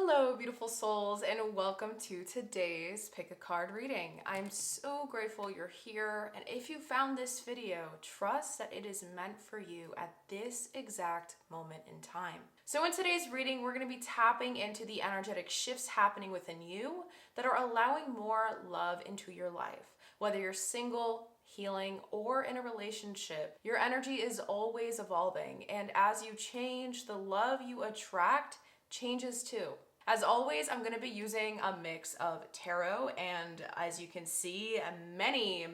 Hello, beautiful souls, and welcome to today's Pick a Card reading. I'm so grateful you're here, and if you found this video, trust that it is meant for you at this exact moment in time. So in today's reading, we're going to be tapping into the energetic shifts happening within you that are allowing more love into your life. Whether you're single, healing, or in a relationship, your energy is always evolving, and as you change, the love you attract changes too. As always, I'm going to be using a mix of tarot and, as you can see, many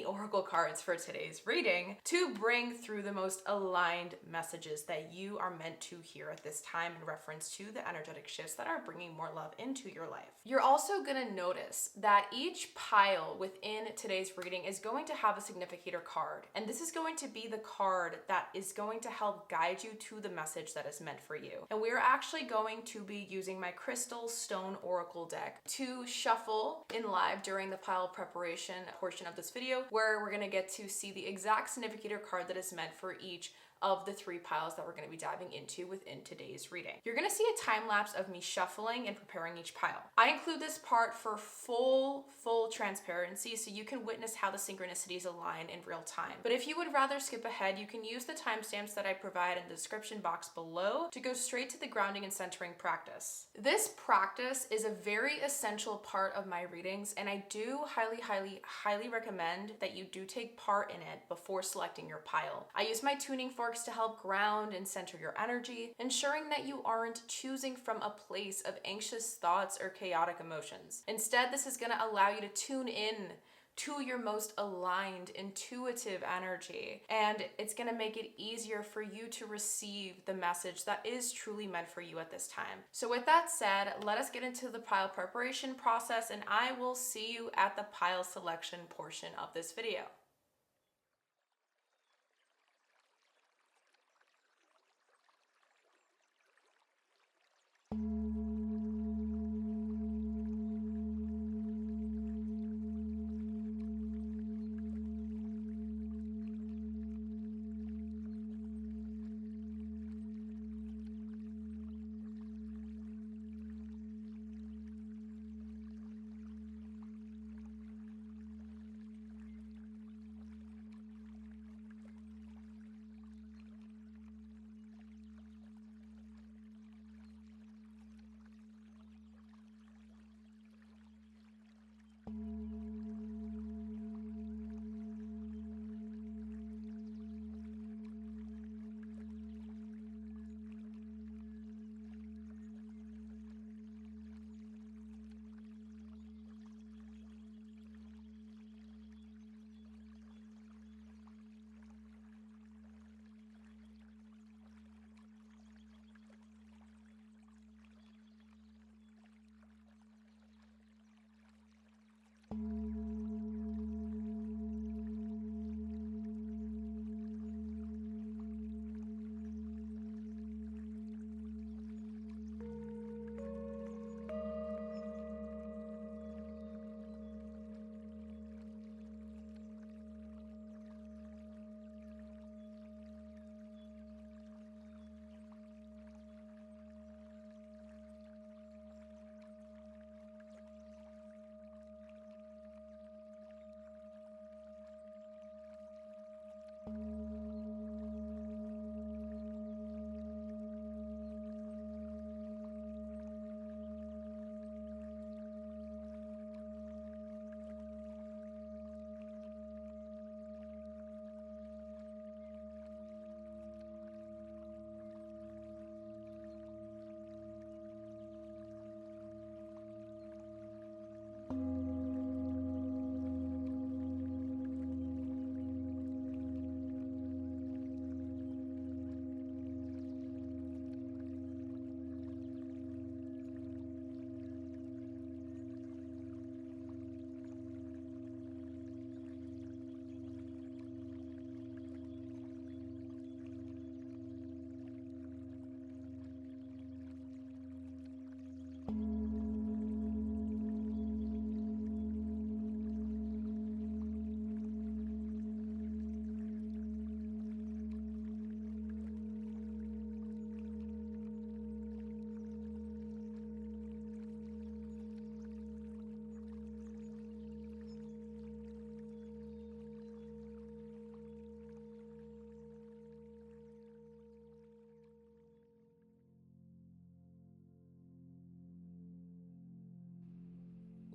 oracle cards for today's reading to bring through the most aligned messages that you are meant to hear at this time in reference to the energetic shifts that are bringing more love into your life. You're also going to notice that each pile within today's reading is going to have a significator card, and this is going to be the card that is going to help guide you to the message that is meant for you. And we're actually going to be using my crystal stone oracle deck to shuffle in live during the pile preparation portion of this video, where we're going to get to see the exact significator card that is meant for each of the 3 piles that we're going to be diving into within today's reading. You're going to see a time lapse of me shuffling and preparing each pile. I include this part for full transparency so you can witness how the synchronicities align in real time. But if you would rather skip ahead, you can use the timestamps that I provide in the description box below to go straight to the grounding and centering practice. This practice is a very essential part of my readings, and I do highly recommend that you do take part in it before selecting your pile. I use my tuning forks to help ground and center your energy, ensuring that you aren't choosing from a place of anxious thoughts or chaotic emotions. Instead, this is going to allow you to tune in to your most aligned, intuitive energy, and it's going to make it easier for you to receive the message that is truly meant for you at this time. So with that said, let us get into the pile preparation process, and I will see you at the pile selection portion of this video.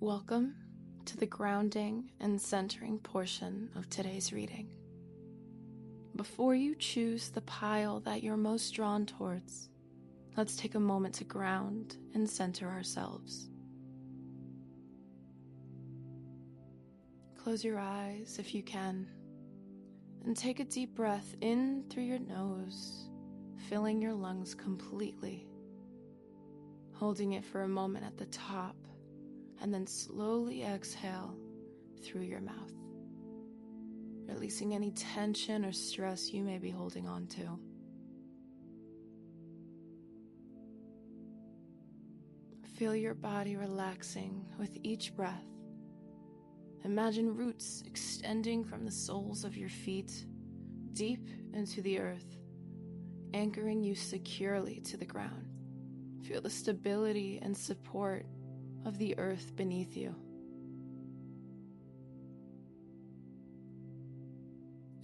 Welcome to the grounding and centering portion of today's reading. Before you choose the pile that you're most drawn towards, let's take a moment to ground and center ourselves. Close your eyes if you can, and take a deep breath in through your nose, filling your lungs completely, holding it for a moment at the top, and then slowly exhale through your mouth, releasing any tension or stress you may be holding on to. Feel your body relaxing with each breath. Imagine roots extending from the soles of your feet deep into the earth, anchoring you securely to the ground. Feel the stability and support of the earth beneath you.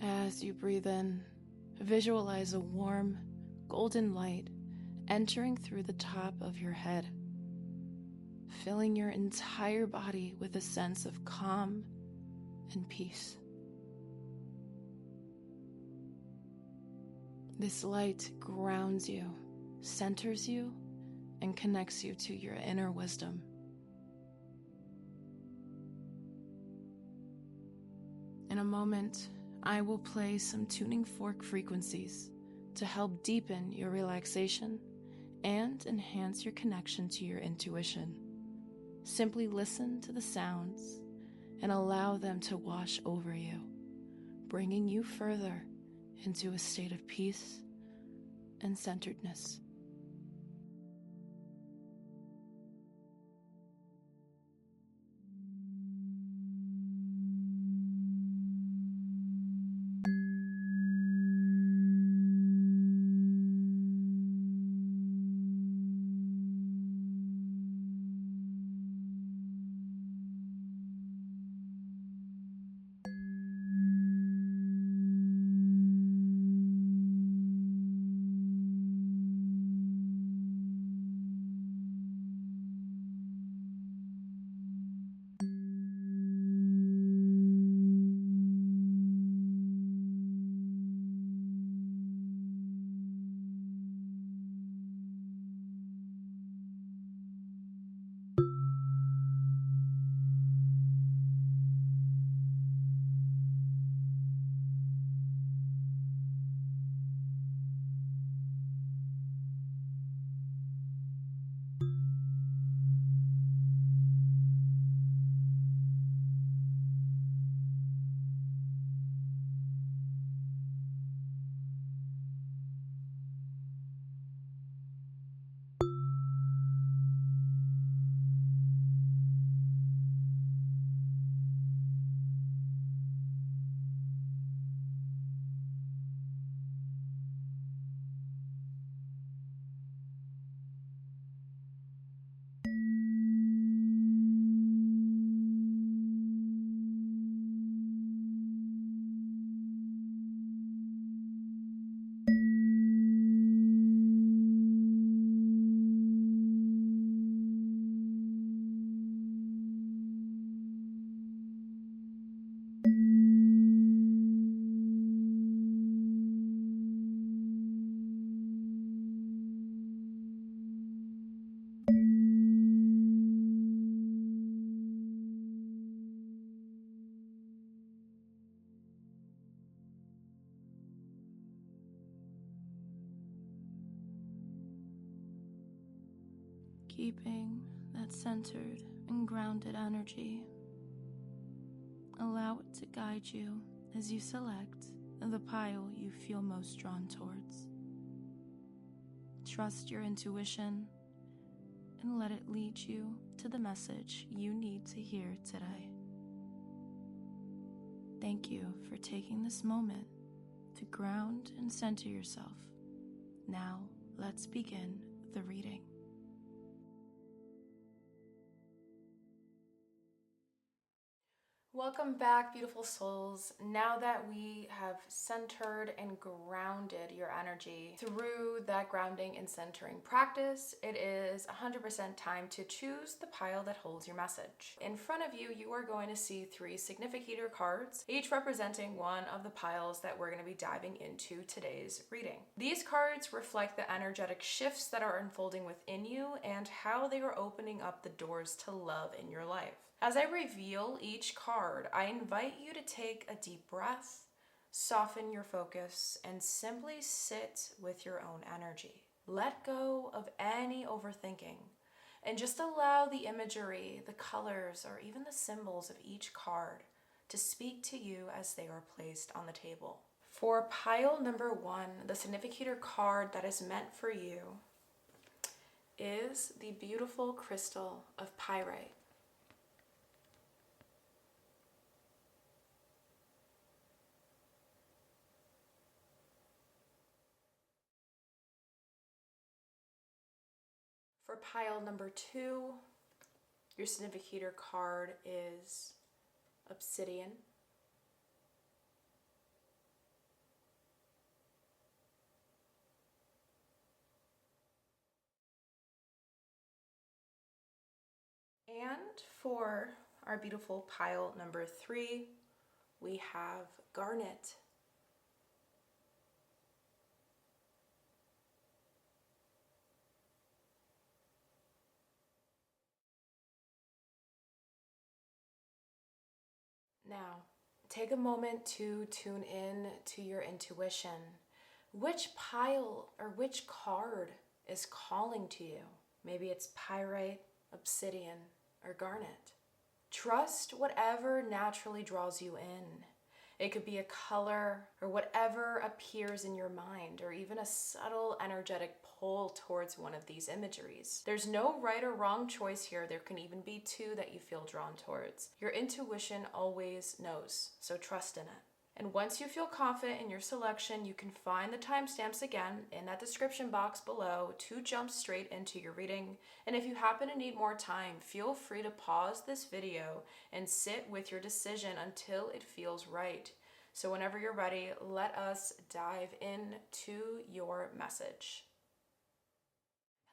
As you breathe in, visualize a warm, golden light entering through the top of your head, filling your entire body with a sense of calm and peace. This light grounds you, centers you, and connects you to your inner wisdom. In a moment, I will play some tuning fork frequencies to help deepen your relaxation and enhance your connection to your intuition. Simply listen to the sounds and allow them to wash over you, bringing you further into a state of peace and centeredness. Keeping that centered and grounded energy, allow it to guide you as you select the pile you feel most drawn towards. Trust your intuition and let it lead you to the message you need to hear today. Thank you for taking this moment to ground and center yourself. Now, let's begin the reading. Welcome back, beautiful souls. Now that we have centered and grounded your energy through that grounding and centering practice, it is 100% time to choose the pile that holds your message. In front of you, you are going to see 3 significator cards, each representing one of the piles that we're going to be diving into today's reading. These cards reflect the energetic shifts that are unfolding within you and how they are opening up the doors to love in your life. As I reveal each card, I invite you to take a deep breath, soften your focus, and simply sit with your own energy. Let go of any overthinking and just allow the imagery, the colors, or even the symbols of each card to speak to you as they are placed on the table. For pile number 1, the significator card that is meant for you is the beautiful crystal of pyrite. For pile number 2, your significator card is obsidian. And for our beautiful pile number 3, we have garnet. Now, take a moment to tune in to your intuition. Which pile or which card is calling to you? Maybe it's pyrite, obsidian, or garnet. Trust whatever naturally draws you in. It could be a color or whatever appears in your mind, or even a subtle energetic pull towards one of these imageries. There's no right or wrong choice here. There can even be 2 that you feel drawn towards. Your intuition always knows, so trust in it. And once you feel confident in your selection, you can find the timestamps again in that description box below to jump straight into your reading. And if you happen to need more time, feel free to pause this video and sit with your decision until it feels right. So whenever you're ready, let us dive into your message.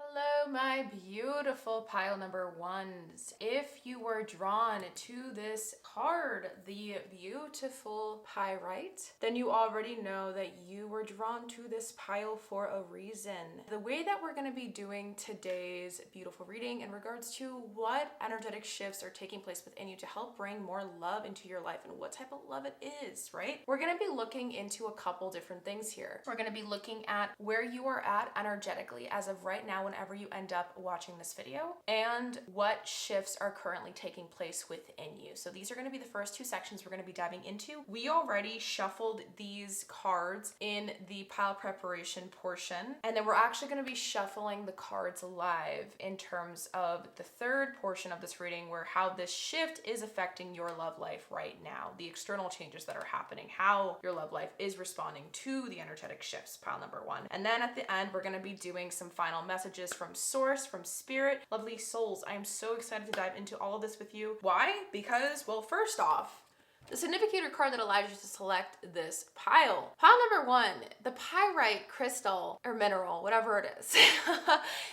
Hello, my beautiful pile number 1s. If you were drawn to this card, the beautiful pyrite, then you already know that you were drawn to this pile for a reason. The way that we're going to be doing today's beautiful reading in regards to what energetic shifts are taking place within you to help bring more love into your life and what type of love it is, right? We're going to be looking into a couple different things here. We're going to be looking at where you are at energetically as of right now whenever you end up watching this video, and what shifts are currently taking place within you. So these are going to be the first 2 sections we're going to be diving into. We already shuffled these cards in the pile preparation portion, and then we're actually going to be shuffling the cards live in terms of the 3rd portion of this reading, where how this shift is affecting your love life right now, the external changes that are happening, how your love life is responding to the energetic shifts, pile number 1. And then at the end, we're going to be doing some final messages from source, from spirit. Lovely souls, I am so excited to dive into all of this with you. Why? Because, well, first off, the significator card that allows you to select this pile. Pile number 1, the pyrite crystal or mineral, whatever it is.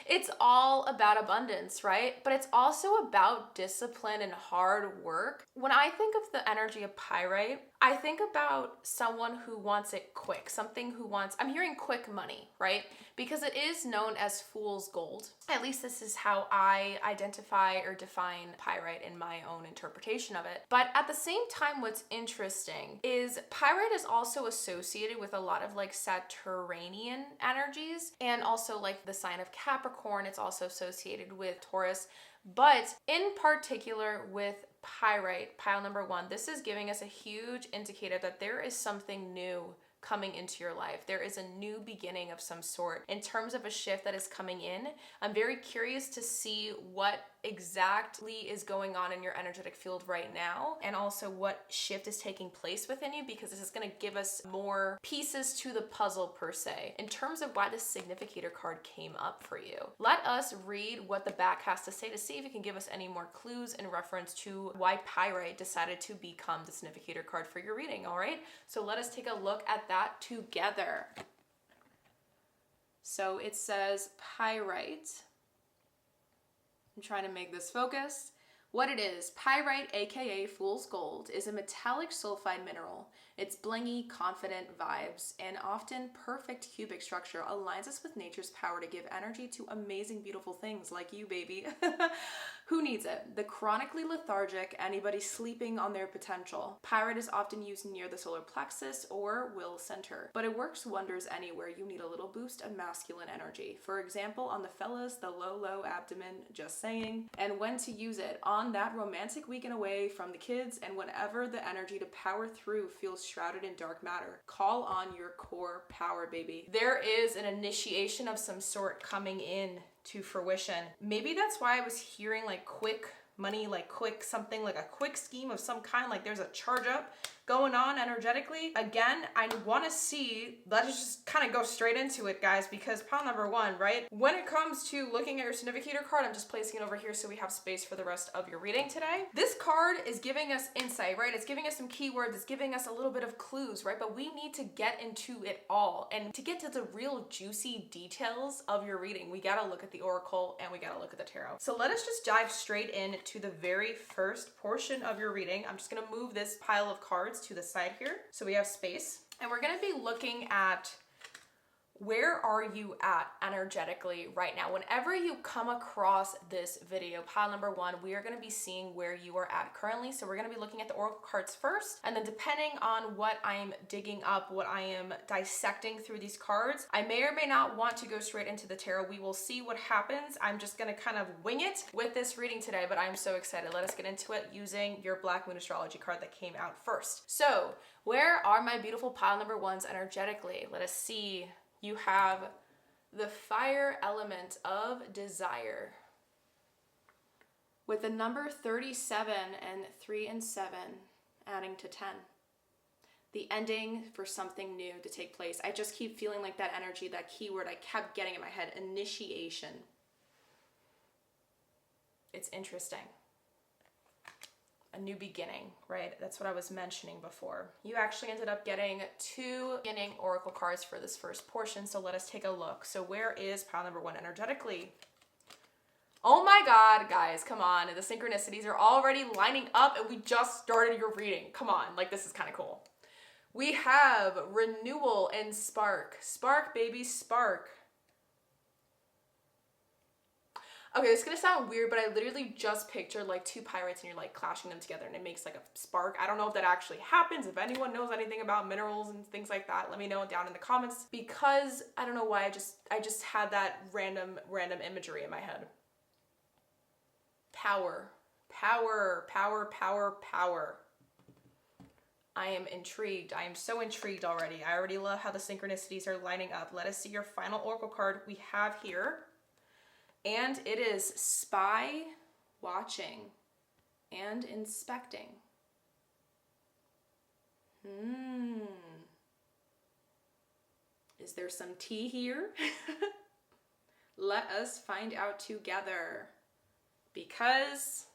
It's all about abundance, right? But it's also about discipline and hard work. When I think of the energy of pyrite, I think about someone who wants it quick, something who wants, I'm hearing quick money, right? Because it is known as fool's gold. At least this is how I identify or define pyrite in my own interpretation of it. But at the same time, what's interesting is pyrite is also associated with a lot of like Saturnian energies, and also like the sign of Capricorn. It's also associated with Taurus. But in particular with pyrite, pile number 1, this is giving us a huge indicator that there is something new coming into your life. There is a new beginning of some sort in terms of a shift that is coming in. I'm very curious to see what exactly is going on in your energetic field right now, and also what shift is taking place within you, because this is going to give us more pieces to the puzzle per se. In terms of why this significator card came up for you, let us read what the back has to say to see if it can give us any more clues in reference to why Pyrite decided to become the significator card for your reading. All right, so let us take a look at that together. So it says Pyrite. I'm trying to make this focus. What it is, Pyrite, aka Fool's Gold, is a metallic sulfide mineral. Its blingy, confident vibes and often perfect cubic structure aligns us with nature's power to give energy to amazing, beautiful things like you, baby. Who needs it? The chronically lethargic, anybody sleeping on their potential. Pyrite is often used near the solar plexus or will center, but it works wonders anywhere you need a little boost of masculine energy. For example, on the fellas, the low abdomen, just saying. And when to use it, on that romantic weekend away from the kids, and whenever the energy to power through feels shrouded in dark matter. Call on your core power, baby. There is an initiation of some sort coming in to fruition. Maybe that's why I was hearing like quick money, like quick something, like a quick scheme of some kind, like there's a charge up going on energetically. Again, I want to see, let's just kind of go straight into it, guys, because pile number one, right? When it comes to looking at your significator card, I'm just placing it over here so we have space for the rest of your reading today. This card is giving us insight, right? It's giving us some keywords, it's giving us a little bit of clues, right? But we need to get into it all. And to get to the real juicy details of your reading, we gotta look at the oracle and we gotta look at the tarot. So let us just dive straight into the very first portion of your reading. I'm just gonna move this pile of cards to the side here so we have space, and we're going to be looking at where are you at energetically right now. Whenever you come across this video, pile number one, we are going to be seeing where you are at currently. So we're going to be looking at the oracle cards first, and then depending on what I'm digging up, what I am dissecting through these cards, I may or may not want to go straight into the tarot. We will see what happens. I'm just going to kind of wing it with this reading today, but I'm so excited. Let us get into it using your Black Moon Astrology card that came out first. So where are my beautiful pile number ones energetically? Let us see. You have the fire element of desire with the number 37 and 3 and 7 adding to 10. The ending for something new to take place. I just keep feeling like that energy, that keyword I kept getting in my head, initiation. It's interesting. A new beginning, right? That's what I was mentioning before. You actually ended up getting 2 beginning oracle cards for this first portion, so let us take a look. So where is pile number one energetically? Oh my God, guys, come on. The synchronicities are already lining up and we just started your reading. Come on, like this is kind of cool. We have renewal and spark. Spark, baby, spark. Okay, this is gonna sound weird, but I literally just pictured like 2 pyrites and you're like clashing them together and it makes like a spark. I don't know if that actually happens. If anyone knows anything about minerals and things like that, let me know down in the comments, because I don't know why I just had that random imagery in my head. Power, power, power, power, power. I am intrigued. I am so intrigued already. I already love how the synchronicities are lining up. Let us see your final oracle card we have here. And it is spy, watching, and inspecting. Is there some tea here? Let us find out together, because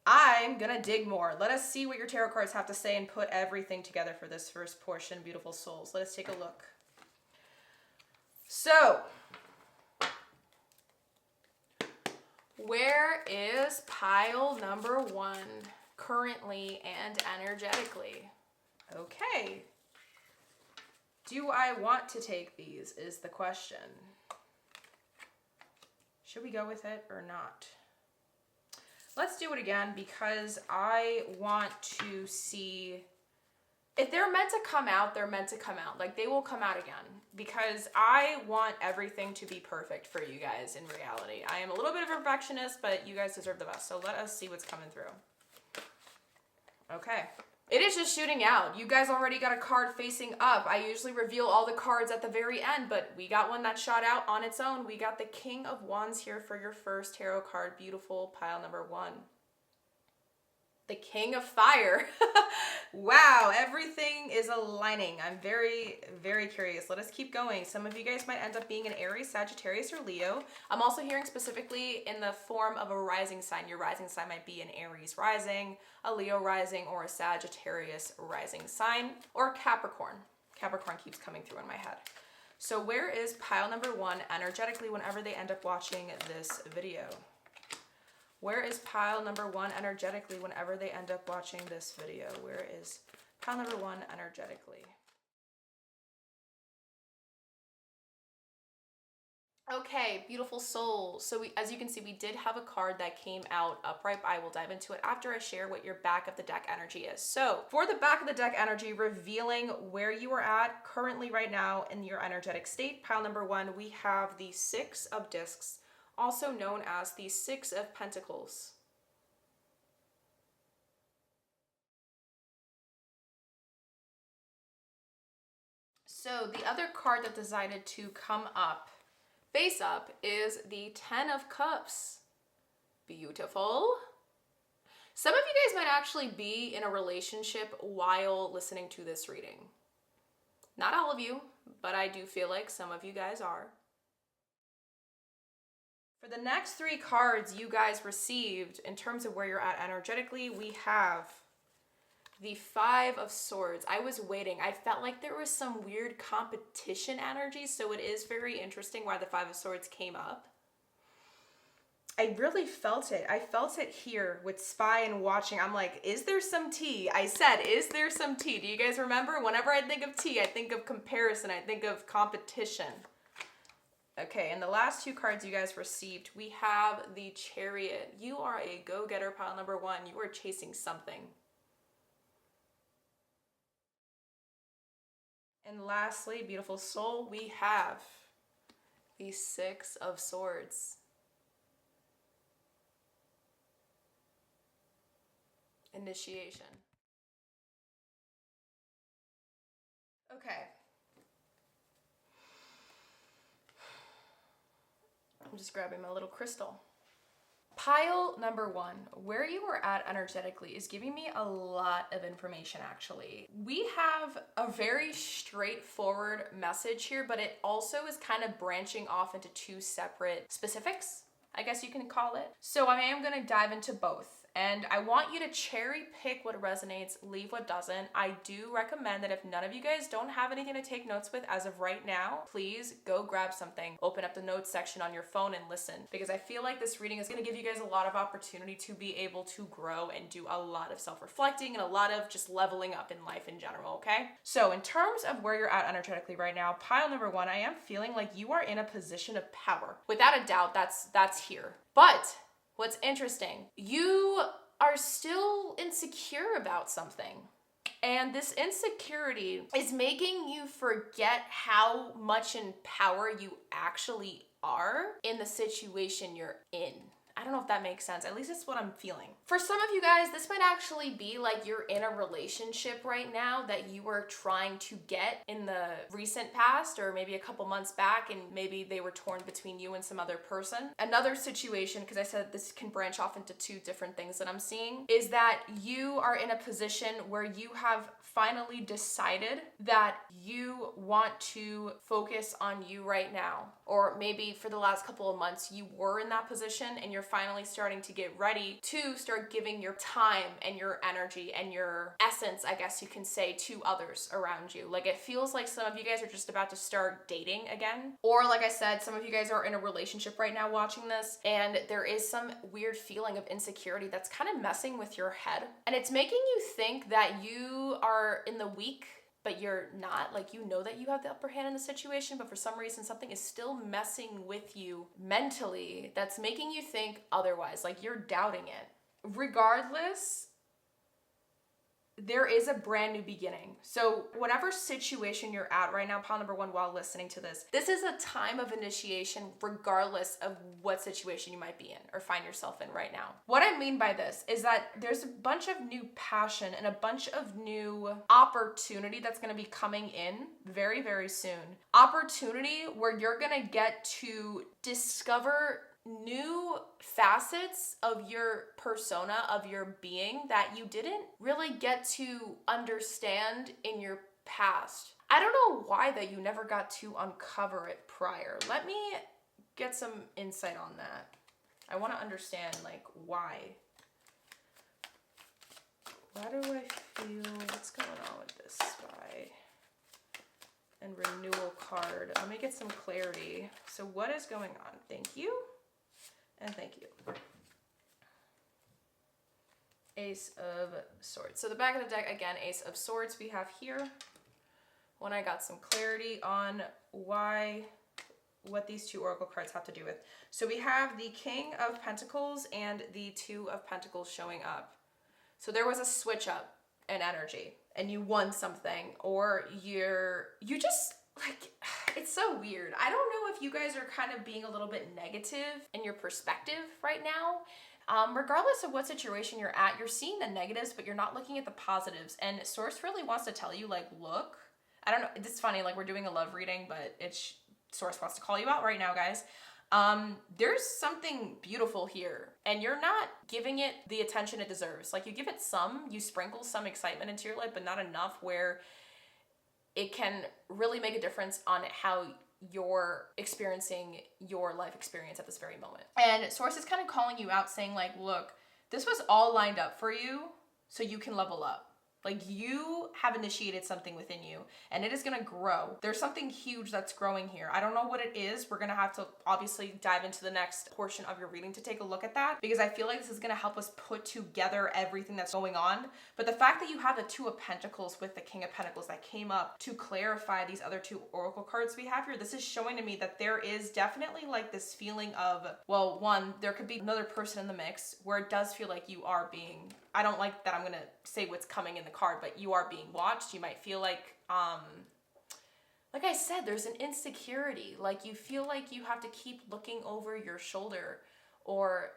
I'm gonna dig more. Let us see what your tarot cards have to say and put everything together for this first portion, beautiful souls. Let us take a look. So, where is pile number one currently and energetically? Okay. Do I want to take these is the question. Should we go with it or not? Let's do it again, because I want to see if they're meant to come out, they're meant to come out. Like, they will come out again, because I want everything to be perfect for you guys in reality. I am a little bit of a perfectionist, but you guys deserve the best. So let us see what's coming through. Okay. It is just shooting out. You guys already got a card facing up. I usually reveal all the cards at the very end, but we got one that shot out on its own. We got the King of Wands here for your first tarot card. Beautiful, pile number 1. The King of Fire. Wow, everything is aligning. I'm very, very curious. Let us keep going. Some of you guys might end up being an Aries, Sagittarius, or Leo. I'm also hearing specifically in the form of a rising sign. Your rising sign might be an Aries rising, a Leo rising, or a Sagittarius rising sign, or Capricorn. Capricorn keeps coming through in my head. So where is pile number 1 energetically whenever they end up watching this video? Where is pile number 1 energetically whenever they end up watching this video? Where is pile number 1 energetically? Okay, beautiful soul. So as you can see, we did have a card that came out upright. I will dive into it after I share what your back of the deck energy is. So for the back of the deck energy, revealing where you are at currently right now in your energetic state, pile number 1, we have the 6 of discs, also known as the 6 of Pentacles. So the other card that decided to come up, face up, is the 10 of Cups. Beautiful. Some of you guys might actually be in a relationship while listening to this reading. Not all of you, but I do feel like some of you guys are. For the next 3 cards you guys received, in terms of where you're at energetically, we have the 5 of Swords. I was waiting. I felt like there was some weird competition energy, so it is very interesting why the 5 of Swords came up. I really felt it. I felt it here with spy and watching. I'm like, is there some tea? I said, is there some tea? Do you guys remember? Whenever I think of tea, I think of comparison. I think of competition. Okay, and the last 2 cards you guys received, we have the Chariot. You are a go-getter, pile number 1. You are chasing something. And lastly, beautiful soul, we have the 6 of Swords. Initiation. Okay. I'm just grabbing my little crystal. Pile number 1, where you are at energetically is giving me a lot of information actually. We have a very straightforward message here, but it also is kind of branching off into 2 separate specifics, I guess you can call it. So I am going to dive into both. And I want you to cherry pick what resonates, leave what doesn't. I do recommend that if none of you guys don't have anything to take notes with as of right now, please go grab something, open up the notes section on your phone and listen. Because I feel like this reading is gonna give you guys a lot of opportunity to be able to grow and do a lot of self-reflecting and a lot of just leveling up in life in general, okay? So in terms of where you're at energetically right now, pile number 1, I am feeling like you are in a position of power. Without a doubt, that's here. But what's interesting, you are still insecure about something. And this insecurity is making you forget how much in power you actually are in the situation you're in. I don't know if that makes sense. At least it's what I'm feeling. For some of you guys, this might actually be like you're in a relationship right now that you were trying to get in the recent past or maybe a couple months back, and maybe they were torn between you and some other person. Another situation, because I said this can branch off into 2 different things that I'm seeing, is that you are in a position where you have finally decided that you want to focus on you right now. Or maybe for the last couple of months you were in that position and you're finally starting to get ready to start giving your time and your energy and your essence, I guess you can say, to others around you. Like, it feels like some of you guys are just about to start dating again. Or like I said, some of you guys are in a relationship right now watching this, and there is some weird feeling of insecurity that's kind of messing with your head. And it's making you think that you are in the weak, but you're not. Like, you know that you have the upper hand in the situation, but for some reason something is still messing with you mentally that's making you think otherwise, like you're doubting it. Regardless, there is a brand new beginning. So whatever situation you're at right now, pile number one, while listening to this, this is a time of initiation regardless of what situation you might be in or find yourself in right now. What I mean by this is that there's a bunch of new passion and a bunch of new opportunity that's going to be coming in very, very soon. Opportunity where you're going to get to discover new facets of your persona, of your being that you didn't really get to understand in your past. I don't know why that you never got to uncover it prior. Let me get some insight on that. I want to understand, like, why. Why do I feel, what's going on with this spy and renewal card? Let me get some clarity. So what is going on? Thank you. And thank you. Ace of Swords. So the back of the deck, again, Ace of Swords we have here. When I got some clarity on what these two oracle cards have to do with. So we have the King of Pentacles and the Two of Pentacles showing up. So there was a switch up in energy and you won something, or you just, like, it's so weird. I don't know if you guys are kind of being a little bit negative in your perspective right now. Regardless of what situation you're at, you're seeing the negatives, but you're not looking at the positives. And Source really wants to tell you, like, look, I don't know, it's funny, like, we're doing a love reading, but Source wants to call you out right now, guys. There's something beautiful here, and you're not giving it the attention it deserves. Like, you give it you sprinkle some excitement into your life, but not enough where it can really make a difference on how you're experiencing your life experience at this very moment. And Source is kind of calling you out, saying, like, look, this was all lined up for you so you can level up. Like, you have initiated something within you, and it is going to grow. There's something huge that's growing here. I don't know what it is. We're going to have to obviously dive into the next portion of your reading to take a look at that, because I feel like this is going to help us put together everything that's going on. But the fact that you have the Two of Pentacles with the King of Pentacles that came up to clarify these other two oracle cards we have here, this is showing to me that there is definitely, like, this feeling of, well, one, there could be another person in the mix where it does feel like you are being, I don't like that I'm going to say what's coming in the card, but you are being watched. You might feel like I said, there's an insecurity. Like, you feel like you have to keep looking over your shoulder, or,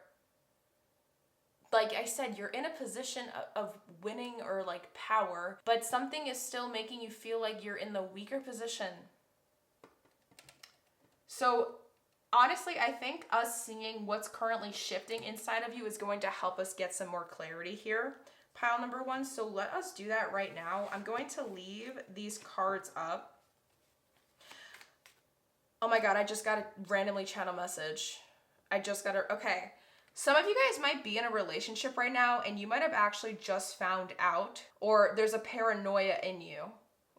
like I said, you're in a position of winning or, like, power, but something is still making you feel like you're in the weaker position. So honestly, I think us seeing what's currently shifting inside of you is going to help us get some more clarity here, pile number one. So let us do that right now. I'm going to leave these cards up. Oh my God, I just got a randomly channel message. Okay. Some of you guys might be in a relationship right now, and you might have actually just found out, or there's a paranoia in you,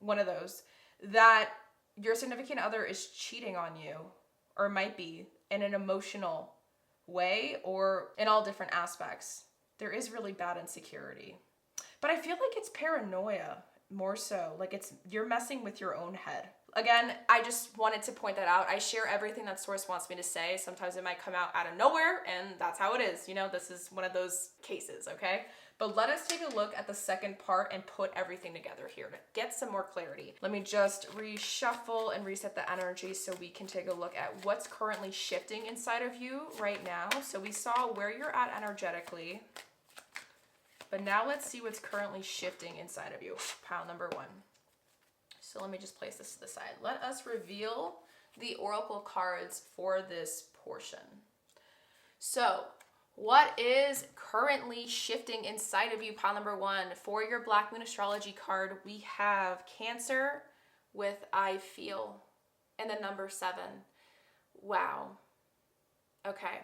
one of those, that your significant other is cheating on you, or might be in an emotional way, or in all different aspects. There is really bad insecurity. But I feel like it's paranoia more so. Like, you're messing with your own head. Again, I just wanted to point that out. I share everything that Source wants me to say. Sometimes it might come out of nowhere, and that's how it is. You know, this is one of those cases, okay? But let us take a look at the second part and put everything together here to get some more clarity. Let me just reshuffle and reset the energy so we can take a look at what's currently shifting inside of you right now. So we saw where you're at energetically, but now let's see what's currently shifting inside of you. Pile number one. So let me just place this to the side. Let us reveal the oracle cards for this portion. So what is currently shifting inside of you, pile number one? For your Black Moon Astrology card, we have Cancer with I feel, and the number 7. Wow. Okay.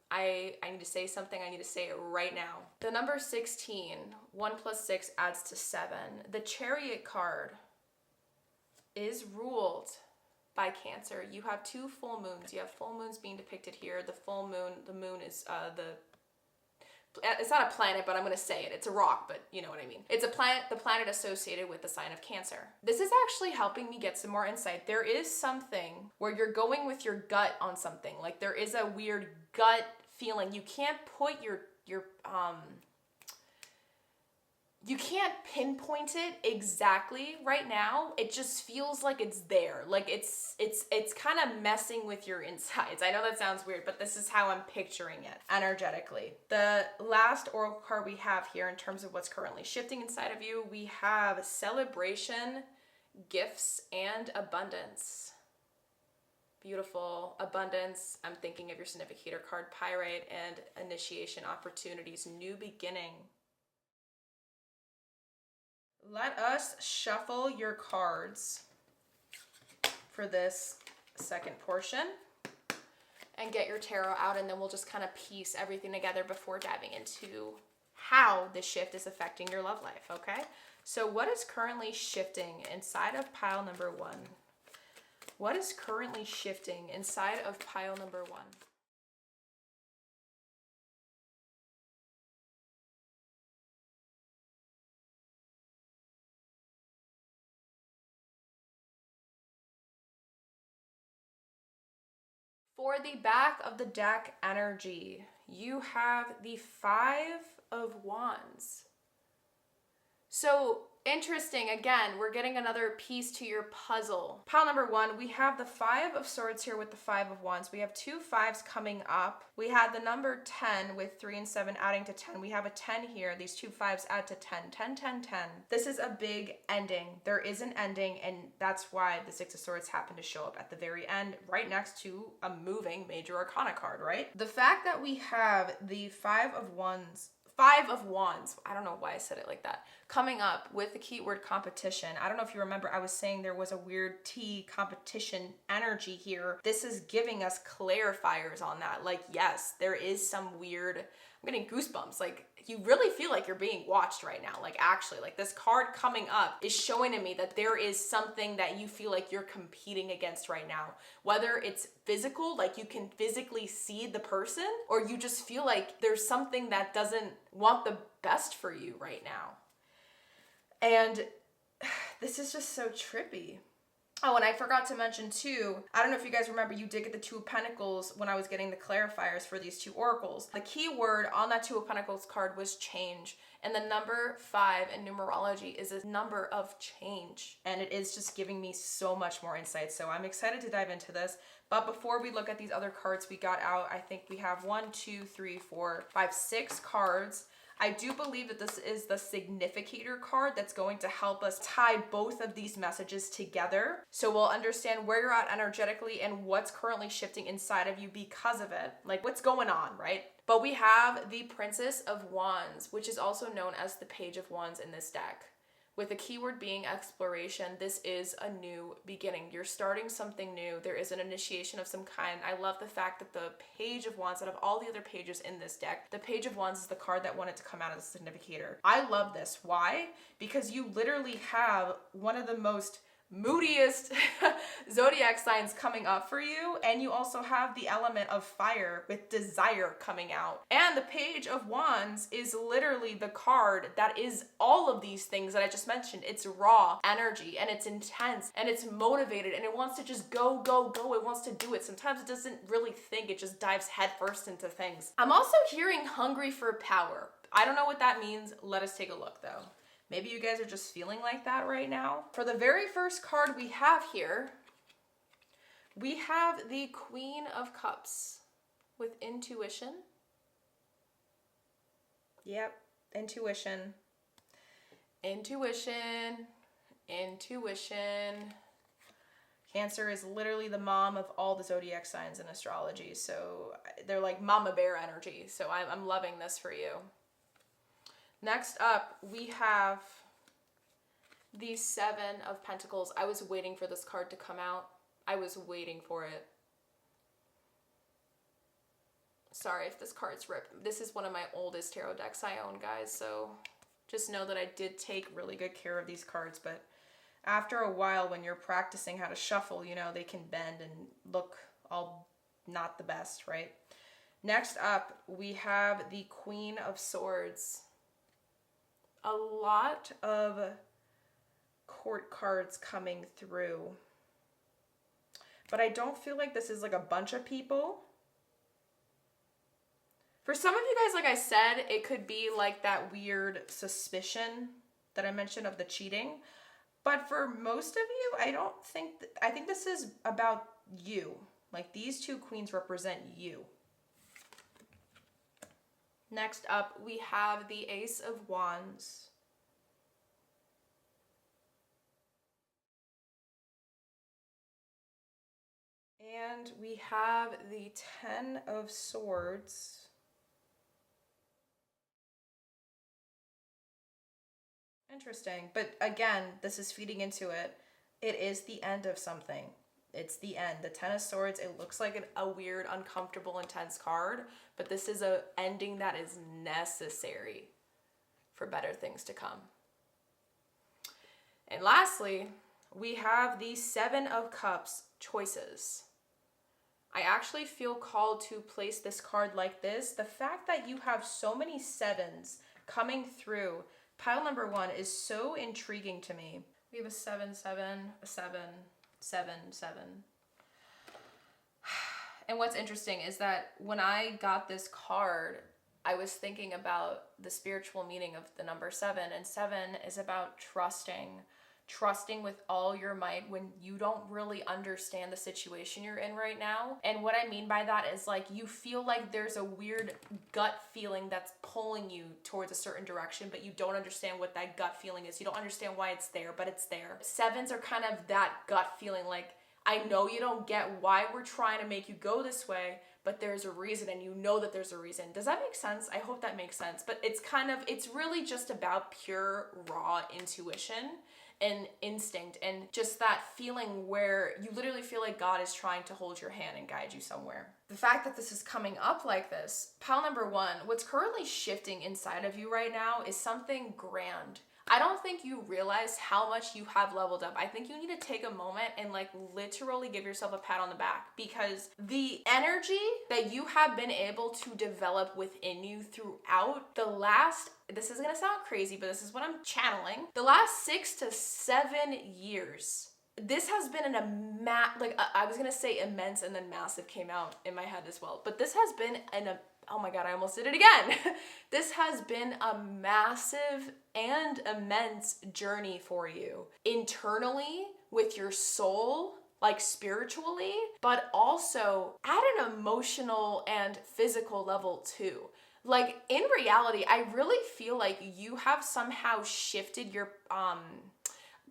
I need to say something. I need to say it right now. The number 16, 1 plus 6 adds to 7. The Chariot card is ruled by Cancer. You have 2 full moons. You have full moons being depicted here. The full moon, the moon is it's not a planet, but I'm going to say it. It's a rock, but you know what I mean. It's a planet, the planet associated with the sign of Cancer. This is actually helping me get some more insight. There is something where you're going with your gut on something. Like, there is a weird gut feeling. You can't put you can't pinpoint it exactly right now. It just feels like it's there. Like it's kind of messing with your insides. I know that sounds weird, but this is how I'm picturing it energetically. The last oracle card we have here in terms of what's currently shifting inside of you, we have celebration, gifts, and abundance. Beautiful. Abundance. I'm thinking of your significator card, Pyrite, and initiation, opportunities, new beginning. Let us shuffle your cards for this second portion and get your tarot out, and then we'll just kind of piece everything together before diving into how the shift is affecting your love life, okay? So what is currently shifting inside of pile number 1? What is currently shifting inside of pile number 1? For the back of the deck energy, you have the 5 of Wands. So interesting, again, we're getting another piece to your puzzle. Pile number 1, we have the 5 of Swords here with the 5 of Wands. We have 2 5s coming up. We had the number 10 with 3 and 7 adding to 10. We have a 10 here. These 2 5s add to 10. 10, 10, 10. This is a big ending. There is an ending, and that's why the 6 of Swords happened to show up at the very end, right next to a moving major arcana card, right? The fact that we have the 5 of Wands, I don't know why I said it like that, coming up with the keyword competition. I don't know if you remember, I was saying there was a weird T competition energy here. This is giving us clarifiers on that. Like, yes, there is some weird, I'm getting goosebumps. Like, you really feel like you're being watched right now. Like, actually, like this card coming up is showing to me that there is something that you feel like you're competing against right now. Whether it's physical, like you can physically see the person, or you just feel like there's something that doesn't want the best for you right now. And this is just so trippy. Oh, and I forgot to mention too, I don't know if you guys remember, you did get the 2 of Pentacles when I was getting the clarifiers for these 2 oracles. The key word on that 2 of Pentacles card was change. And the number 5 in numerology is a number of change. And it is just giving me so much more insight. So I'm excited to dive into this. But before we look at these other cards we got out, I think we have 1, 2, 3, 4, 5, 6 cards. I do believe that this is the significator card that's going to help us tie both of these messages together. So we'll understand where you're at energetically and what's currently shifting inside of you because of it. Like what's going on, right? But we have the Princess of Wands, which is also known as the Page of Wands in this deck. With the keyword being exploration, this is a new beginning. You're starting something new. There is an initiation of some kind. I love the fact that the Page of Wands, out of all the other pages in this deck, the Page of Wands is the card that wanted to come out as a significator. I love this. Why? Because you literally have one of the most moodiest zodiac signs coming up for you, and you also have the element of fire with desire coming out. And the Page of Wands is literally the card that is all of these things that I just mentioned. It's raw energy, and it's intense, and it's motivated, and it wants to just go, go, go. It wants to do it. Sometimes it doesn't really think. It just dives headfirst into things. I'm also hearing hungry for power. I don't know what that means. Let us take a look though. Maybe you guys are just feeling like that right now. For the very first card we have here, we have the Queen of Cups with intuition. Yep, intuition. Intuition, intuition. Cancer is literally the mom of all the zodiac signs in astrology. So they're like mama bear energy. So I'm loving this for you. Next up, we have the 7 of Pentacles. I was waiting for this card to come out. I was waiting for it. Sorry if this card's ripped. This is one of my oldest tarot decks I own, guys. So just know that I did take really good care of these cards. But after a while, when you're practicing how to shuffle, you know, they can bend and look all not the best, right? Next up, we have the Queen of Swords. A lot of court cards coming through, but I don't feel like this is like a bunch of people. For some of you guys, like I said, it could be like that weird suspicion that I mentioned of the cheating. But for most of you, I think this is about you. Like these two queens represent you. Next up, we have the Ace of Wands. And we have the Ten of Swords. Interesting. But again, this is feeding into it. It is the end of something. It's the end. The Ten of Swords, it looks like a weird, uncomfortable, intense card, but this is an ending that is necessary for better things to come. And lastly, we have the Seven of Cups, choices. I actually feel called to place this card like this. The fact that you have so many sevens coming through pile number one is so intriguing to me. We have a 7, 7, a 7, 7, 7. And what's interesting is that when I got this card, I was thinking about the spiritual meaning of the number 7. And 7 is about trusting with all your might when you don't really understand the situation you're in right now. And what I mean by that is like you feel like there's a weird gut feeling that's pulling you towards a certain direction, but you don't understand what that gut feeling is. You don't understand why it's there, but it's there. Sevens are kind of that gut feeling, like I know you don't get why we're trying to make you go this way, but there's a reason, and you know that there's a reason. Does that make sense? I hope that makes sense. But it's really just about pure raw intuition and instinct and just that feeling where you literally feel like God is trying to hold your hand and guide you somewhere. The fact that this is coming up like this, pile number one, what's currently shifting inside of you right now is something grand. I don't think you realize how much you have leveled up. I think you need to take a moment and like literally give yourself a pat on the back, because the energy that you have been able to develop within you throughout the last, this is gonna sound crazy, but this is what I'm channeling, the last 6 to 7 years. This has been I was gonna say immense and then massive came out in my head as well. But this has been oh my God, I almost did it again. This has been a massive and immense journey for you internally with your soul, like spiritually, but also at an emotional and physical level too. Like in reality, I really feel like you have somehow shifted your,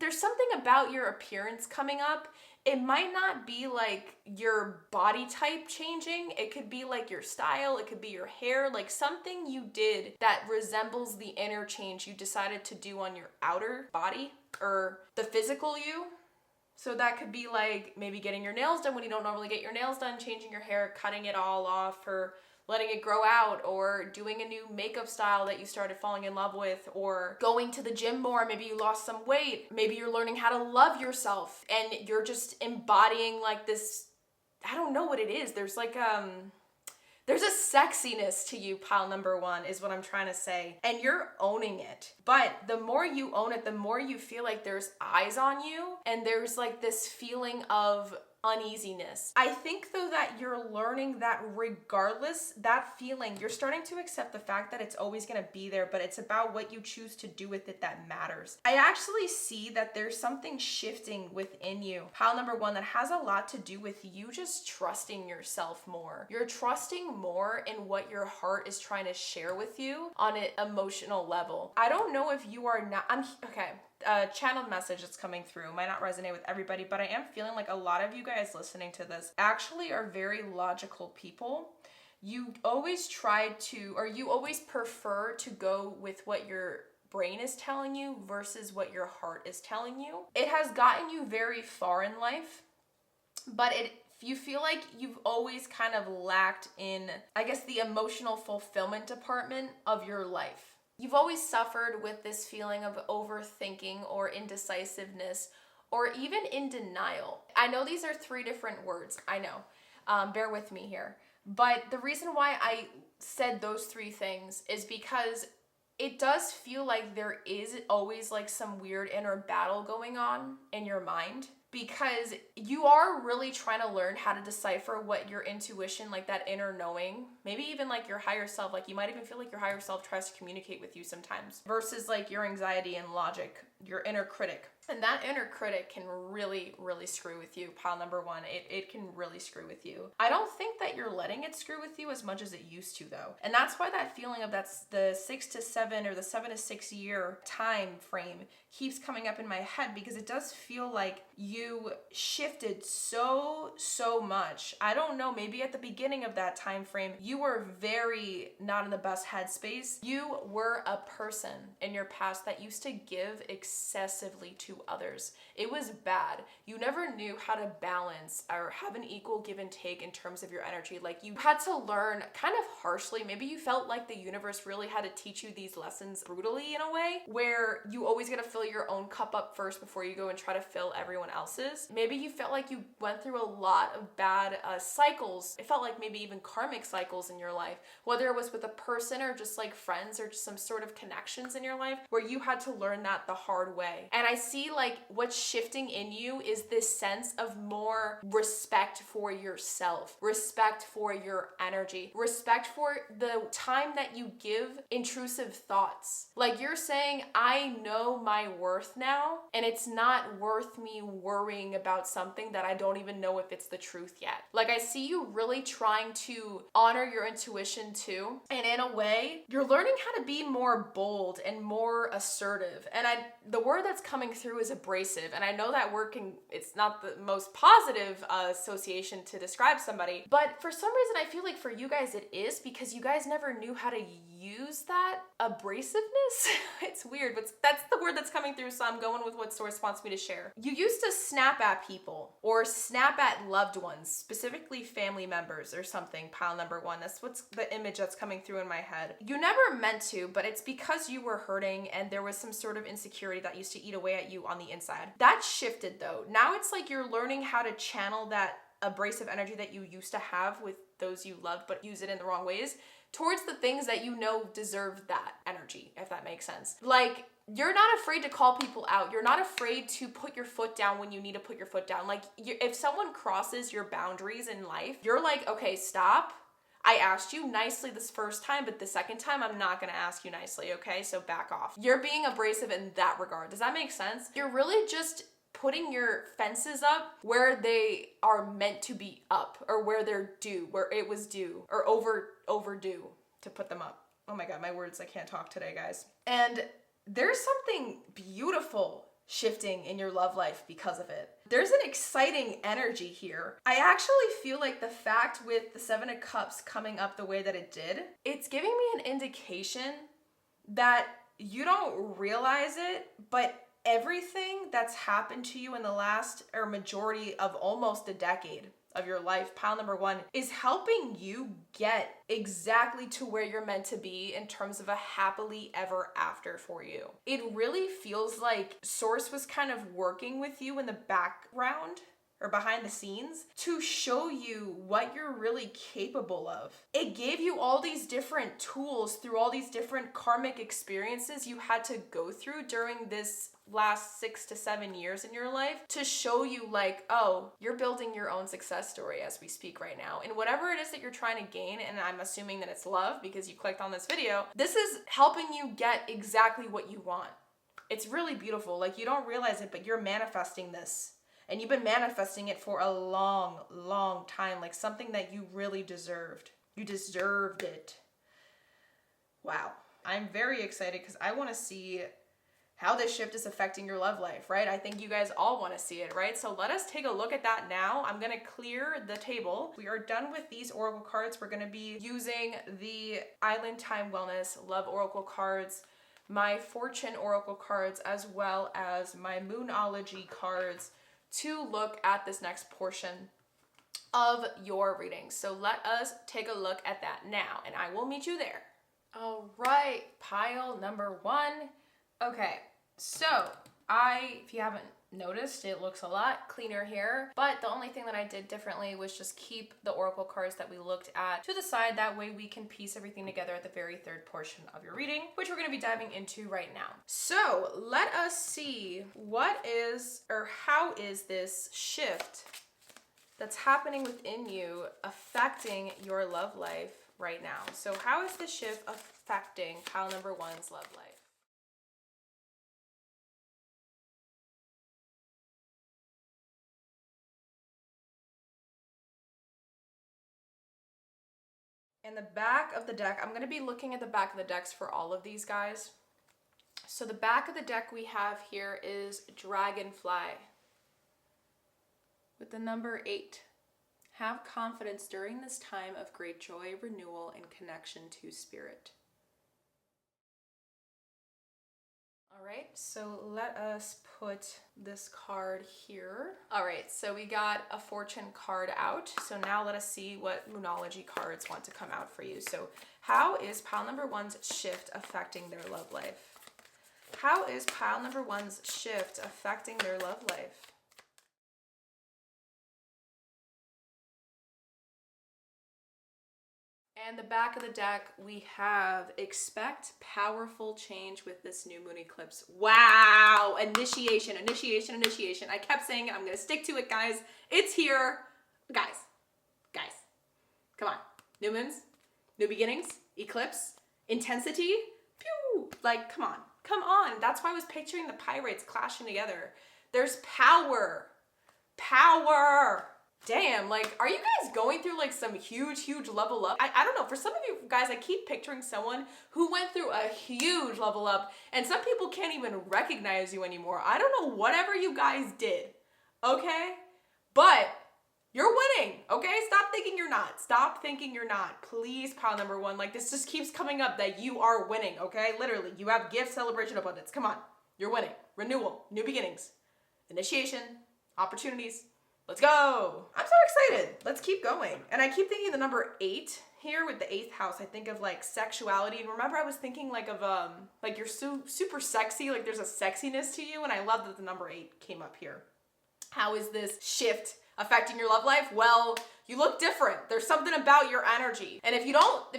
there's something about your appearance coming up. It might not be like your body type changing. It could be like your style. It could be your hair, like something you did that resembles the inner change you decided to do on your outer body or the physical you. So that could be like maybe getting your nails done when you don't normally get your nails done, changing your hair, cutting it all off, or letting it grow out, or doing a new makeup style that you started falling in love with, or going to the gym more. Maybe you lost some weight. Maybe you're learning how to love yourself and you're just embodying like this, I don't know what it is. There's like, there's a sexiness to you, pile number one, is what I'm trying to say. And you're owning it. But the more you own it, the more you feel like there's eyes on you and there's like this feeling of uneasiness. I think though that you're learning that regardless, that feeling, you're starting to accept the fact that it's always going to be there, but it's about what you choose to do with it that matters. I actually see that there's something shifting within you, pile number one, that has a lot to do with you just trusting yourself more. You're trusting more in what your heart is trying to share with you on an emotional level. I don't know if you are not, okay. Channeled message that's coming through might not resonate with everybody, but I am feeling like a lot of you guys listening to this actually are very logical people. You always you always prefer to go with what your brain is telling you versus what your heart is telling you. It has gotten you very far in life, but you feel like you've always kind of lacked in, I guess, the emotional fulfillment department of your life. You've always suffered with this feeling of overthinking or indecisiveness or even in denial. I know these are 3 different words, I know, bear with me here. But the reason why I said those 3 things is because it does feel like there is always like some weird inner battle going on in your mind, because you are really trying to learn how to decipher what your intuition, like that inner knowing, maybe even like your higher self, like you might even feel like your higher self tries to communicate with you sometimes, versus like your anxiety and logic, your inner critic. And that inner critic can really, really screw with you, pile number one. It can really screw with you. I don't think that you're letting it screw with you as much as it used to, though. And that's why that feeling of that's the 6 to 7 or the 7 to 6 year time frame keeps coming up in my head, because it does feel like you shifted so much. I don't know, maybe at the beginning of that time frame, you were very not in the best headspace. You were a person in your past that used to give excessively to others. It was bad. You never knew how to balance or have an equal give and take in terms of your energy. Like you had to learn kind of harshly. Maybe you felt like the universe really had to teach you these lessons brutally in a way, where you always got to fill your own cup up first before you go and try to fill everyone else's. Maybe you felt like you went through a lot of bad cycles. It felt like maybe even karmic cycles in your life, whether it was with a person or just like friends or just some sort of connections in your life, where you had to learn that the hard way. And I see like what's shifting in you is this sense of more respect for yourself, respect for your energy, respect for the time that you give intrusive thoughts. Like you're saying, I know my worth now, and it's not worth me worrying about something that I don't even know if it's the truth yet. Like I see you really trying to honor your intuition too. And in a way, you're learning how to be more bold and more assertive. And the word that's coming through is abrasive. And I know that word it's not the most positive association to describe somebody, but for some reason I feel like for you guys it is, because you guys never knew how to use that abrasiveness. It's weird, but that's the word that's coming through, so I'm going with what source wants me to share. You used to snap at people or snap at loved ones, specifically family members or something, pile number one. That's what's the image that's coming through in my head. You never meant to, but it's because you were hurting and there was some sort of insecurity that used to eat away at you on the inside. That shifted though. Now it's like you're learning how to channel that abrasive energy that you used to have with those you loved, but use it in the wrong ways, towards the things that you know deserve that energy, if that makes sense. Like, you're not afraid to call people out. You're not afraid to put your foot down when you need to put your foot down. Like, if someone crosses your boundaries in life, you're like, okay, stop. I asked you nicely this first time, but the second time, I'm not gonna ask you nicely, okay? So back off. You're being abrasive in that regard. Does that make sense? You're really just putting your fences up where they are meant to be up, or where they're due, where it was due, or overdue to put them up. Oh my God, my words, I can't talk today, guys. And there's something beautiful shifting in your love life because of it. There's an exciting energy here. I actually feel like the fact with the 7 of Cups coming up the way that it did, it's giving me an indication that you don't realize it, but everything that's happened to you in the last or majority of almost a decade of your life, pile number one, is helping you get exactly to where you're meant to be in terms of a happily ever after for you. It really feels like Source was kind of working with you in the background or behind the scenes to show you what you're really capable of. It gave you all these different tools through all these different karmic experiences you had to go through during this last 6 to 7 years in your life to show you like, oh, you're building your own success story as we speak right now. And whatever it is that you're trying to gain, and I'm assuming that it's love because you clicked on this video, this is helping you get exactly what you want. It's really beautiful. Like, you don't realize it, but you're manifesting this. And you've been manifesting it for a long, long time, like something that you really deserved. You deserved it. Wow. I'm very excited because I want to see how this shift is affecting your love life, right? I think you guys all want to see it, right? So let us take a look at that now. I'm going to clear the table. We are done with these oracle cards. We're going to be using the Island Time Wellness Love Oracle cards, my Fortune Oracle cards, as well as my Moonology cards to look at this next portion of your reading. So let us take a look at that now, and I will meet you there. All right, pile number one. Okay, so If you haven't noticed, it looks a lot cleaner here, but the only thing that I did differently was just keep the oracle cards that we looked at to the side. That way we can piece everything together at the very third portion of your reading, which we're going to be diving into right now. So let us see how is this shift that's happening within you affecting your love life right now. So how is this shift affecting pile number one's love life? In the back of the deck, I'm going to be looking at the back of the decks for all of these guys. So the back of the deck we have here is Dragonfly with the number 8. Have confidence during this time of great joy, renewal, and connection to spirit. All right, so let us put this card here. All right, so we got a fortune card out. So now let us see what Moonology cards want to come out for you. So how is pile number one's shift affecting their love life? How is pile number one's shift affecting their love life? And the back of the deck, we have expect powerful change with this new moon eclipse. Wow, initiation, initiation, initiation. I kept saying it, I'm gonna stick to it, guys. It's here. Guys, come on. New moons, new beginnings, eclipse, intensity. Pew, like, come on. That's why I was picturing the pirates clashing together. There's power. Damn, like, are you guys going through like some huge level up? I don't know, for some of you guys, I keep picturing someone who went through a huge level up, and some people can't even recognize you anymore. I don't know, whatever you guys did, okay? But you're winning, okay? Stop thinking you're not. Please, pile number one, like, this just keeps coming up that you are winning, okay? Literally, you have gift, celebration, abundance. Come on, you're winning. Renewal, new beginnings, initiation, opportunities. Let's go. I'm so excited. Let's keep going. And I keep thinking the number 8 here with the 8th house. I think of like sexuality. And remember I was thinking like of like you're super sexy, like there's a sexiness to you. And I love that the number 8 came up here. How is this shift affecting your love life? Well, you look different. There's something about your energy. And if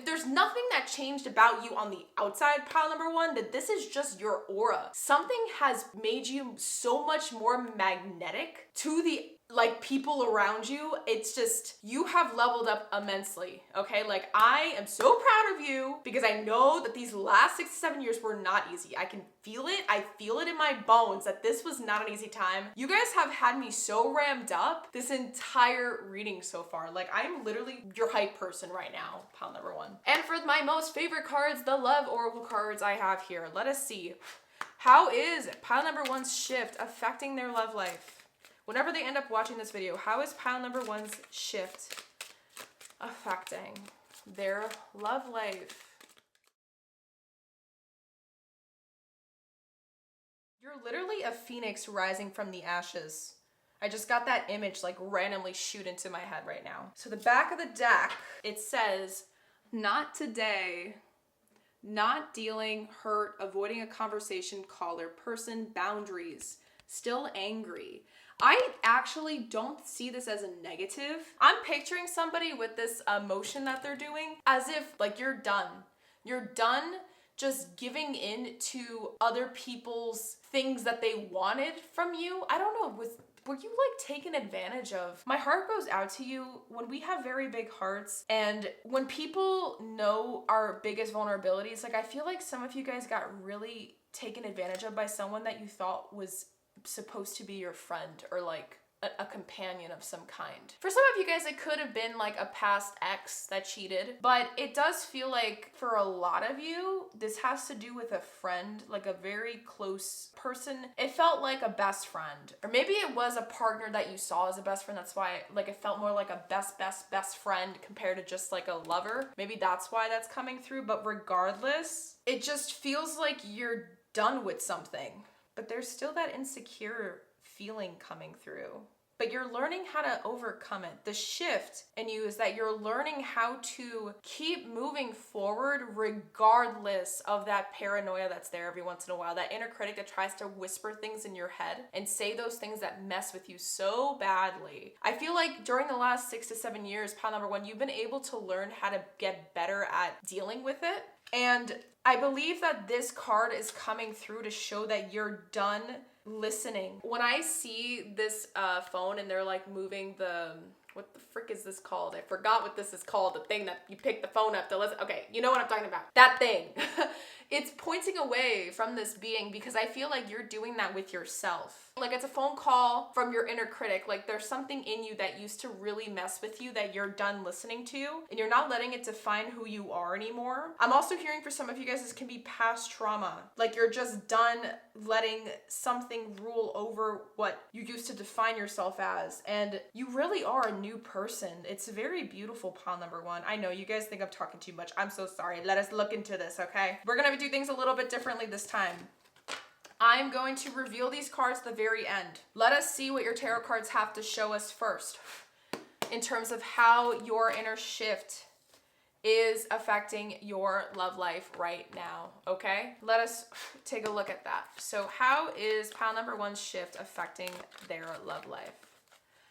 there's nothing that changed about you on the outside, pile number one, that this is just your aura. Something has made you so much more magnetic to the like people around you. It's just, you have leveled up immensely, okay? Like, I am so proud of you because I know that these last 6 to 7 years were not easy. I can feel it. I feel it in my bones that this was not an easy time. You guys have had me so ramped up this entire reading so far. Like, I'm literally your hype person right now, pile number one. And for my most favorite cards, the love oracle cards I have here. Let us see. How is pile number one's shift affecting their love life? Whenever they end up watching this video, how is pile number one's shift affecting their love life? You're literally a phoenix rising from the ashes. I just got that image like randomly shoot into my head right now. So the back of the deck, it says, not today, not dealing, hurt, avoiding a conversation, caller, person, boundaries, still angry. I actually don't see this as a negative. I'm picturing somebody with this emotion that they're doing as if like you're done. You're done just giving in to other people's things that they wanted from you. I don't know, were you like taken advantage of? My heart goes out to you when we have very big hearts and when people know our biggest vulnerabilities. Like, I feel like some of you guys got really taken advantage of by someone that you thought was supposed to be your friend or like a companion of some kind. For some of you guys, it could have been like a past ex that cheated, but it does feel like for a lot of you, this has to do with a friend, like a very close person. It felt like a best friend, or maybe it was a partner that you saw as a best friend. That's why like it felt more like a best friend compared to just like a lover. Maybe that's why that's coming through, but regardless, it just feels like you're done with something, but there's still that insecure feeling coming through. but you're learning how to overcome it. The shift in you is that you're learning how to keep moving forward regardless of that paranoia that's there every once in a while, that inner critic that tries to whisper things in your head and say those things that mess with you so badly. I feel like during the last 6 to 7 years, pile number one, you've been able to learn how to get better at dealing with it. And I believe that this card is coming through to show that you're done listening. When I see this phone and they're like moving the, what the frick is this called? I forgot what this is called. The thing that you pick the phone up to listen. Okay, you know what I'm talking about. That thing. It's pointing away from this being because I feel like you're doing that with yourself. Like it's a phone call from your inner critic. Like there's something in you that used to really mess with you that you're done listening to and you're not letting it define who you are anymore. I'm also hearing for some of you guys this can be past trauma. Like you're just done letting something rule over what you used to define yourself as. And you really are a new person. It's very beautiful, pile number one. I know you guys think I'm talking too much. I'm so sorry. Let us look into this, okay? We're gonna do things a little bit differently this time. I'm going to reveal these cards at the very end. Let us see what your tarot cards have to show us first in terms of how your inner shift is affecting your love life right now, okay? Let us take a look at that. So how is pile number one's shift affecting their love life?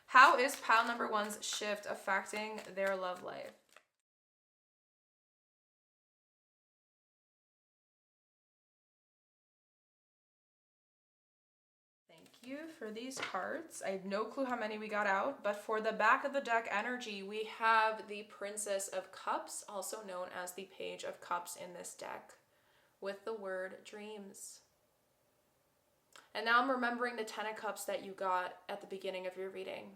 How is pile number one's shift affecting their love life? You for these cards. I have no clue how many we got out, but for the back of the deck energy, we have the Princess of Cups, also known as the Page of Cups in this deck, with the word dreams. And now I'm remembering the Ten of Cups that you got at the beginning of your reading.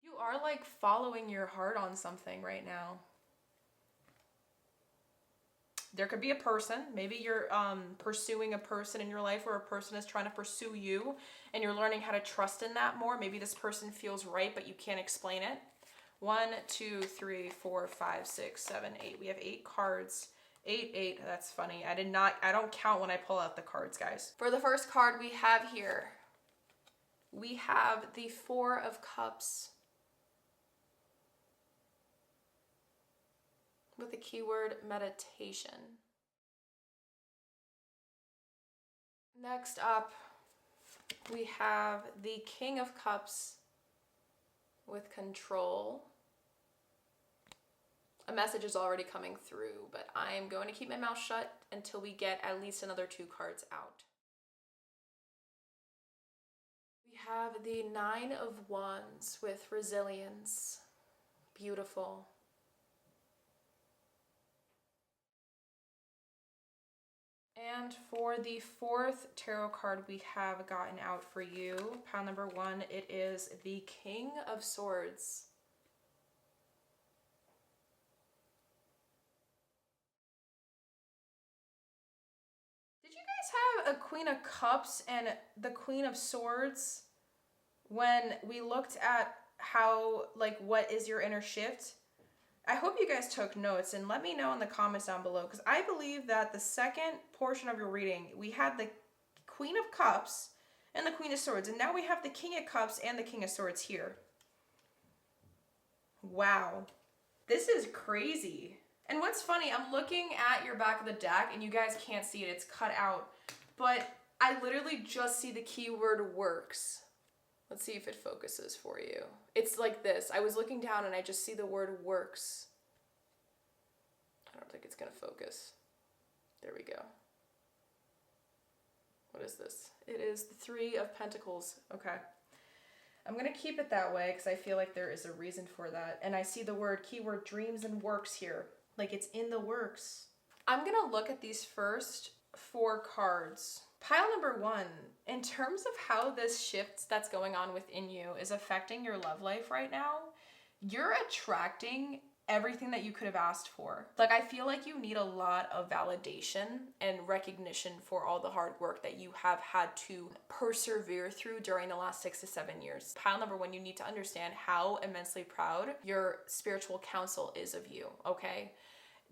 You are like following your heart on something right now. There could be a person, maybe you're pursuing a person in your life or a person is trying to pursue you and you're learning how to trust in that more. Maybe this person feels right, but you can't explain it. 1, 2, 3, 4, 5, 6, 7, 8. We have 8 cards. 8, 8, that's funny. I don't count when I pull out the cards, guys. For the first card we have here, we have the 4 of Cups with the keyword meditation. Next up, we have the King of Cups with control. A message is already coming through, but I am going to keep my mouth shut until we get at least another 2 cards out. We have the 9 of Wands with resilience. Beautiful. And for the 4th tarot card we have gotten out for you, pile number 1, it is the King of Swords. Did you guys have a Queen of Cups and the Queen of Swords when we looked at how, like, what is your inner shift? I hope you guys took notes and let me know in the comments down below, because I believe that the second portion of your reading, we had the Queen of Cups and the Queen of Swords, and now we have the King of Cups and the King of Swords here. Wow, this is crazy. And what's funny, I'm looking at your back of the deck and you guys can't see it, it's cut out, but I literally just see the keyword works. Let's see if it focuses for you. It's like this. I was looking down and I just see the word works. I don't think it's gonna focus. There we go. What is this? It is the 3 of Pentacles. Okay. I'm gonna keep it that way because I feel like there is a reason for that. And I see the word keyword dreams and works here. Like it's in the works. I'm gonna look at these first 4 cards. Pile number 1, in terms of how this shift that's going on within you is affecting your love life right now, you're attracting everything that you could have asked for. Like, I feel like you need a lot of validation and recognition for all the hard work that you have had to persevere through during the last 6 to 7 years. Pile number 1, you need to understand how immensely proud your spiritual council is of you, okay?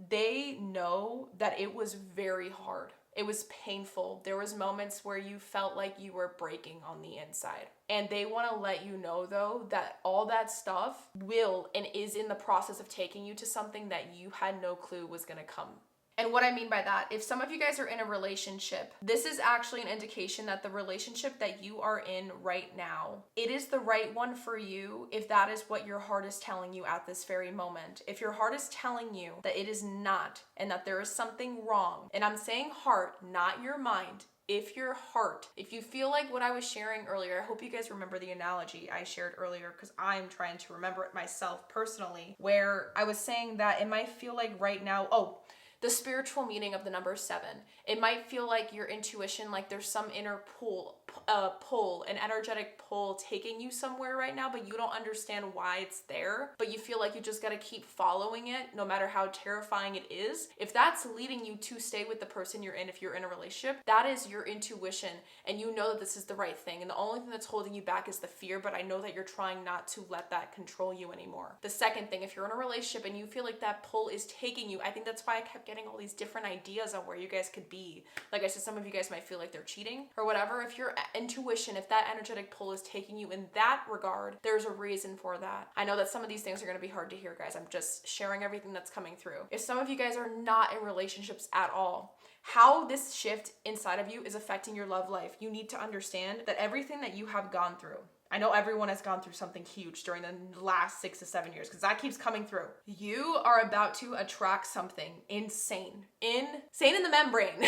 They know that it was very hard. It was painful. There was moments where you felt like you were breaking on the inside. And they want to let you know though that all that stuff will and is in the process of taking you to something that you had no clue was going to come. And what I mean by that, if some of you guys are in a relationship, this is actually an indication that the relationship that you are in right now, it is the right one for you if that is what your heart is telling you at this very moment. If your heart is telling you that it is not and that there is something wrong, and I'm saying heart, not your mind, if your heart, if you feel like what I was sharing earlier, I hope you guys remember the analogy I shared earlier because I'm trying to remember it myself personally, where I was saying that it might feel like right now, the spiritual meaning of the number 7. It might feel like your intuition, like there's some inner pull, an energetic pull taking you somewhere right now, but you don't understand why it's there. But you feel like you just gotta keep following it, no matter how terrifying it is. If that's leading you to stay with the person you're in, if you're in a relationship, that is your intuition, and you know that this is the right thing. And the only thing that's holding you back is the fear, but I know that you're trying not to let that control you anymore. The second thing, if you're in a relationship and you feel like that pull is taking you, I think that's why I kept getting all these different ideas on where you guys could be. Like I said, some of you guys might feel like they're cheating or whatever. If your intuition, if that energetic pull is taking you in that regard, there's a reason for that. I know that some of these things are going to be hard to hear, guys. I'm just sharing everything that's coming through. If some of you guys are not in relationships at all, how this shift inside of you is affecting your love life, you need to understand that everything that you have gone through, I know everyone has gone through something huge during the last 6 to 7 years because that keeps coming through. You are about to attract something insane in the membrane.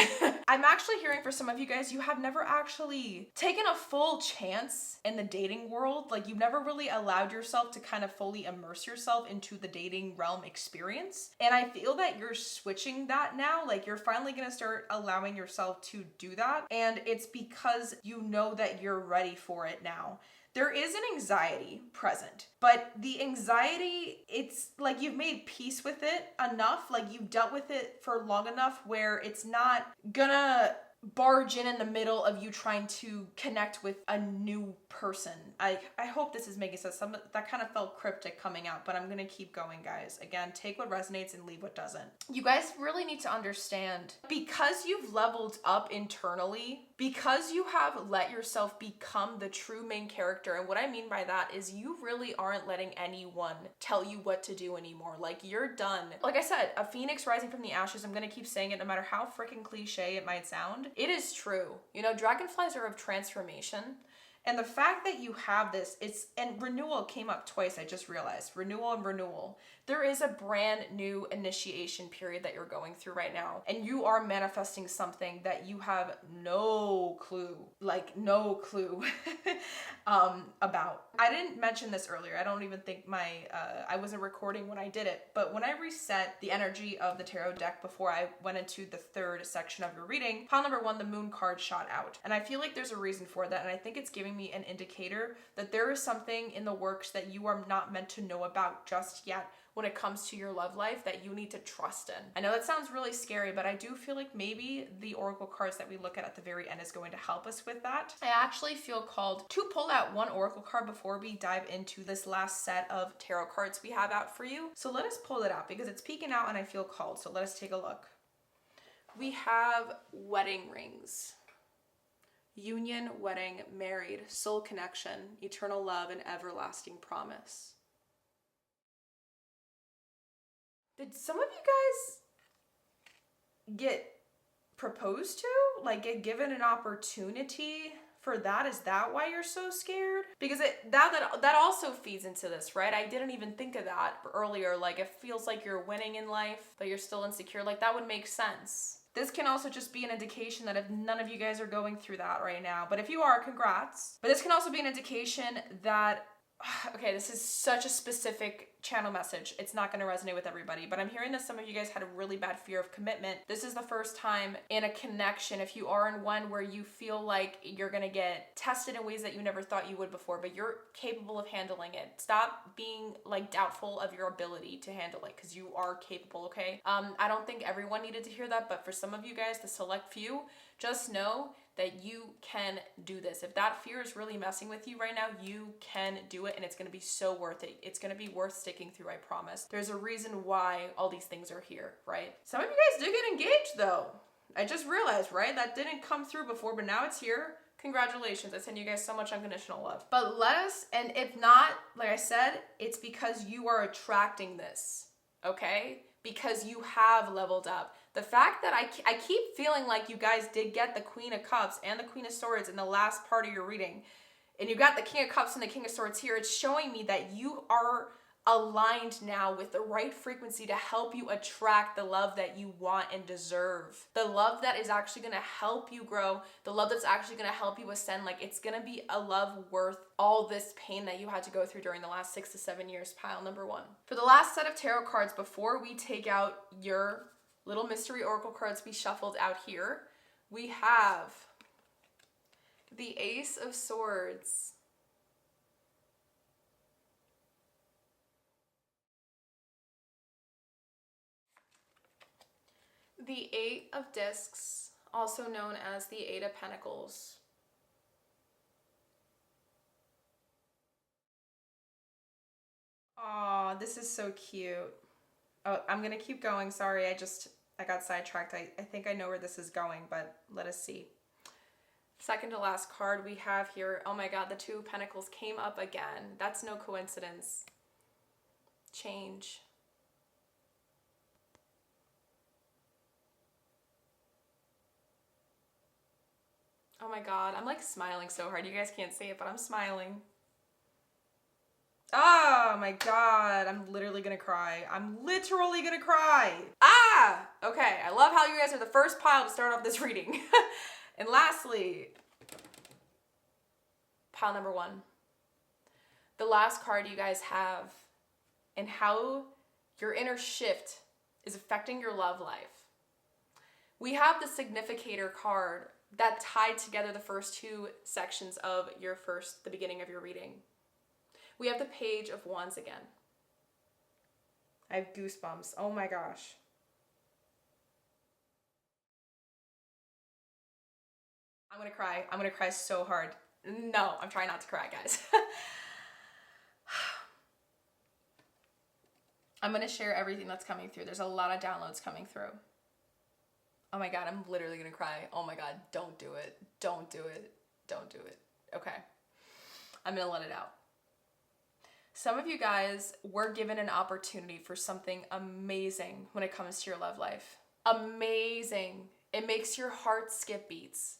I'm actually hearing for some of you guys, you have never actually taken a full chance in the dating world. Like you've never really allowed yourself to kind of fully immerse yourself into the dating realm experience. And I feel that you're switching that now. Like you're finally going to start allowing yourself to do that. And it's because you know that you're ready for it now. There is an anxiety present, but the anxiety, it's like you've made peace with it enough, like you've dealt with it for long enough where it's not gonna barge in the middle of you trying to connect with a new person. I hope this is making sense. That kind of felt cryptic coming out, but I'm gonna keep going, guys. Again, take what resonates and leave what doesn't. You guys really need to understand, because you've leveled up internally, because you have let yourself become the true main character, and what I mean by that is you really aren't letting anyone tell you what to do anymore. Like you're done. Like I said, a phoenix rising from the ashes. I'm gonna keep saying it no matter how freaking cliche it might sound. It is true. You know, dragonflies are of transformation. And the fact that you have this, and renewal came up twice, I just realized. Renewal and renewal. There is a brand new initiation period that you're going through right now. And you are manifesting something that you have no clue, about. I didn't mention this earlier. I don't even think I wasn't recording when I did it. But when I reset the energy of the tarot deck before I went into the third section of your reading, pile number 1, the moon card shot out. And I feel like there's a reason for that. And I think it's giving me an indicator that there is something in the works that you are not meant to know about just yet when it comes to your love life that you need to trust in. I know that sounds really scary, but I do feel like maybe the oracle cards that we look at the very end is going to help us with that. I actually feel called to pull out one oracle card before we dive into this last set of tarot cards we have out for you. So let us pull it out because it's peeking out and I feel called. So let us take a look. We have wedding rings. Union, wedding, married, soul connection, eternal love, and everlasting promise. Did some of you guys get proposed to? Like get given an opportunity for that? Is that why you're so scared? Because that also feeds into this, right? I didn't even think of that earlier. Like it feels like you're winning in life, but you're still insecure. Like that would make sense. This can also just be an indication that if none of you guys are going through that right now, but if you are, congrats. But this can also be an indication that, okay, this is such a specific channel message. It's not going to resonate with everybody, but I'm hearing that some of you guys had a really bad fear of commitment. This is the first time in a connection, if you are in one where you feel like you're going to get tested in ways that you never thought you would before, but you're capable of handling it. Stop being like doubtful of your ability to handle it because you are capable, okay? I don't think everyone needed to hear that, but for some of you guys, the select few, just know that you can do this. If that fear is really messing with you right now, you can do it and it's gonna be so worth it. It's gonna be worth sticking through, I promise. There's a reason why all these things are here, right? Some of you guys do get engaged though. I just realized, right? That didn't come through before, but now it's here. Congratulations. I send you guys so much unconditional love. But let us, and if not, like I said, it's because you are attracting this, okay? Because you have leveled up. The fact that I keep feeling like you guys did get the Queen of Cups and the Queen of Swords in the last part of your reading, and you got the King of Cups and the King of Swords here, it's showing me that you are aligned now with the right frequency to help you attract the love that you want and deserve. The love that is actually going to help you grow, the love that's actually going to help you ascend. Like, it's going to be a love worth all this pain that you had to go through during the last 6 to 7 years, pile number 1. For the last set of tarot cards, before we take out your little mystery oracle cards we shuffled out here, we have the Ace of Swords, the Eight of Discs, also known as the Eight of Pentacles. Aw, this is so cute. Oh, I'm gonna keep going. Sorry, I got sidetracked. I think I know where this is going, but let us see. Second to last card we have here. Oh my God, the Two of Pentacles came up again. That's no coincidence. Change. Oh my God, I'm like smiling so hard. You guys can't see it, but I'm smiling. Oh my God, I'm literally gonna cry. I'm literally gonna cry. Ah! Okay, I love how you guys are the first pile to start off this reading. And lastly, pile number 1. The last card you guys have and how your inner shift is affecting your love life. We have the Significator card that tied together the first 2 sections of the beginning of your reading. We have the Page of Wands again. I have goosebumps. Oh my gosh. I'm gonna cry. I'm gonna cry so hard. No, I'm trying not to cry, guys. I'm gonna share everything that's coming through. There's a lot of downloads coming through. Oh my God, I'm literally gonna cry. Oh my God, don't do it. Don't do it. Don't do it. Okay. I'm gonna let it out. Some of you guys were given an opportunity for something amazing when it comes to your love life. Amazing. It makes your heart skip beats.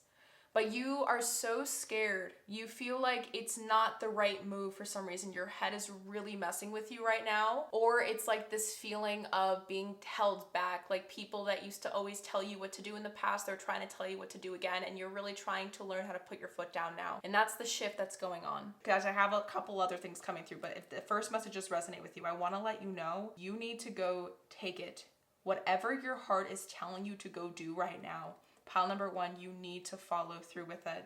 But you are so scared. You feel like it's not the right move for some reason. Your head is really messing with you right now. Or it's like this feeling of being held back. Like people that used to always tell you what to do in the past, they're trying to tell you what to do again. And you're really trying to learn how to put your foot down now. And that's the shift that's going on. Guys, I have a couple other things coming through. But if the first messages resonate with you, I want to let you know you need to go take it. Whatever your heart is telling you to go do right now. Pile number 1, you need to follow through with it.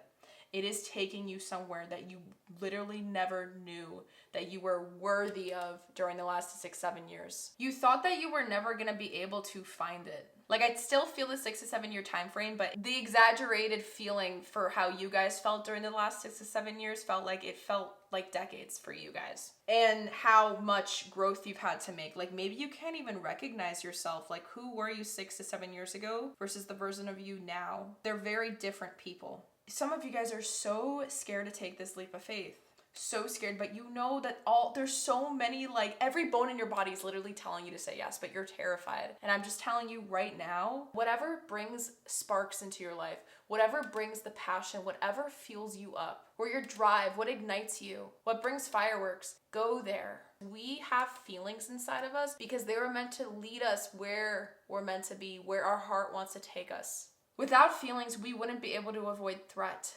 It is taking you somewhere that you literally never knew that you were worthy of during the last 6, 7 years. You thought that you were never gonna be able to find it. Like, I'd still feel the 6 to 7 year time frame, but the exaggerated feeling for how you guys felt during the last 6 to 7 years felt like decades for you guys. And how much growth you've had to make. Like, maybe you can't even recognize yourself. Like, who were you 6 to 7 years ago versus the version of you now? They're very different people. Some of you guys are so scared to take this leap of faith. So scared, but you know that there's so many, like, every bone in your body is literally telling you to say yes, but you're terrified. And I'm just telling you right now, whatever brings sparks into your life, whatever brings the passion, whatever fuels you up, or your drive, what ignites you, what brings fireworks, go there. We have feelings inside of us because they were meant to lead us where we're meant to be, where our heart wants to take us. Without feelings, we wouldn't be able to avoid threat.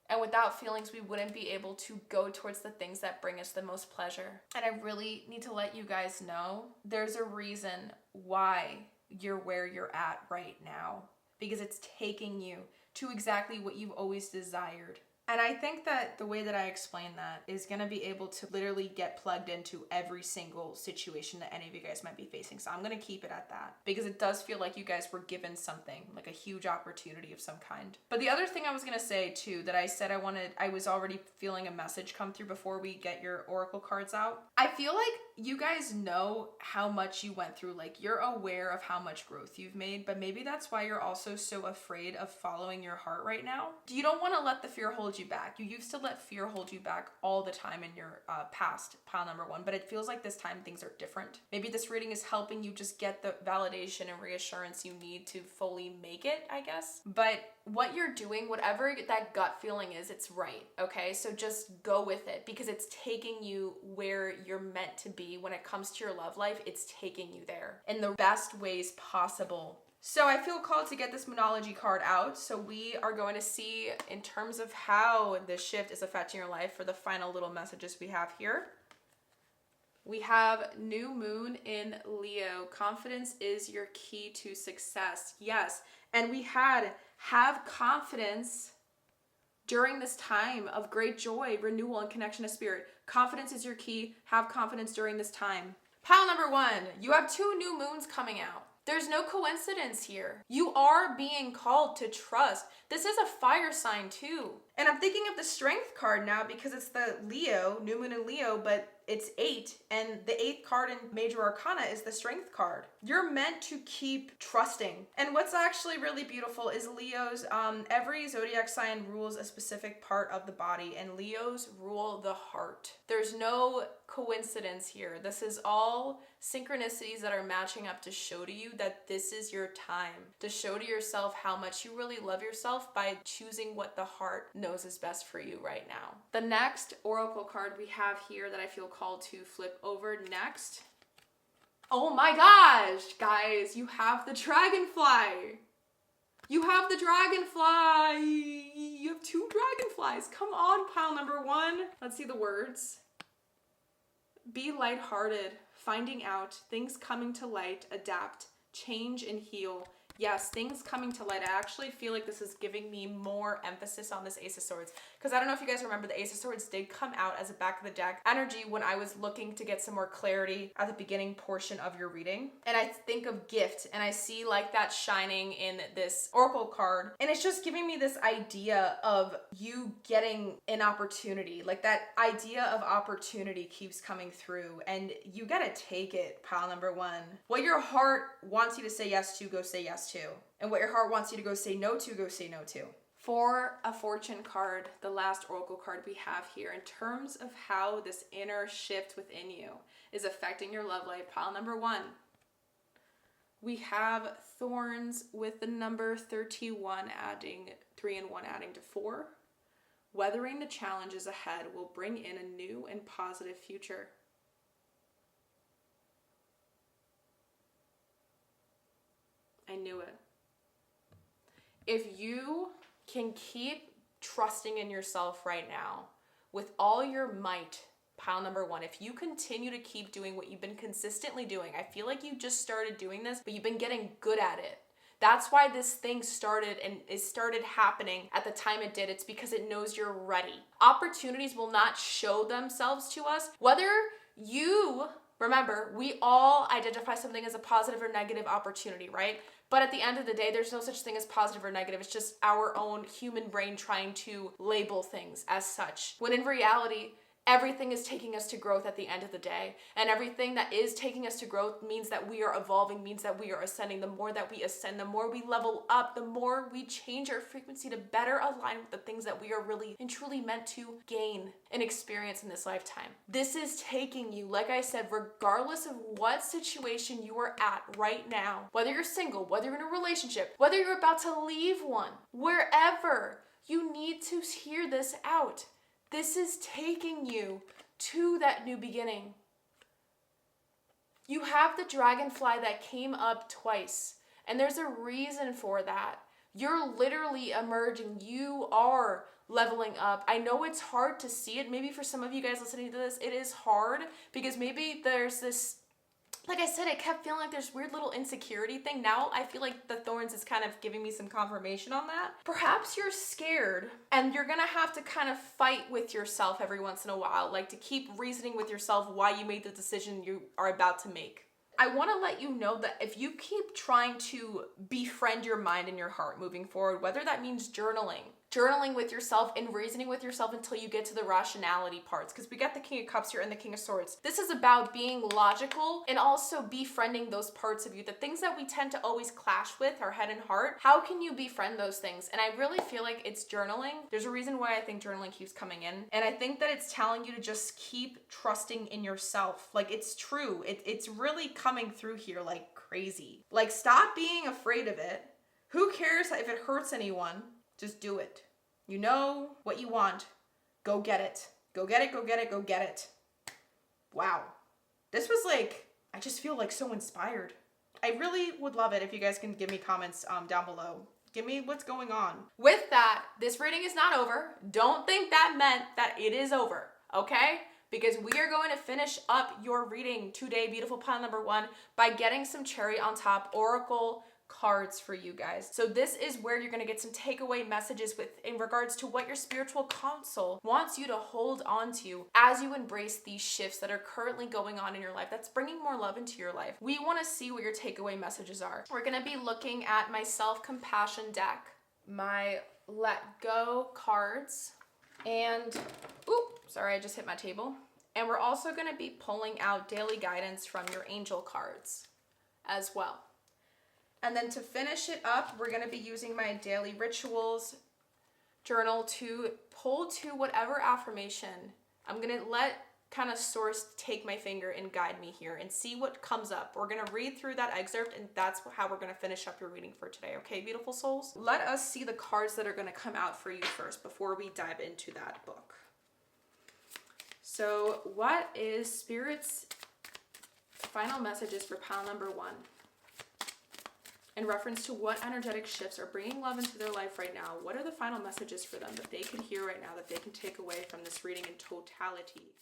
And without feelings, we wouldn't be able to go towards the things that bring us the most pleasure. And I really need to let you guys know there's a reason why you're where you're at right now. Because it's taking you to exactly what you've always desired. And I think that the way that I explain that is going to be able to literally get plugged into every single situation that any of you guys might be facing. So I'm going to keep it at that because it does feel like you guys were given something, like a huge opportunity of some kind. But the other thing I was going to say too, that I said I was already feeling a message come through before we get your oracle cards out. I feel like you guys know how much you went through. Like, you're aware of how much growth you've made, but maybe that's why you're also so afraid of following your heart right now. You don't want to let the fear hold you back. You used to let fear hold you back all the time in your past, pile number one, but it feels like this time things are different. Maybe this reading is helping you just get the validation and reassurance you need to fully make it, I guess. But what you're doing, whatever that gut feeling is, it's right, okay? So just go with it because it's taking you where you're meant to be when it comes to your love life. It's taking you there in the best ways possible. So I feel called to get this Moonology card out. So we are going to see in terms of how this shift is affecting your life for the final little messages we have here. We have new moon in Leo. Confidence is your key to success. Yes. And we have confidence during this time of great joy, renewal, and connection to spirit. Confidence is your key. Have confidence during this time. Pile number one, you have 2 new moons coming out. There's no coincidence here. You are being called to trust. This is a fire sign too. And I'm thinking of the strength card now because it's the Leo, new moon in Leo, but it's 8, and the 8th card in Major Arcana is the strength card. You're meant to keep trusting. And what's actually really beautiful is Leo's, every zodiac sign rules a specific part of the body, and Leos rule the heart. There's no coincidence here. This is all synchronicities that are matching up to show to you that this is your time, to show to yourself how much you really love yourself by choosing what the heart knows is best for you right now. The next oracle card we have here that I feel called to flip over next. Oh my gosh, guys, you have the dragonfly. You have the dragonfly. You have 2 dragonflies. Come on, pile number one. Let's see the words. Be lighthearted, finding out, things coming to light, adapt, change and heal. Yes, things coming to light. I actually feel like this is giving me more emphasis on this Ace of Swords. Because I don't know if you guys remember, the Ace of Swords did come out as a back of the deck energy when I was looking to get some more clarity at the beginning portion of your reading. And I think of gift, and I see like that shining in this oracle card. And it's just giving me this idea of you getting an opportunity. Like, that idea of opportunity keeps coming through, and you gotta take it, pile number one. What your heart wants you to say yes to, go say yes to. And what your heart wants you to go say no to, go say no to. For a fortune card, the last oracle card we have here, in terms of how this inner shift within you is affecting your love life, pile number one, we have thorns with the number 31 adding 3 and 1 adding to 4. Weathering the challenges ahead will bring in a new and positive future. I knew it. If you can keep trusting in yourself right now with all your might, pile number one, if you continue to keep doing what you've been consistently doing, I feel like you just started doing this, but you've been getting good at it. That's why this thing started, and it started happening at the time it did. It's because it knows you're ready. Opportunities will not show themselves to us. Whether you, remember, we all identify something as a positive or negative opportunity, right? But at the end of the day, there's no such thing as positive or negative. It's just our own human brain trying to label things as such. When in reality, everything is taking us to growth at the end of the day. And everything that is taking us to growth means that we are evolving, means that we are ascending. The more that we ascend, the more we level up, the more we change our frequency to better align with the things that we are really and truly meant to gain and experience in this lifetime. This is taking you, like I said, regardless of what situation you are at right now, whether you're single, whether you're in a relationship, whether you're about to leave one, wherever, you need to hear this out. This is taking you to that new beginning. You have the dragonfly that came up twice, and there's a reason for that. You're literally emerging. You are leveling up. I know it's hard to see it. Maybe for some of you guys listening to this, it is hard because maybe there's this like I said, I kept feeling like there's weird little insecurity thing. Now I feel like the thorns is kind of giving me some confirmation on that. Perhaps you're scared and you're gonna have to kind of fight with yourself every once in a while, like to keep reasoning with yourself why you made the decision you are about to make. I want to let you know that if you keep trying to befriend your mind and your heart moving forward, whether that means journaling with yourself and reasoning with yourself until you get to the rationality parts, because we got the King of Cups here and the King of Swords. This is about being logical and also befriending those parts of you, the things that we tend to always clash with, our head and heart. How can you befriend those things? And I really feel like it's journaling. There's a reason why I think journaling keeps coming in, and I think that it's telling you to just keep trusting in yourself. Like, it's true. It's really coming through here like crazy. Like, stop being afraid of it. Who cares if it hurts anyone? Just do it. You know what you want. Go get it. Go get it, go get it, go get it. Wow. This was like, I just feel like so inspired. I really would love it if you guys can give me comments down below. Give me what's going on. With that, this reading is not over. Don't think that meant that it is over, okay? Because we are going to finish up your reading today, beautiful pile number 1, by getting some cherry on top oracle cards for you guys. So this is where you're going to get some takeaway messages in regards to what your spiritual council wants you to hold on to as you embrace these shifts that are currently going on in your life that's bringing more love into your life. We want to see what your takeaway messages are. We're going to be looking at my self-compassion deck, my let go cards, and sorry, I just hit my table. And we're also going to be pulling out daily guidance from your angel cards as well. And then to finish it up, we're going to be using my daily rituals journal to pull to whatever affirmation. I'm going to let kind of source take my finger and guide me here and see what comes up. We're going to read through that excerpt, and that's how we're going to finish up your reading for today. Okay, beautiful souls? Let us see the cards that are going to come out for you first before we dive into that book. So what is Spirit's final messages for pile number 1? In reference to what energetic shifts are bringing love into their life right now, what are the final messages for them that they can hear right now, that they can take away from this reading in totality?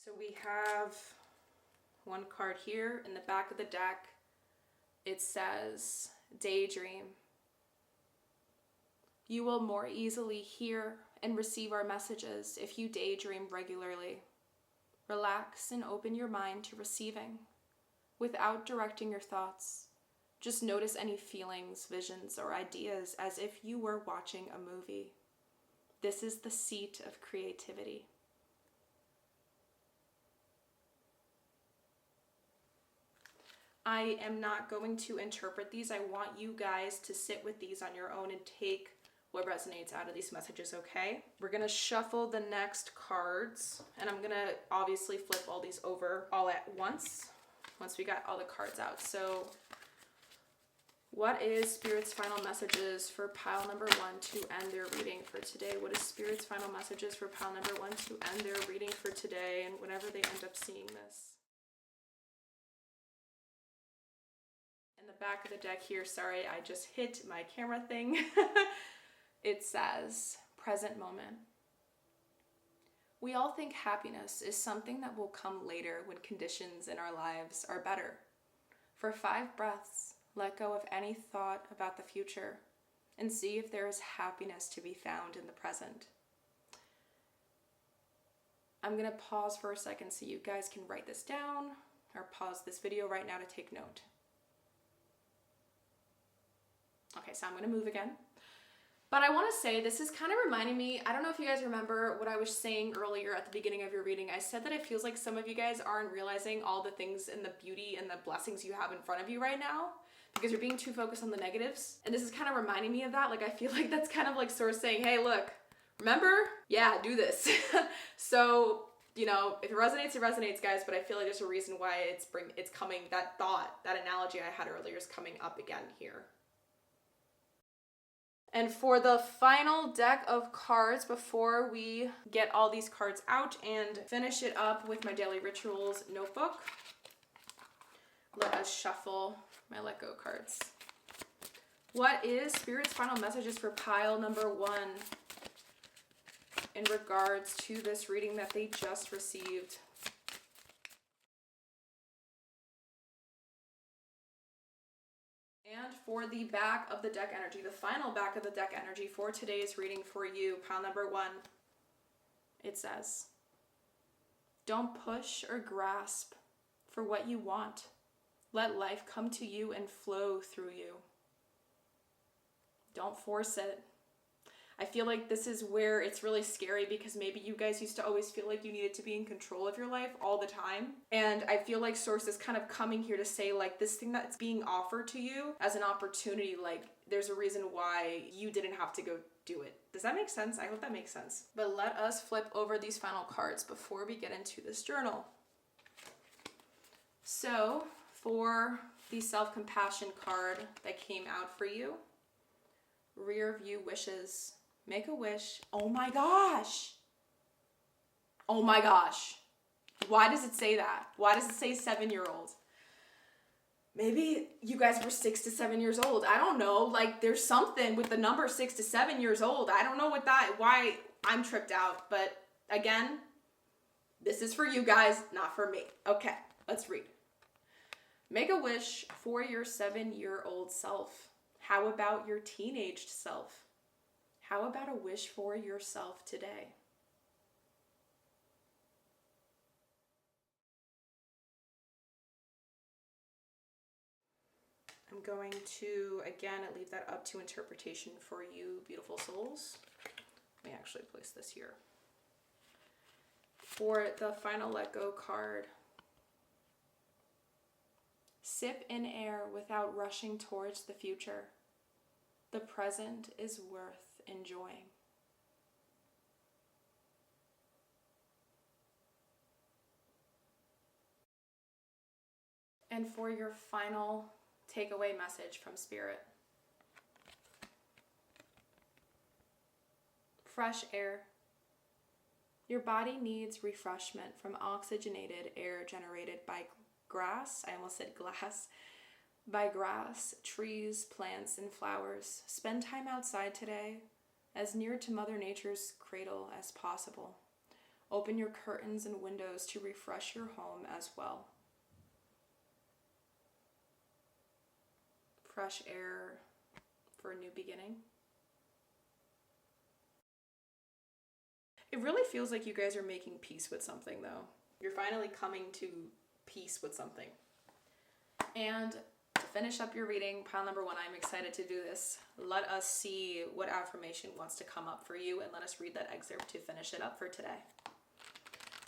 So we have one card here in the back of the deck. It says, daydream. You will more easily hear and receive our messages if you daydream regularly. Relax and open your mind to receiving without directing your thoughts. Just notice any feelings, visions, or ideas as if you were watching a movie. This is the seat of creativity. I am not going to interpret these. I want you guys to sit with these on your own and take what resonates out of these messages, okay? We're gonna shuffle the next cards, and I'm gonna obviously flip all these over all at once we got all the cards out. So what is Spirit's final messages for pile number 1 to end their reading for today? What is Spirit's final messages for pile number 1 to end their reading for today, and whenever they end up seeing this? In the back of the deck here, sorry, I just hit my camera thing. It says, present moment. We all think happiness is something that will come later when conditions in our lives are better. For 5 breaths, let go of any thought about the future and see if there is happiness to be found in the present. I'm going to pause for a second so you guys can write this down, or pause this video right now to take note. Okay, so I'm going to move again. But I want to say, this is kind of reminding me, I don't know if you guys remember what I was saying earlier at the beginning of your reading. I said that it feels like some of you guys aren't realizing all the things and the beauty and the blessings you have in front of you right now because you're being too focused on the negatives. And this is kind of reminding me of that. Like, I feel like that's kind of like Source saying, hey, look, remember? Yeah, do this. So, you know, if it resonates, guys, but I feel like there's a reason why it's coming, that thought, that analogy I had earlier is coming up again here. And for the final deck of cards, before we get all these cards out and finish it up with my daily rituals notebook, let us shuffle my let go cards. What is Spirit's final messages for pile number 1 in regards to this reading that they just received. And for the back of the deck energy, the final back of the deck energy for today's reading for you, pile number 1, it says, don't push or grasp for what you want. Let life come to you and flow through you. Don't force it. I feel like this is where it's really scary because maybe you guys used to always feel like you needed to be in control of your life all the time. And I feel like Source is kind of coming here to say, like, this thing that's being offered to you as an opportunity, like, there's a reason why you didn't have to go do it. Does that make sense? I hope that makes sense. But let us flip over these final cards before we get into this journal. So for the self-compassion card that came out for you, rear view wishes. Make a wish. Oh my gosh. Oh my gosh. Why does it say that? Why does it say 7-year-old? Maybe you guys were 6 to 7 years old. I don't know. Like, there's something with the number 6 to 7 years old. I don't know why I'm tripped out. But again, this is for you guys, not for me. Okay, let's read. Make a wish for your 7-year-old self. How about your teenaged self? How about a wish for yourself today? I'm going to, again, leave that up to interpretation for you, beautiful souls. Let me actually place this here. For the final let go card, sip in air without rushing towards the future. The present is worth enjoying. And for your final takeaway message from Spirit, fresh air. Your body needs refreshment from oxygenated air generated by grass. I almost said glass. By grass, trees, plants, and flowers. Spend time outside today, as near to Mother Nature's cradle as possible. Open your curtains and windows to refresh your home as well. Fresh air for a new beginning. It really feels like you guys are making peace with something, though. You're finally coming to peace with something. And to finish up your reading, pile number 1, I'm excited to do this. Let us see what affirmation wants to come up for you, and let us read that excerpt to finish it up for today.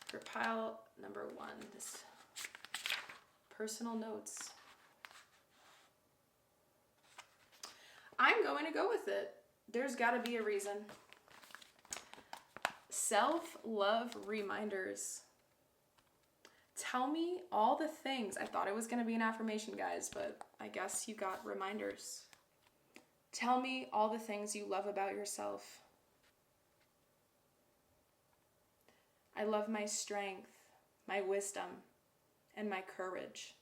For pile number 1, this personal notes. I'm going to go with it. There's got to be a reason. Self-love reminders. Tell me all the things. I thought it was going to be an affirmation, guys, but I guess you got reminders. Tell me all the things you love about yourself. I love my strength, my wisdom, and my courage,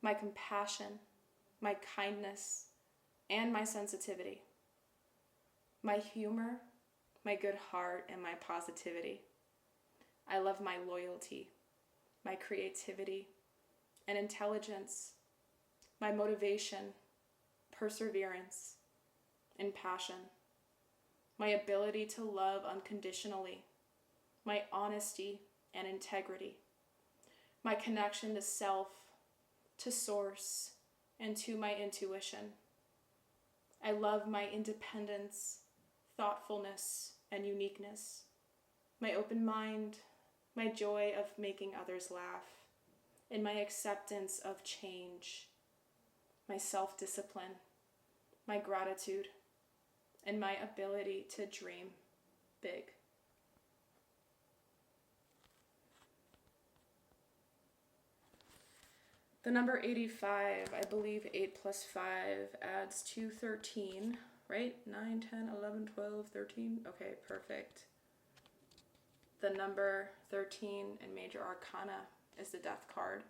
my compassion, my kindness, and my sensitivity, my humor, my good heart, and my positivity. I love my loyalty, my creativity and intelligence, my motivation, perseverance, and passion, my ability to love unconditionally, my honesty and integrity, my connection to self, to source, and to my intuition. I love my independence, thoughtfulness, and uniqueness, my open mind, my joy of making others laugh, and my acceptance of change, my self-discipline, my gratitude, and my ability to dream big. The number 85, I believe 8 plus 5 adds to 13, right? 9, 10, 11, 12, 13. Okay, perfect. The number 13 in Major Arcana is the Death card.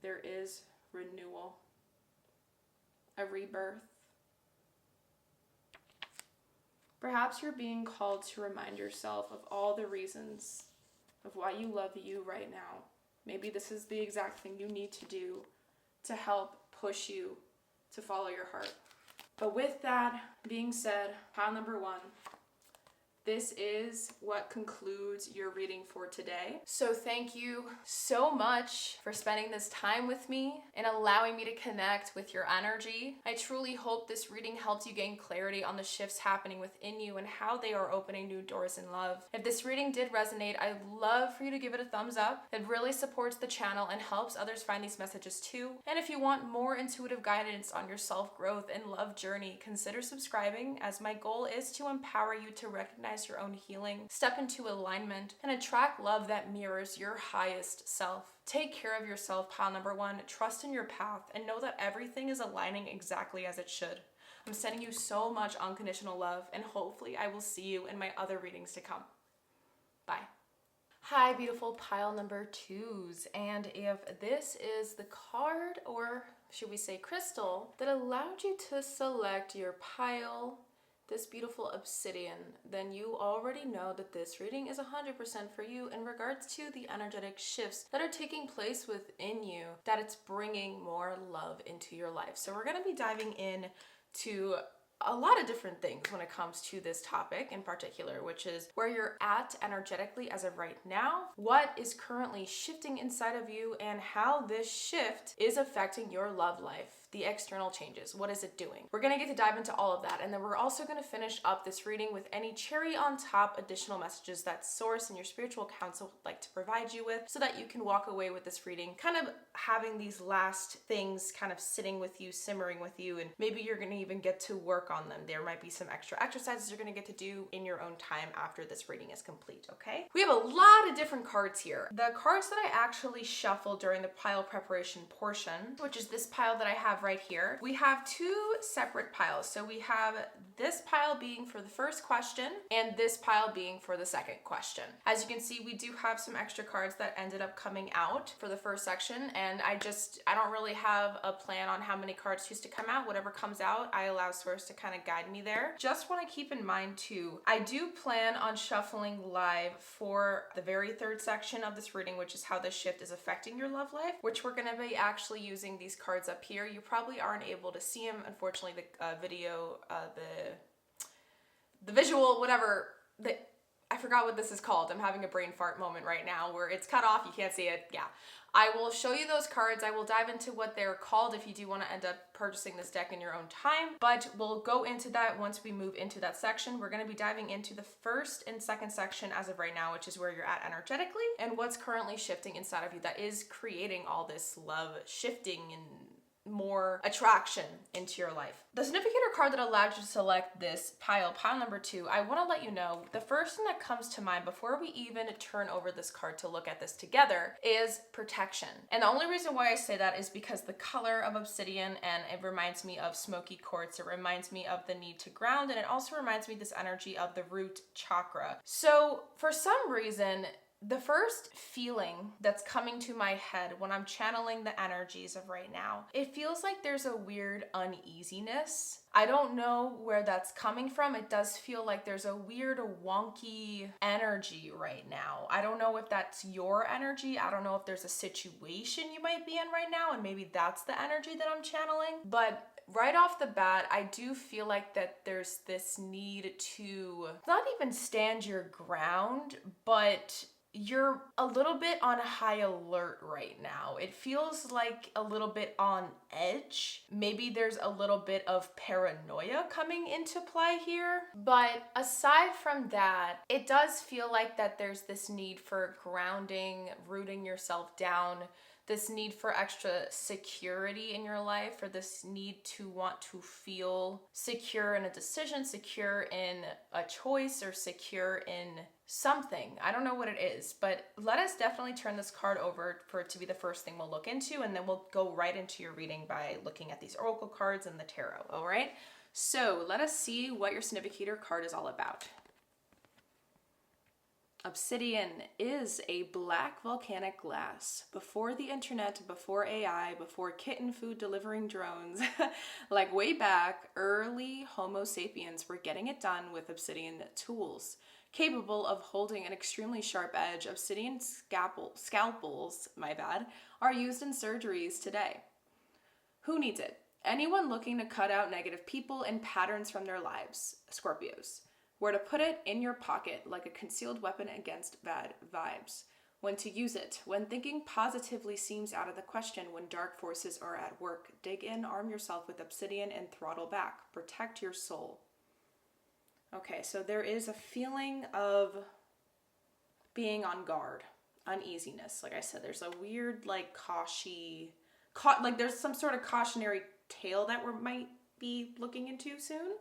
There is renewal, a rebirth, Perhaps you're being called to remind yourself of all the reasons of why you love you right now. Maybe this is the exact thing you need to do to help push you to follow your heart. But with that being said, pile number 1, this is what concludes your reading for today. So thank you so much for spending this time with me and allowing me to connect with your energy. I truly hope this reading helps you gain clarity on the shifts happening within you and how they are opening new doors in love. If this reading did resonate, I'd love for you to give it a thumbs up. It really supports the channel and helps others find these messages too. And if you want more intuitive guidance on your self-growth and love journey, consider subscribing, as my goal is to empower you to recognize your own healing, step into alignment, and attract love that mirrors your highest self. Take care of yourself, pile number 1. Trust in your path and know that everything is aligning exactly as it should. I'm sending you so much unconditional love, and hopefully I will see you in my other readings to come. Bye. Hi, beautiful pile number 2s. And if this is the card, or should we say crystal, that allowed you to select your pile, this beautiful obsidian, then you already know that this reading is 100% for you in regards to the energetic shifts that are taking place within you, that it's bringing more love into your life. So we're going to be diving in to a lot of different things when it comes to this topic in particular, which is where you're at energetically as of right now, what is currently shifting inside of you, and how this shift is affecting your love life. The external changes. What is it doing? We're going to get to dive into all of that. And then we're also going to finish up this reading with any cherry on top additional messages that Source and your spiritual council would like to provide you with, so that you can walk away with this reading kind of having these last things kind of sitting with you, simmering with you, and maybe you're going to even get to work on them. There might be some extra exercises you're going to get to do in your own time after this reading is complete, okay? We have a lot of different cards here. The cards that I actually shuffled during the pile preparation portion, which is this pile that I have right here, we have 2 separate piles. So we have this pile being for the first question and this pile being for the second question. As you can see, we do have some extra cards that ended up coming out for the first section, and I don't really have a plan on how many cards choose to come out. Whatever comes out, I allow Source to kind of guide me there. Just want to keep in mind too, I do plan on shuffling live for the very third section of this reading, which is how this shift is affecting your love life, which we're going to be actually using these cards up here. You probably aren't able to see them. Unfortunately, the video, the visual, whatever, I forgot what this is called. I'm having a brain fart moment right now where it's cut off. You can't see it. Yeah. I will show you those cards. I will dive into what they're called if you do want to end up purchasing this deck in your own time, but we'll go into that once we move into that section. We're going to be diving into the first and second section as of right now, which is where you're at energetically and what's currently shifting inside of you that is creating all this love shifting and more attraction into your life. The significator card that allowed you to select this pile number 2, I want to let you know the first thing that comes to mind before we even turn over this card to look at this together is protection. And the only reason why I say that is because the color of obsidian, and it reminds me of smoky quartz. It reminds me of the need to ground, and it also reminds me this energy of the root chakra. So for some reason, the first feeling that's coming to my head when I'm channeling the energies of right now, it feels like there's a weird uneasiness. I don't know where that's coming from. It does feel like there's a weird wonky energy right now. I don't know if that's your energy. I don't know if there's a situation you might be in right now and maybe that's the energy that I'm channeling. But right off the bat, I do feel like that there's this need to not even stand your ground, but you're a little bit on high alert right now. It feels like a little bit on edge. Maybe there's a little bit of paranoia coming into play here. But aside from that, it does feel like that there's this need for grounding, rooting yourself down, this need for extra security in your life, or this need to want to feel secure in a decision, secure in a choice, or secure in something. I don't know what it is, but let us definitely turn this card over for it to be the first thing we'll look into, and then we'll go right into your reading by looking at these oracle cards and the tarot, all right? So let us see what your significator card is all about. Obsidian is a black volcanic glass. Before the internet, before AI, before kitten food delivering drones, like way back, early Homo sapiens were getting it done with obsidian tools. Capable of holding an extremely sharp edge, obsidian scalpels, are used in surgeries today. Who needs it? Anyone looking to cut out negative people and patterns from their lives, Scorpios. Where to put it? In your pocket, like a concealed weapon against bad vibes. When to use it? When thinking positively seems out of the question, when dark forces are at work. Dig in, arm yourself with obsidian, and throttle back. Protect your soul. Okay, so there is a feeling of being on guard, uneasiness. Like I said, there's a weird, like, there's some sort of cautionary tale that we might be looking into soon.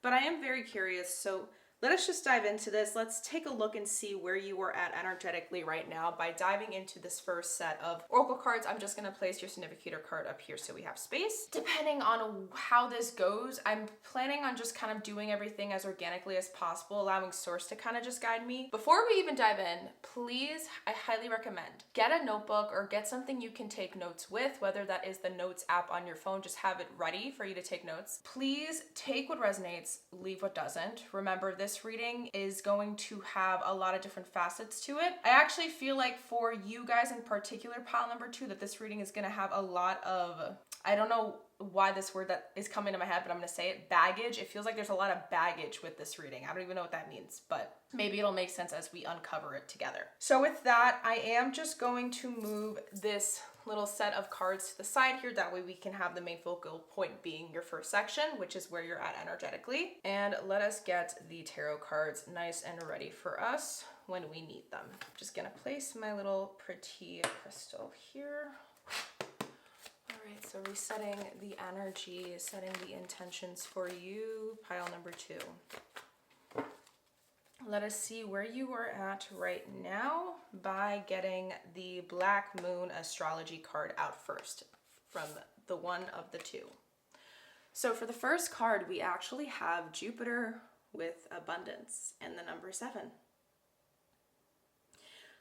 But I am very curious, so let us just dive into this. Let's take a look and see where you are at energetically right now by diving into this first set of oracle cards. I'm just going to place your significator card up here so we have space. Depending on how this goes, I'm planning on just kind of doing everything as organically as possible, allowing source to kind of just guide me. Before we even dive in, please, I highly recommend get a notebook or get something you can take notes with, whether that is the notes app on your phone, just have it ready for you to take notes. Please take what resonates, leave what doesn't. Remember, this reading is going to have a lot of different facets to it. I actually feel like for you guys in particular, pile number 2, that this reading is going to have a lot of, I don't know why this word that is coming to my head, but I'm going to say it, baggage. It feels like there's a lot of baggage with this reading. I don't even know what that means, but maybe it'll make sense as we uncover it together. So with that, I am just going to move this little set of cards to the side here. That way we can have the main focal point being your first section, which is where you're at energetically. And let us get the tarot cards nice and ready for us when we need them. I'm just gonna place my little pretty crystal here. All right, so resetting the energy, setting the intentions for you, pile number 2. Let us see where you are at right now by getting the Black Moon astrology card out first from the one of the 2. So for the first card, we actually have Jupiter with abundance and the number 7.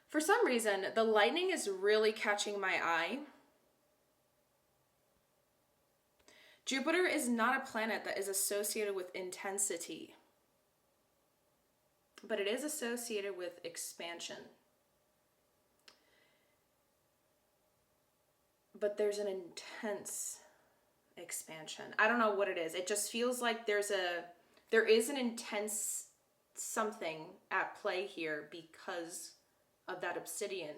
For some reason, the lightning is really catching my eye. Jupiter is not a planet that is associated with intensity, but it is associated with expansion. But there's an intense expansion. I don't know what it is. It just feels like there is an intense something at play here because of that obsidian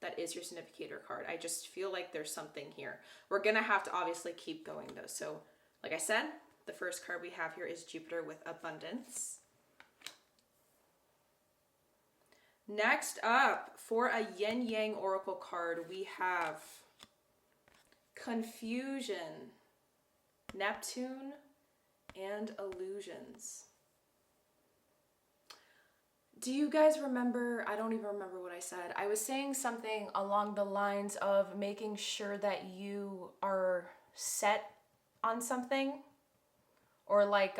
that is your significator card. I just feel like there's something here. We're gonna have to obviously keep going though. So like I said, the first card we have here is Jupiter with abundance. Next up, for a yin yang oracle card, we have confusion, Neptune, and illusions. Do you guys remember? I don't even remember what I said. I was saying something along the lines of making sure that you are set on something, or like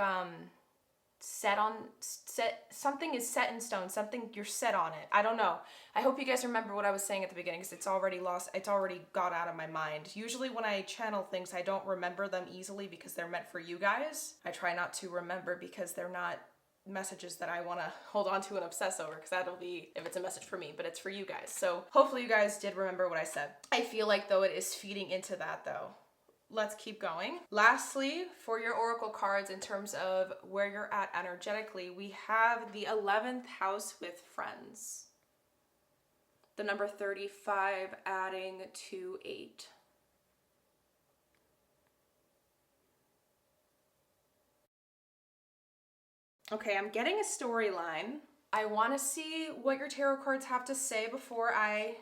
something is set in stone, something you're set on it. I don't know. I hope you guys remember what I was saying at the beginning, because it's already got out of my mind. Usually when I channel things, I don't remember them easily because they're meant for you guys. I try not to remember because they're not messages that I want to hold on to and obsess over, because that'll be if it's a message for me, but it's for you guys. So hopefully you guys did remember what I said. I feel like though it is feeding into that though. Let's keep going. Lastly, for your oracle cards in terms of where you're at energetically, we have the 11th house with friends. The number 35 adding to 8. Okay, I'm getting a storyline. I want to see what your tarot cards have to say before I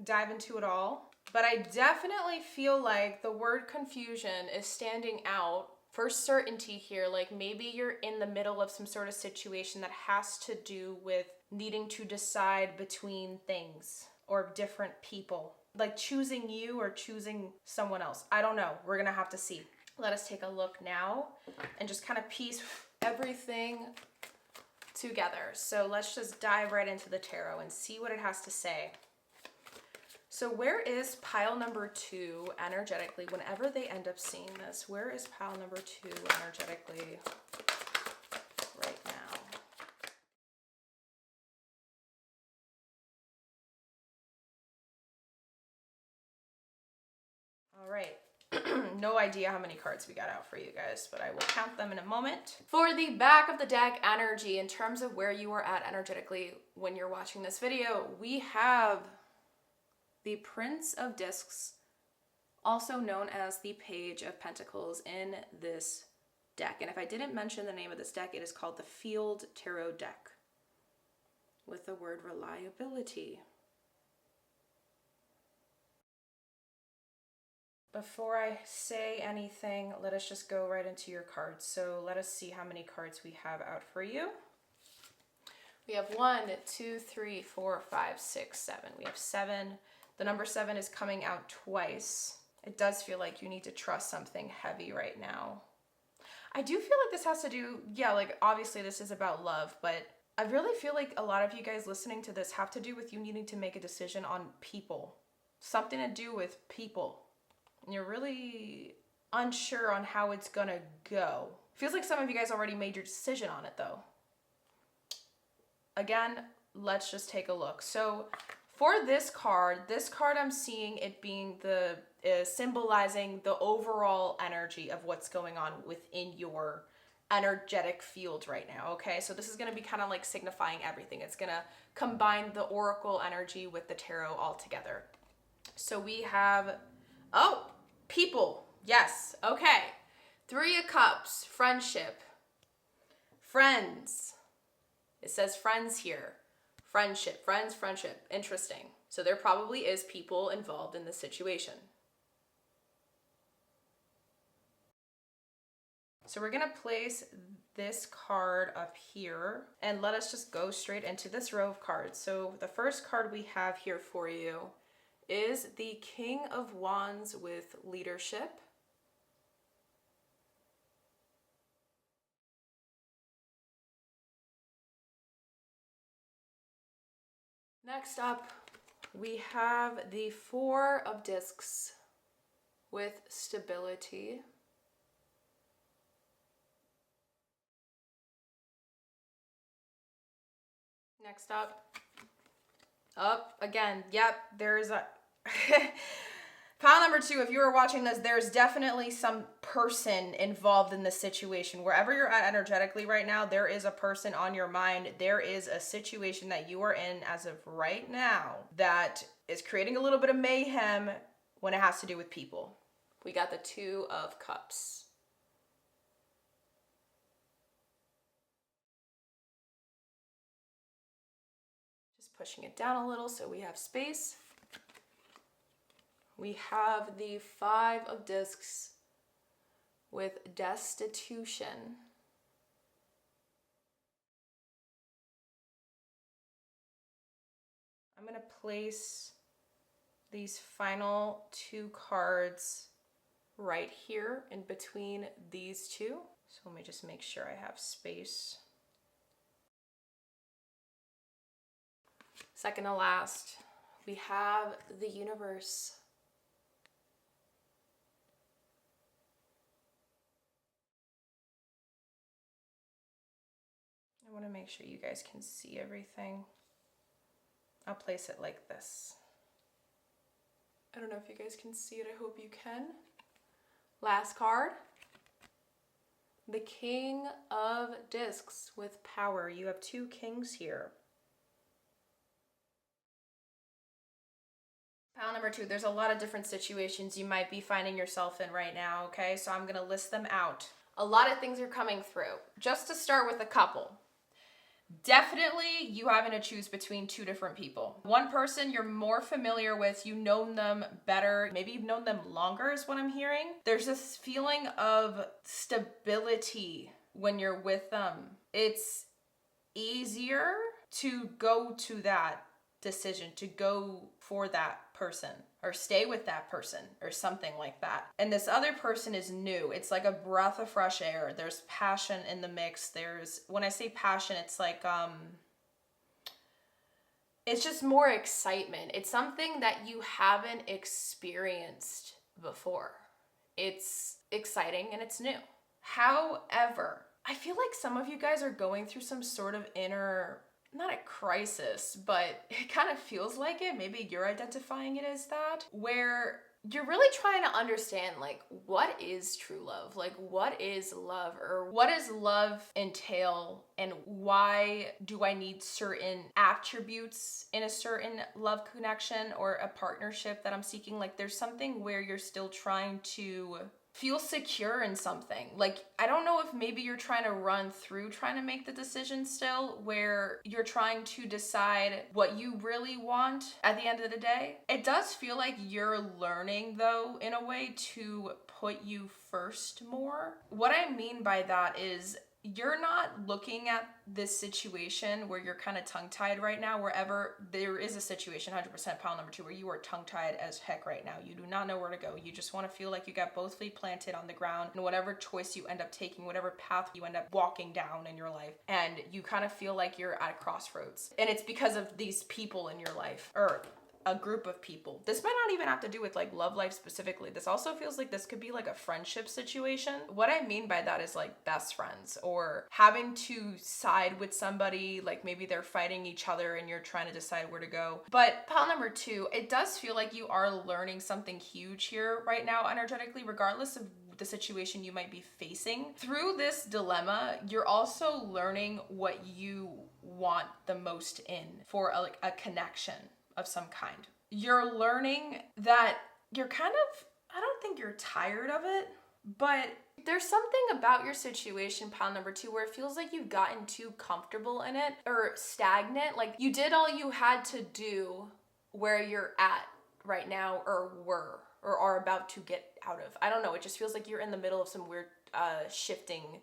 dive into it all. But I definitely feel like the word confusion is standing out for certainty here. Like maybe you're in the middle of some sort of situation that has to do with needing to decide between things or different people. Like choosing you or choosing someone else. I don't know. We're going to have to see. Let us take a look now and just kind of piece everything together. So let's just dive right into the tarot and see what it has to say. So where is pile number 2 energetically? Whenever they end up seeing this, where is pile number 2 energetically right now? All right. No idea how many cards we got out for you guys, but I will count them in a moment. For the back of the deck energy, in terms of where you are at energetically when you're watching this video, we have the Prince of Discs, also known as the Page of Pentacles, in this deck. And if I didn't mention the name of this deck, it is called the Field Tarot deck, with the word reliability. Before I say anything, let us just go right into your cards. So let us see how many cards we have out for you. We have 1, 2, 3, 4, 5, 6, 7. We have 7. The number 7 is coming out twice. It does feel like you need to trust something heavy right now. I do feel like this has to do, yeah, like obviously this is about love, but I really feel like a lot of you guys listening to this have to do with you needing to make a decision on people. Something to do with people. And you're really unsure on how it's gonna go. Feels like some of you guys already made your decision on it though. Again, let's just take a look. So for this card I'm seeing it being the symbolizing the overall energy of what's going on within your energetic field right now, okay? So this is gonna be kind of like signifying everything. It's gonna combine the oracle energy with the tarot all together. So we have, oh, people, yes, okay. 3 of Cups, friendship, friends. It says friends here. Friendship, friends, friendship. Interesting. So there probably is people involved in this situation. So we're going to place this card up here and let us just go straight into this row of cards. So the first card we have here for you is the King of Wands with leadership. Next up, we have the 4 of Discs with stability. Next up, again, yep, there's a pile number 2. If you were watching this, there's definitely some person involved in this situation. Wherever you're at energetically right now, there is a person on your mind. There is a situation that you are in as of right now that is creating a little bit of mayhem when it has to do with people. We got the 2 of Cups. Just pushing it down a little so we have space. We have the 5 of Discs with destitution. I'm going to place these final 2 cards right here in between these 2. So let me just make sure I have space. Second to last, we have the Universe. I want to make sure you guys can see everything. I'll place it like this. I don't know if you guys can see it. I hope you can. Last card. The King of Discs with power. You have 2 kings here. Pile number 2. There's a lot of different situations you might be finding yourself in right now, okay? So I'm going to list them out. A lot of things are coming through. Just to start with a couple. Definitely you having to choose between 2 different people. One person you're more familiar with, you've known them better, maybe you've known them longer is what I'm hearing. There's this feeling of stability when you're with them. It's easier to go to that decision, to go for that person or stay with that person or something like that. And this other person is new. It's like a breath of fresh air. There's passion in the mix. When I say passion, it's like, it's just more excitement. It's something that you haven't experienced before. It's exciting and it's new. However, I feel like some of you guys are going through some sort of inner, not a crisis, but it kind of feels like it. Maybe you're identifying it as that, where you're really trying to understand, like, what is true love? Like, what is love? Or what does love entail? And why do I need certain attributes in a certain love connection or a partnership that I'm seeking? Like, there's something where you're still trying to feel secure in something. Like, I don't know if maybe you're trying to run through trying to make the decision still, where you're trying to decide what you really want at the end of the day. It does feel like you're learning, though, in a way to put you first more. What I mean by that is you're not looking at this situation where you're kind of tongue-tied right now, wherever there is a situation, 100% pile number 2, where you are tongue-tied as heck right now. You do not know where to go. You just want to feel like you got both feet planted on the ground, and whatever choice you end up taking, whatever path you end up walking down in your life, and you kind of feel like you're at a crossroads. And it's because of these people in your life, or a group of people. This might not even have to do with like love life specifically. This also feels like this could be like a friendship situation. What I mean by that is like best friends, or having to side with somebody, like maybe they're fighting each other and you're trying to decide where to go. But pile number 2, it does feel like you are learning something huge here right now energetically, regardless of the situation you might be facing. Through this dilemma, you're also learning what you want the most in for a connection of some kind. You're learning that you're kind of, I don't think you're tired of it, but there's something about your situation, pile number 2, where it feels like you've gotten too comfortable in it or stagnant. Like you did all you had to do where you're at right now, or were, or are about to get out of. I don't know. It just feels like you're in the middle of some weird shifting,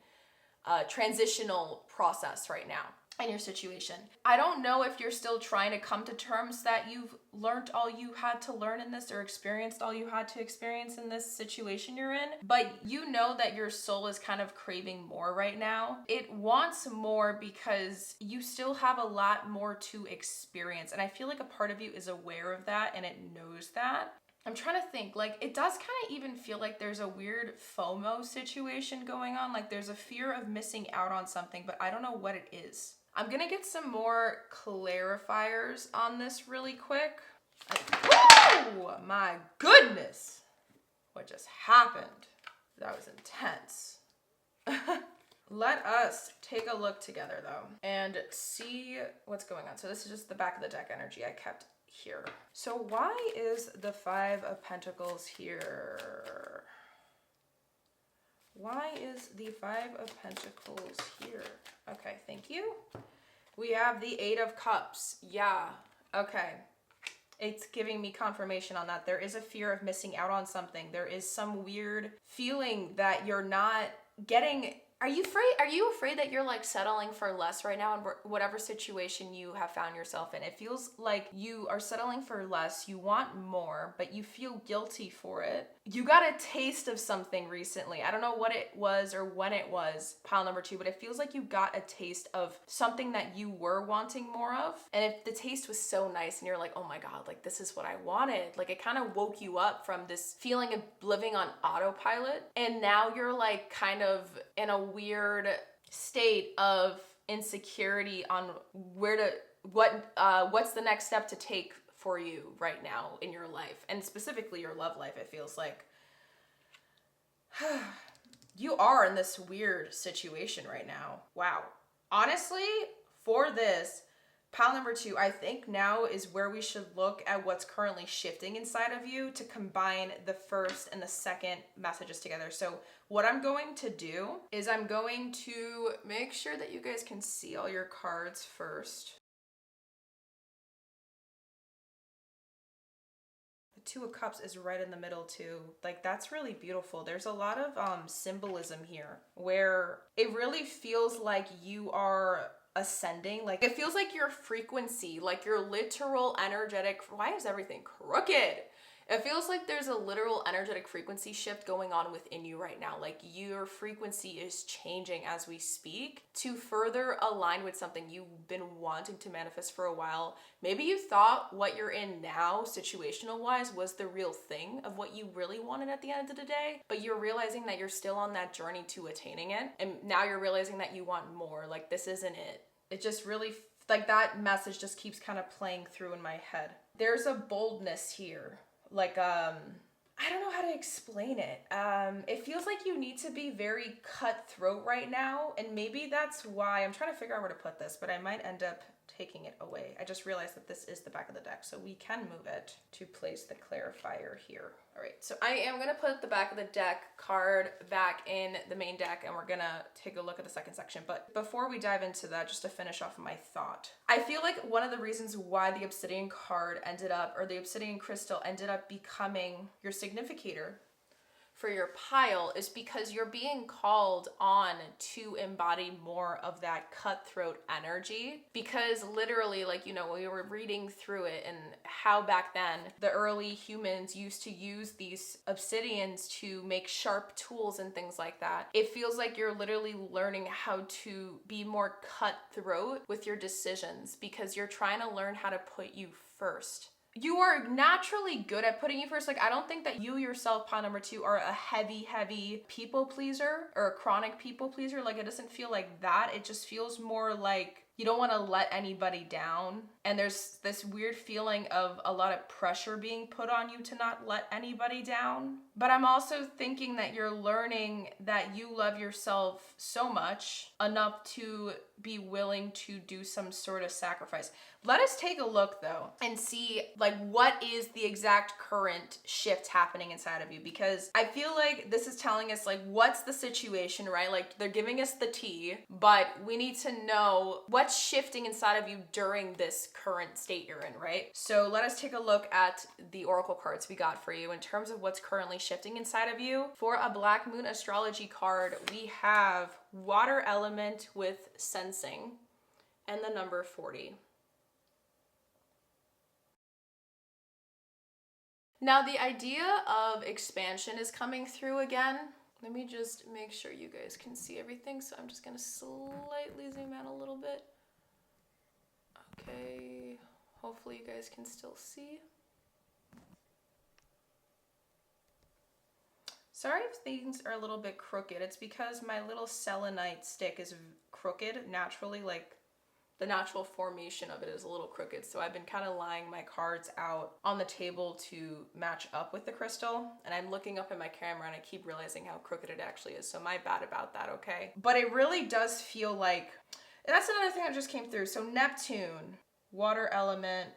transitional process right now in your situation. I don't know if you're still trying to come to terms that you've learned all you had to learn in this, or experienced all you had to experience in this situation you're in, but you know that your soul is kind of craving more right now. It wants more because you still have a lot more to experience, and I feel like a part of you is aware of that and it knows that. I'm trying to think, like, it does kind of even feel like there's a weird FOMO situation going on. Like there's a fear of missing out on something, but I don't know what it is. I'm gonna get some more clarifiers on this really quick. Oh my goodness! What just happened? That was intense. Let us take a look together though and see what's going on. So this is just the back of the deck energy I kept here. So why is the 5 of Pentacles here? Why is the 5 of Pentacles here? Okay, thank you. We have the 8 of Cups. Yeah, okay. It's giving me confirmation on that. There is a fear of missing out on something. There is some weird feeling that you're not getting. Are you afraid that you're like settling for less right now in whatever situation you have found yourself in? It feels like you are settling for less. You want more, but you feel guilty for it. You got a taste of something recently. I don't know what it was or when it was, pile number 2, but it feels like you got a taste of something that you were wanting more of. And if the taste was so nice and you're like, oh my God, like this is what I wanted. Like it kind of woke you up from this feeling of living on autopilot. And now you're like kind of in a weird state of insecurity on what's the next step to take for you right now in your life, and specifically your love life. It feels like you are in this weird situation right now. Wow. Honestly, for this pile number 2, I think now is where we should look at what's currently shifting inside of you to combine the first and the second messages together. So what I'm going to do is I'm going to make sure that you guys can see all your cards first. The 2 of Cups is right in the middle too. Like that's really beautiful. There's a lot of symbolism here where it really feels like you are ascending. Like it feels like your frequency, like your literal energetic, why is everything crooked? It feels like there's a literal energetic frequency shift going on within you right now. Like your frequency is changing as we speak to further align with something you've been wanting to manifest for a while. Maybe you thought what you're in now, situational wise, was the real thing of what you really wanted at the end of the day, but you're realizing that you're still on that journey to attaining it. And now you're realizing that you want more. Like this isn't it. It just really, like that message just keeps kind of playing through in my head. There's a boldness here. Like, I don't know how to explain it. It feels like you need to be very cutthroat right now. And maybe that's why I'm trying to figure out where to put this, but I might end up taking it away. I just realized that this is the back of the deck, so we can move it to place the clarifier here. All right, so I am gonna put the back of the deck card back in the main deck, and we're gonna take a look at the second section. But before we dive into that, just to finish off my thought, I feel like one of the reasons why the obsidian card ended up, or the obsidian crystal ended up becoming your significator for your pile, is because you're being called on to embody more of that cutthroat energy. Because literally, like, you know, we were reading through it and how back then the early humans used to use these obsidians to make sharp tools and things like that. It feels like you're literally learning how to be more cutthroat with your decisions because you're trying to learn how to put you first. You are naturally good at putting you first. Like, I don't think that you yourself, pile number 2, are a heavy people pleaser or a chronic people pleaser. Like, it doesn't feel like that. It just feels more like you don't want to let anybody down. And there's this weird feeling of a lot of pressure being put on you to not let anybody down. But I'm also thinking that you're learning that you love yourself so much enough to be willing to do some sort of sacrifice. Let us take a look though and see like what is the exact current shift happening inside of you, because I feel like this is telling us like what's the situation, right? Like they're giving us the tea, but we need to know what's shifting inside of you during this current state you're in, right? So let us take a look at the oracle cards we got for you in terms of what's currently shifting inside of you. For a Black Moon astrology card, we have water element with sensing and the number 40. Now the idea of expansion is coming through again. Let me just make sure you guys can see everything. So I'm just gonna slightly zoom out a little bit. Okay, hopefully you guys can still see. Sorry if things are a little bit crooked. It's because my little selenite stick is crooked naturally, like the natural formation of it is a little crooked. So I've been kind of lying my cards out on the table to match up with the crystal. And I'm looking up at my camera and I keep realizing how crooked it actually is. So my bad about that, okay? But it really does feel like, and that's another thing that just came through. So Neptune, water element,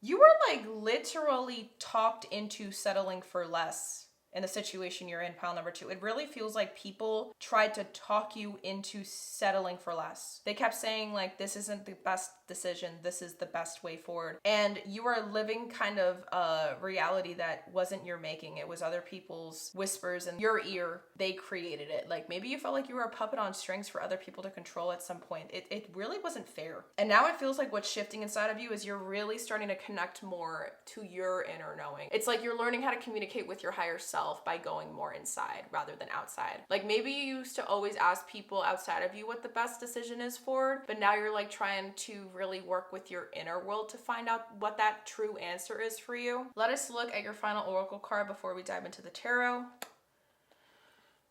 you were like literally talked into settling for less in the situation you're in, pile number 2. It really feels like people tried to talk you into settling for less. They kept saying like, this isn't the best decision, this is the best way forward. And you are living kind of a reality that wasn't your making. It was other people's whispers in your ear. They created it. Like maybe you felt like you were a puppet on strings for other people to control at some point. It really wasn't fair. And now it feels like what's shifting inside of you is you're really starting to connect more to your inner knowing. It's like you're learning how to communicate with your higher self by going more inside rather than outside. Like maybe you used to always ask people outside of you what the best decision is for, but now you're like trying to really work with your inner world to find out what that true answer is for you. Let us look at your final oracle card before we dive into the tarot.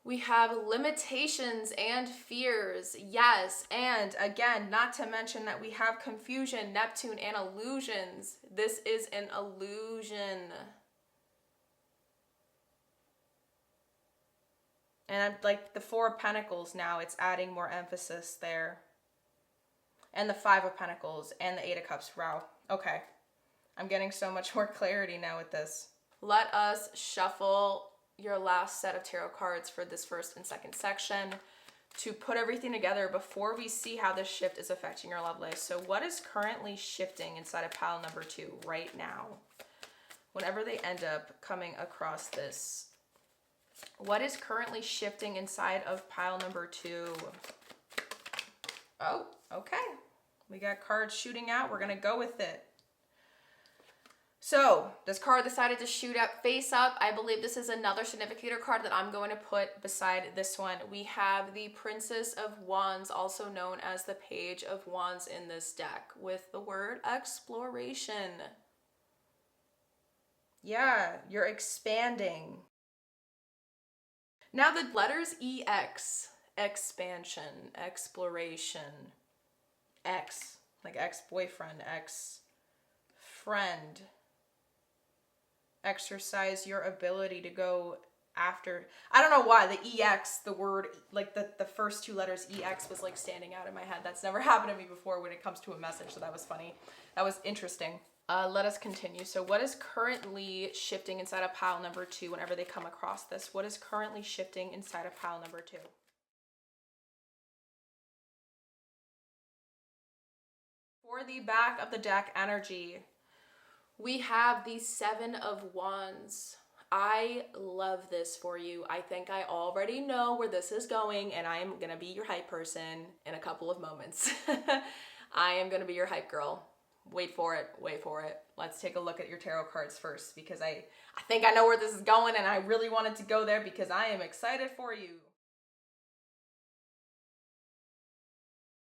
We have limitations and fears, yes, and again, not to mention that we have confusion, Neptune, and illusions. This is an illusion. And like the 4 of Pentacles now, it's adding more emphasis there. And the 5 of Pentacles and the 8 of Cups. Wow. Okay. I'm getting so much more clarity now with this. Let us shuffle your last set of tarot cards for this first and second section to put everything together before we see how this shift is affecting your love life. So what is currently shifting inside of pile number 2 right now? Whenever they end up coming across this, what is currently shifting inside of pile number 2? Oh, okay. We got cards shooting out. We're going to go with it. So this card decided to shoot up face up. I believe this is another significator card that I'm going to put beside this one. We have the Princess of Wands, also known as the Page of Wands in this deck, with the word exploration. Yeah, you're expanding. Now the letters EX, expansion, exploration, X, like ex-boyfriend, ex-friend. Exercise your ability to go after. I don't know why the EX, the word, like the first two letters EX was like standing out in my head. That's never happened to me before when it comes to a message, so that was funny. That was interesting. Let us continue. So what is currently shifting inside of pile number 2 whenever they come across this? What is currently shifting inside of pile number 2? For the back of the deck energy, we have the 7 of Wands. I love this for you. I think I already know where this is going, and I'm gonna be your hype person in a couple of moments. I am gonna be your hype girl. Wait for it, wait for it. Let's take a look at your tarot cards first, because I think I know where this is going, and I really wanted to go there because I am excited for you.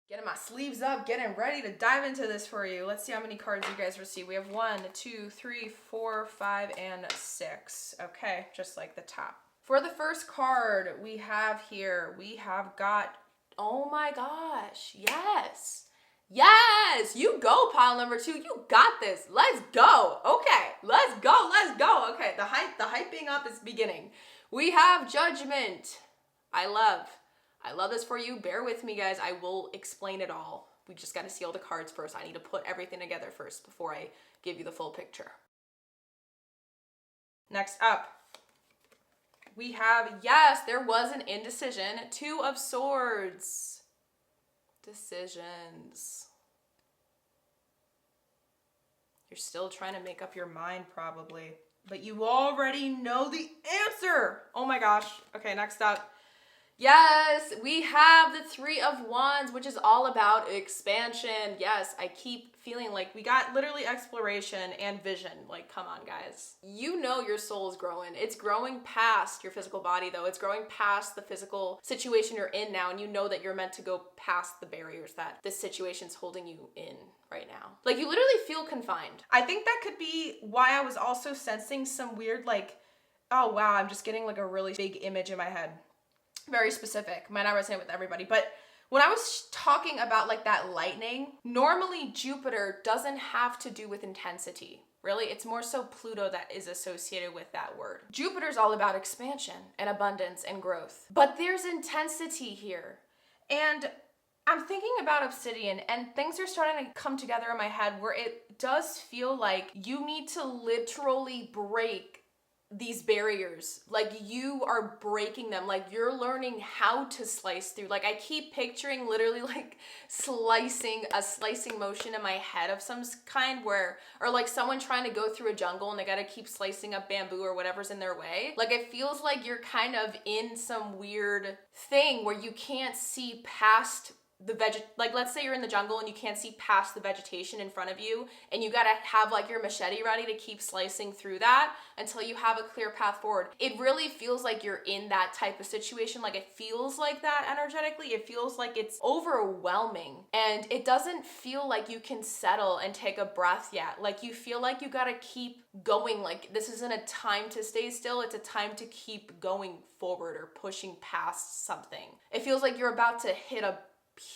Getting my sleeves up, getting ready to dive into this for you. Let's see how many cards you guys receive. We have 1, 2, 3, 4, 5, and 6. Okay, just like the top. For the first card we have here, we have got, oh my gosh, yes. Yes, you go, pile number 2. You got this. Let's go. Okay, let's go, let's go. Okay, the hyping up is beginning. We have Judgment. I love this for you. Bear with me, guys. I will explain it all. We just got to see all the cards first. I need to put everything together first before I give you the full picture. Next up, we have, yes, there was an indecision. 2 of Swords. Decisions. You're still trying to make up your mind, probably. But you already know the answer. Oh my gosh. Okay, next up. Yes, we have the 3 of Wands, which is all about expansion. Yes, I keep feeling like we got literally exploration and vision. Like, come on, guys. You know your soul is growing. It's growing past your physical body, though. It's growing past the physical situation you're in now, and you know that you're meant to go past the barriers that this situation's holding you in right now. Like, you literally feel confined. I think that could be why I was also sensing some weird, like, oh, wow, I'm just getting, like, a really big image in my head. Very specific, might not resonate with everybody, but when I was talking about like that lightning, normally Jupiter doesn't have to do with intensity. Really, it's more so Pluto that is associated with that word. Jupiter's all about expansion and abundance and growth, but there's intensity here. And I'm thinking about Obsidian, and things are starting to come together in my head where it does feel like you need to literally break these barriers. Like, you are breaking them. Like, you're learning how to slice through. Like, I keep picturing literally like a slicing motion in my head of some kind, where, or like someone trying to go through a jungle and they gotta keep slicing up bamboo or whatever's in their way. Like, it feels like you're kind of in some weird thing where you can't see past like, let's say you're in the jungle and you can't see past the vegetation in front of you, and you gotta have like your machete ready to keep slicing through that until you have a clear path forward. It really feels like you're in that type of situation. Like, it feels like that energetically. It feels like it's overwhelming, and it doesn't feel like you can settle and take a breath yet. Like, you feel like you gotta keep going. Like, this isn't a time to stay still, it's a time to keep going forward or pushing past something. It feels like you're about to hit a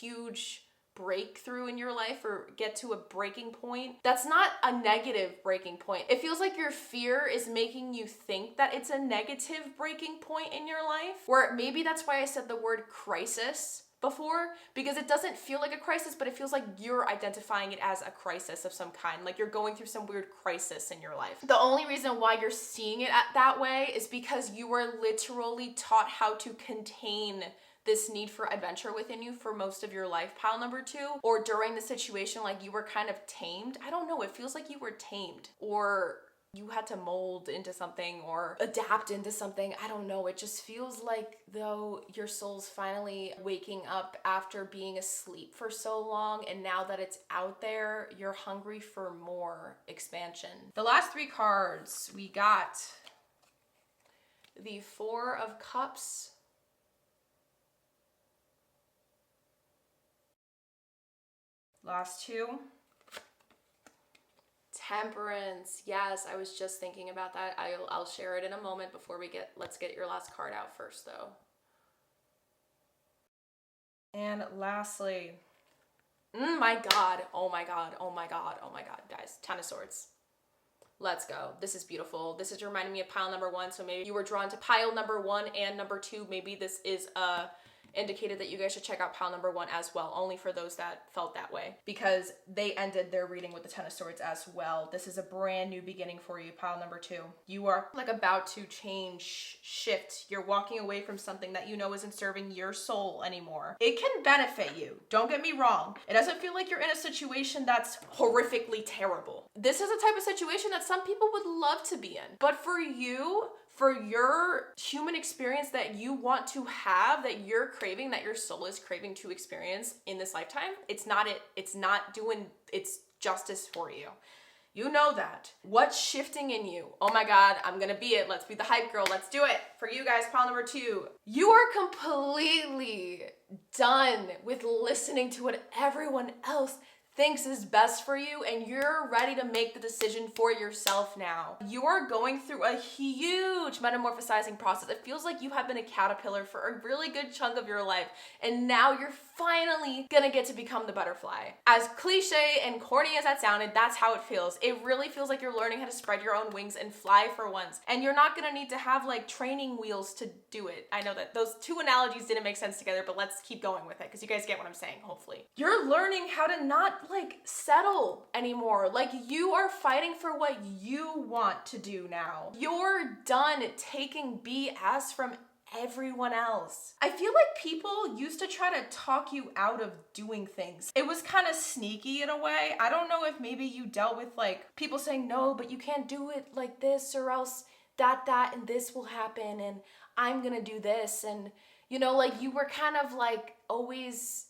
huge breakthrough in your life or get to a breaking point. That's not a negative breaking point. It feels like your fear is making you think that it's a negative breaking point in your life, where maybe that's why I said the word crisis before, because it doesn't feel like a crisis, but it feels like you're identifying it as a crisis of some kind. Like, you're going through some weird crisis in your life. The only reason why you're seeing it that way is because you were literally taught how to contain this need for adventure within you for most of your life, pile number 2, or during the situation, like you were kind of tamed. I don't know, it feels like you were tamed, or you had to mold into something or adapt into something. I don't know. It just feels like though your soul's finally waking up after being asleep for so long, and now that it's out there, you're hungry for more expansion. The last 3 cards, we got the 4 of Cups, last 2, Temperance. Yes, I was just thinking about that. I'll share it in a moment. Before let's get your last card out first though. And lastly, my God, oh my God, oh my God, oh my God, guys, 10 of Swords. Let's go. This is beautiful. This is reminding me of pile number 1. So maybe you were drawn to pile number 1 and number 2. Maybe this is indicated that you guys should check out pile number 1 as well, only for those that felt that way, because they ended their reading with the 10 of Swords as well. This is a brand new beginning for you, pile number 2. You are like about to change, shift. You're walking away from something that you know isn't serving your soul anymore. It can benefit you. Don't get me wrong. It doesn't feel like you're in a situation that's horrifically terrible. This is a type of situation that some people would love to be in. But for you, for your human experience that you want to have, that you're craving, that your soul is craving to experience in this lifetime, it's not doing its justice for you. You know that. What's shifting in you? Oh my God, I'm gonna be it. Let's be the hype girl. Let's do it. For you guys, pile number 2. You are completely done with listening to what everyone else thinks is best for you, and you're ready to make the decision for yourself now. You're going through a huge metamorphosizing process. It feels like you have been a caterpillar for a really good chunk of your life, and now you're finally gonna get to become the butterfly. As cliche and corny as that sounded, that's how it feels. It really feels like you're learning how to spread your own wings and fly for once, and you're not gonna need to have like training wheels to do it. I know that those 2 analogies didn't make sense together, but let's keep going with it because you guys get what I'm saying, hopefully. You're learning how to not like settle anymore. Like, you are fighting for what you want to do now. You're done taking BS from everyone else. I feel like people used to try to talk you out of doing things. It was kind of sneaky in a way. I don't know if maybe you dealt with like people saying, no, but you can't do it like this or else that and this will happen and I'm gonna do this. And you know, like you were kind of like always,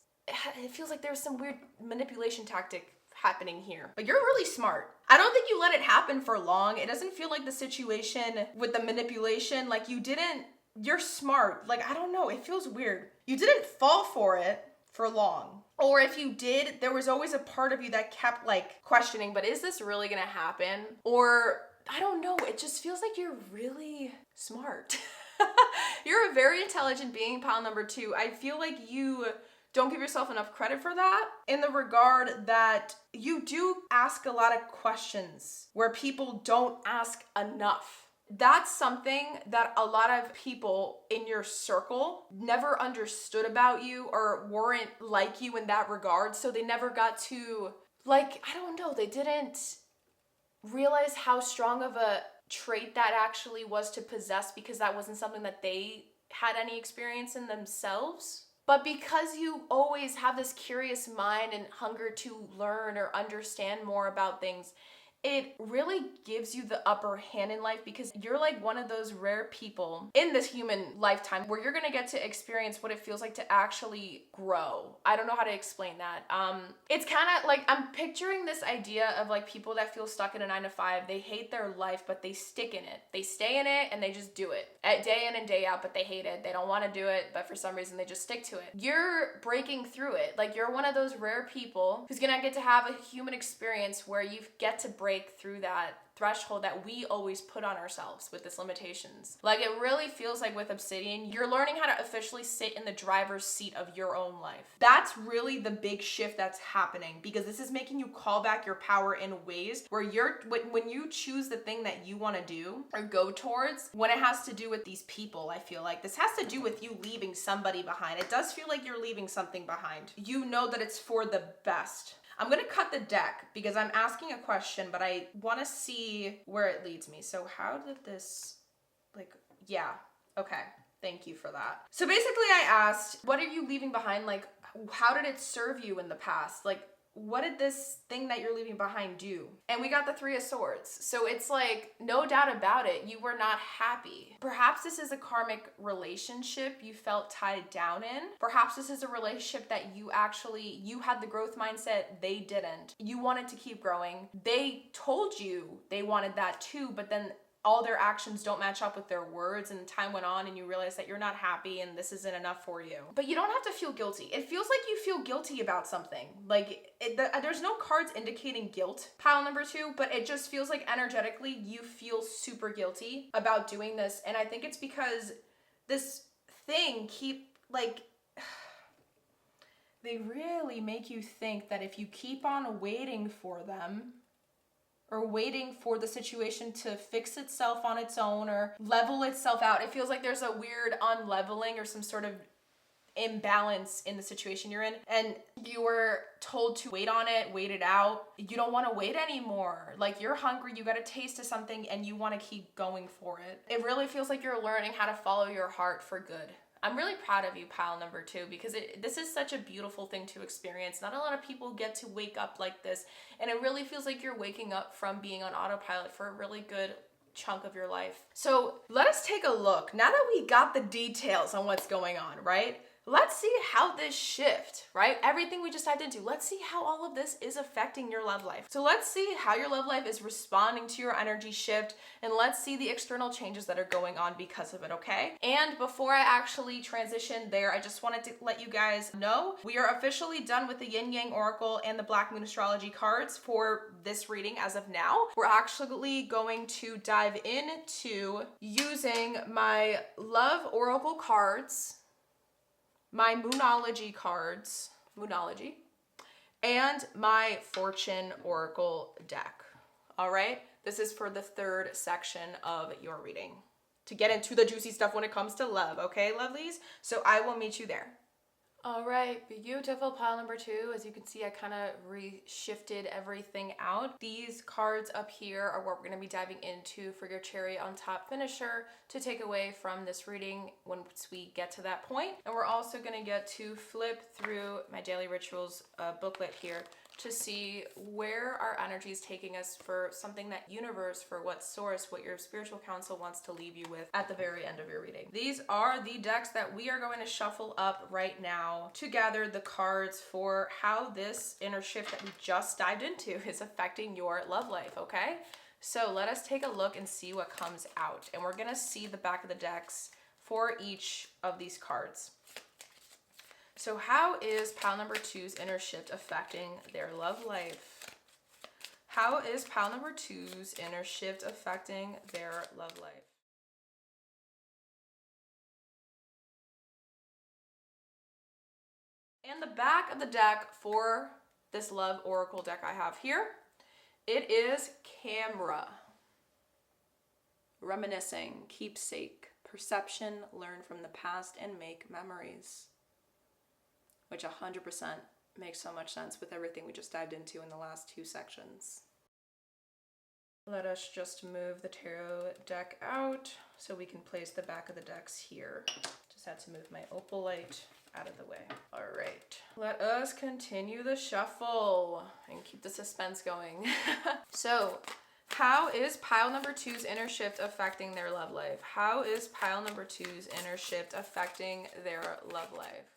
it feels like there's some weird manipulation tactic happening here. But you're really smart. I don't think you let it happen for long. It doesn't feel like the situation with the manipulation, like you're smart. Like, I don't know, it feels weird. You didn't fall for it for long. Or if you did, there was always a part of you that kept like questioning, but is this really gonna happen? Or I don't know, it just feels like you're really smart. You're a very intelligent being, pile number 2. I feel like you don't give yourself enough credit for that, in the regard that you do ask a lot of questions where people don't ask enough. That's something that a lot of people in your circle never understood about you or weren't like you in that regard. So they never got to, like, I don't know, they didn't realize how strong of a trait that actually was to possess, because that wasn't something that they had any experience in themselves. But because you always have this curious mind and hunger to learn or understand more about things, it really gives you the upper hand in life, because you're like one of those rare people in this human lifetime where you're gonna get to experience what it feels like to actually grow. I don't know how to explain that. It's kind of like, I'm picturing this idea of like people that feel stuck in a 9-to-5. They hate their life, but they stick in it. They stay in it and they just do it day in and day out, but they hate it. They don't want to do it, but for some reason they just stick to it. You're breaking through it. Like, you're one of those rare people who's gonna get to have a human experience where you get to break through that threshold that we always put on ourselves with this limitations. Like, it really feels like with Obsidian, you're learning how to officially sit in the driver's seat of your own life. That's really the big shift that's happening, because this is making you call back your power in ways where when you choose the thing that you want to do or go towards, when it has to do with these people, I feel like this has to do with you leaving somebody behind. It does feel like you're leaving something behind. You know that it's for the best. I'm gonna cut the deck because I'm asking a question, but I wanna see where it leads me. So how did this, yeah, okay. Thank you for that. So basically I asked, what are you leaving behind? Like, how did it serve you in the past? Like, what did this thing that you're leaving behind do? And we got the Three of Swords. So it's like, no doubt about it, you were not happy. Perhaps this is a karmic relationship you felt tied down in. Perhaps this is a relationship that you had the growth mindset, they didn't. You wanted to keep growing. They told you they wanted that too, but then all their actions don't match up with their words, and time went on and you realize that you're not happy and this isn't enough for you. But you don't have to feel guilty. It feels like you feel guilty about something. Like there's no cards indicating guilt, pile number 2, but it just feels like energetically you feel super guilty about doing this. And I think it's because this thing they really make you think that if you keep on waiting for them, or waiting for the situation to fix itself on its own or level itself out, it feels like there's a weird unleveling or some sort of imbalance in the situation you're in, and you were told to wait on it, wait it out. You don't want to wait anymore. Like, you're hungry, you got a taste of something, and you want to keep going for it. It really feels like you're learning how to follow your heart for good. I'm really proud of you, pile number 2, because this is such a beautiful thing to experience. Not a lot of people get to wake up like this, and it really feels like you're waking up from being on autopilot for a really good chunk of your life. So let us take a look. Now that we got the details on what's going on, right? Let's see how this shift, right? Everything we just dived into, let's see how all of this is affecting your love life. So let's see how your love life is responding to your energy shift, and let's see the external changes that are going on because of it, okay? And before I actually transition there, I just wanted to let you guys know we are officially done with the Yin Yang Oracle and the Black Moon Astrology cards for this reading as of now. We're actually going to dive into using my Love Oracle cards, my Moonology cards, and my Fortune Oracle deck. All right, this is for the 3rd section of your reading to get into the juicy stuff when it comes to love, okay, lovelies? So I will meet you there. All right, beautiful pile number 2. As you can see, I kind of reshifted everything out. These cards up here are what we're going to be diving into for your cherry on top finisher to take away from this reading once we get to that point. And we're also going to get to flip through my daily rituals booklet here to see where our energy is taking us for something that universe, for what source, what your spiritual council wants to leave you with at the very end of your reading. These are the decks that we are going to shuffle up right now to gather the cards for how this inner shift that we just dived into is affecting your love life, okay? So let us take a look and see what comes out. And we're gonna see the back of the decks for each of these cards. So how is pile number 2's inner shift affecting their love life? How is pile number 2's inner shift affecting their love life? And the back of the deck for this Love Oracle deck I have here, it is Camera. Reminiscing, keepsake, perception, learn from the past, and make memories. Which 100% makes so much sense with everything we just dived into in the last 2 sections. Let us just move the tarot deck out so we can place the back of the decks here. Just had to move my opal light out of the way. All right, let us continue the shuffle and keep the suspense going. So, how is pile number 2's inner shift affecting their love life? How is pile number 2's inner shift affecting their love life?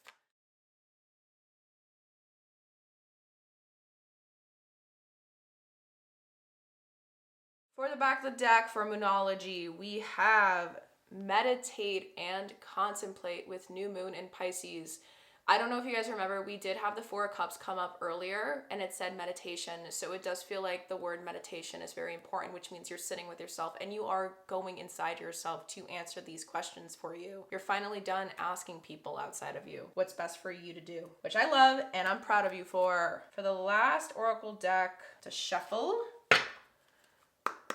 For the back of the deck for Moonology, we have meditate and contemplate with new moon in Pisces. I don't know if you guys remember, we did have the 4 of Cups come up earlier and it said meditation. So it does feel like the word meditation is very important, which means you're sitting with yourself and you are going inside yourself to answer these questions for you. You're finally done asking people outside of you what's best for you to do, which I love and I'm proud of you for. For the last Oracle deck to shuffle,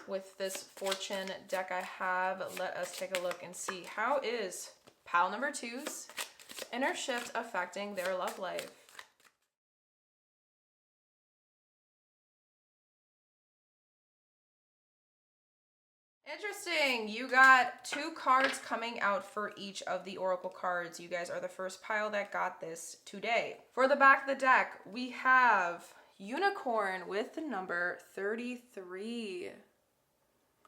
with this Fortune deck I have, let us take a look and see how is pile number 2's inner shift affecting their love life. Interesting. You got 2 cards coming out for each of the Oracle cards. You guys are the first pile that got this today. For the back of the deck, we have Unicorn with the number 33.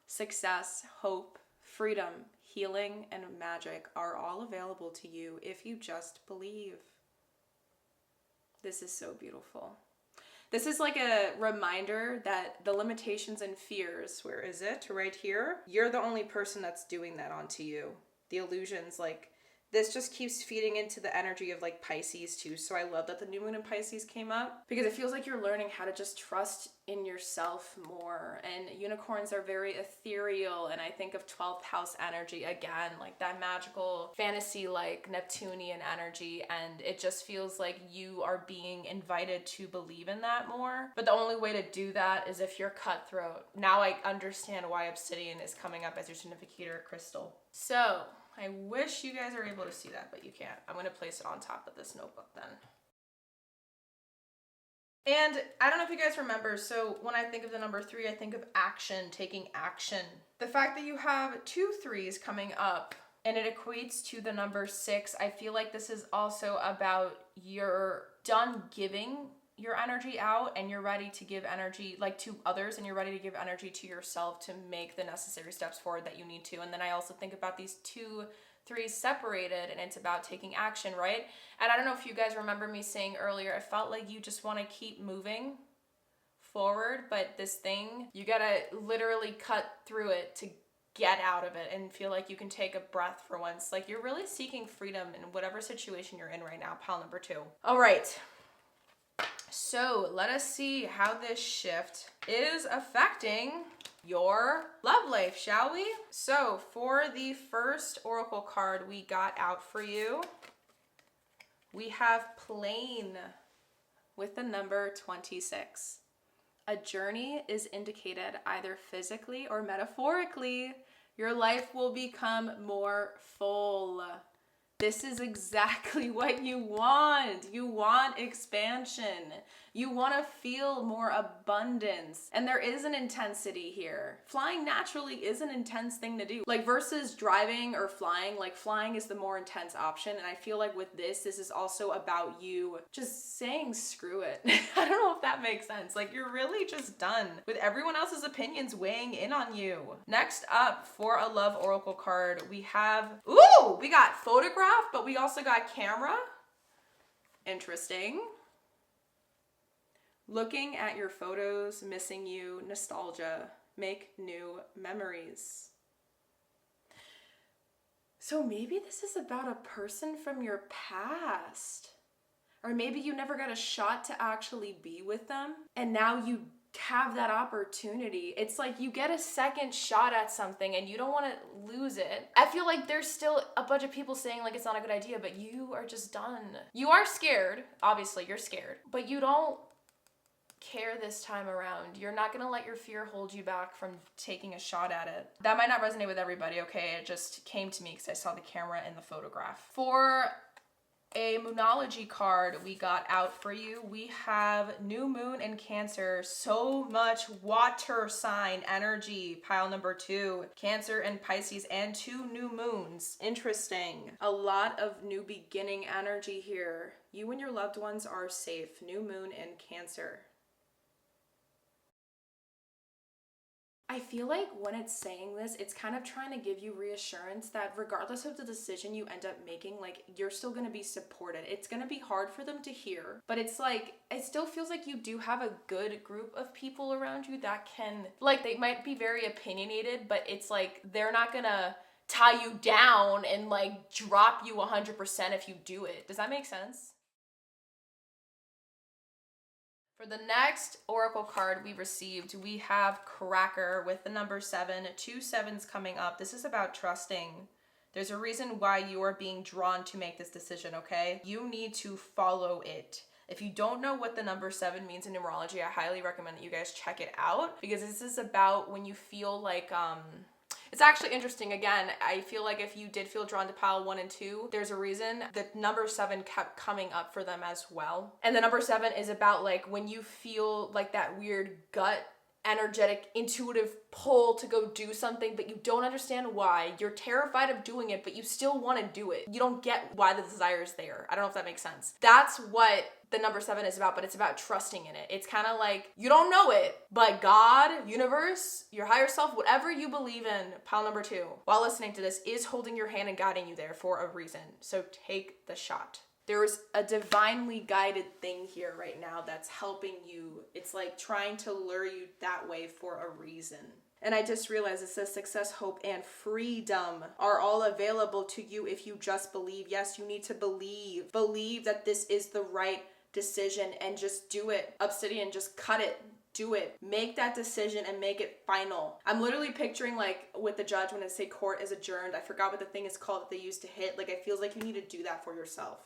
Success, hope, freedom, healing, and magic are all available to you if you just believe. This is so beautiful. This is like a reminder that the limitations and fears, where is it? Right here. You're the only person that's doing that onto you. The illusions, like, this just keeps feeding into the energy of like Pisces too. So I love that the new moon in Pisces came up because it feels like you're learning how to just trust in yourself more. And unicorns are very ethereal. And I think of 12th house energy again, like that magical fantasy, like Neptunian energy. And it just feels like you are being invited to believe in that more. But the only way to do that is if you're cutthroat. Now I understand why obsidian is coming up as your significator crystal. So I wish you guys are able to see that, but you can't. I'm going to place it on top of this notebook then. And I don't know if you guys remember, so when I think of the number 3, I think of action, taking action. The fact that you have 2 3s coming up and it equates to the number 6, I feel like this is also about you're done giving your energy out and you're ready to give energy like to others, and you're ready to give energy to yourself to make the necessary steps forward that you need to. And then I also think about these 2 3s separated, and it's about taking action, right? And I don't know if you guys remember me saying earlier, I felt like you just want to keep moving forward, but this thing, you gotta literally cut through it to get out of it and feel like you can take a breath for once. Like you're really seeking freedom in whatever situation you're in right now, pile number 2. All right. So let us see how this shift is affecting your love life, shall we? So for the first oracle card we got out for you, we have Plane with the number 26. A journey is indicated either physically or metaphorically. Your life will become more full. This is exactly what you want. You want expansion. You want to feel more abundance. And there is an intensity here. Flying naturally is an intense thing to do. Like versus driving or flying, like flying is the more intense option. And I feel like with this is also about you just saying screw it. I don't know if that makes sense. Like you're really just done with everyone else's opinions weighing in on you. Next up for a love oracle card, we have, we got photograph, but we also got camera. Interesting. Looking at your photos, missing you, nostalgia, make new memories. So maybe this is about a person from your past. Or maybe you never got a shot to actually be with them, and now you have that opportunity. It's like you get a second shot at something and you don't want to lose it. I feel like there's still a bunch of people saying like it's not a good idea, but you are just done. You are scared. Obviously, you're scared, but you don't care this time around. You're not going to let your fear hold you back from taking a shot at it. That might not resonate with everybody, okay? It just came to me because I saw the camera in the photograph. For a Moonology card we got out for you, we have new moon in Cancer. So much water sign energy, pile number 2. Cancer and Pisces and 2 new moons. Interesting. A lot of new beginning energy here. You and your loved ones are safe. New moon in Cancer. I feel like when it's saying this, it's kind of trying to give you reassurance that regardless of the decision you end up making, like you're still going to be supported. It's going to be hard for them to hear, but it's like, it still feels like you do have a good group of people around you that can, like, they might be very opinionated, but it's like, they're not going to tie you down and like drop you 100% if you do it. Does that make sense? For the next oracle card we received, we have Cracker with the number 7, 2 7s coming up. This is about trusting. There's a reason why you are being drawn to make this decision, okay? You need to follow it. If you don't know what the number 7 means in numerology, I highly recommend that you guys check it out, because this is about when you feel like, it's actually interesting. Again, I feel like if you did feel drawn to pile 1 and 2, there's a reason that number 7 kept coming up for them as well. And the number 7 is about like when you feel like that weird gut energetic, intuitive pull to go do something, but you don't understand why. You're terrified of doing it, but you still want to do it. You don't get why the desire is there. I don't know if that makes sense. That's what the number 7 is about, but it's about trusting in it. It's kind of like, you don't know it, but God, universe, your higher self, whatever you believe in, pile number 2, while listening to this, is holding your hand and guiding you there for a reason. So take the shot. There's a divinely guided thing here right now that's helping you. It's like trying to lure you that way for a reason. And I just realized it says success, hope, and freedom are all available to you if you just believe. Yes, you need to believe. Believe that this is the right decision and just do it. Obsidian, just cut it. Do it. Make that decision and make it final. I'm literally picturing like with the judge when they say court is adjourned. I forgot what the thing is called that they used to hit. Like it feels like you need to do that for yourself.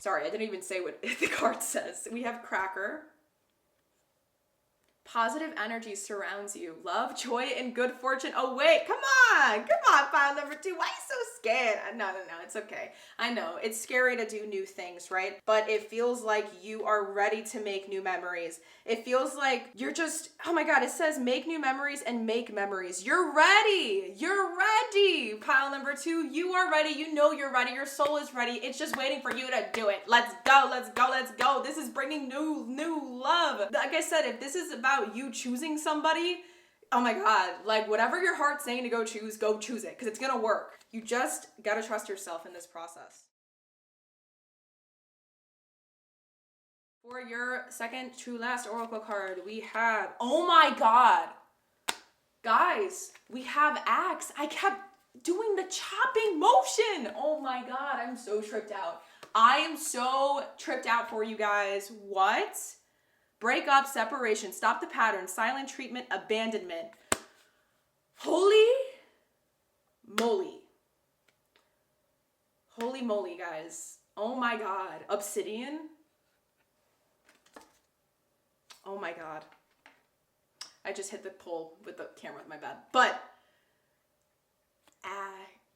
Sorry, I didn't even say what the card says. We have Cracker. Positive energy surrounds you. Love, joy, and good fortune. Oh, wait, come on, pile number 2. Why are you so scared? No, it's okay. I know, it's scary to do new things, right? But it feels like you are ready to make new memories. It feels like you're just, oh my God, it says make new memories and make memories. You're ready. Pile number 2, you are ready. You know you're ready. Your soul is ready. It's just waiting for you to do it. Let's go. This is bringing new love. Like I said, if this is about you choosing somebody, oh my God, like whatever your heart's saying to go choose it, because it's gonna work. You just gotta trust yourself in this process. For your second to last oracle card, we have, oh my God, guys, we have Axe. I kept doing the chopping motion. Oh my God, I'm so tripped out. I am so tripped out for you guys. What? Breakup, separation, stop the pattern, silent treatment, abandonment. Holy moly. Holy moly, guys. Oh my God. Obsidian. Oh my God. I just hit the pole with the camera, my bad. But,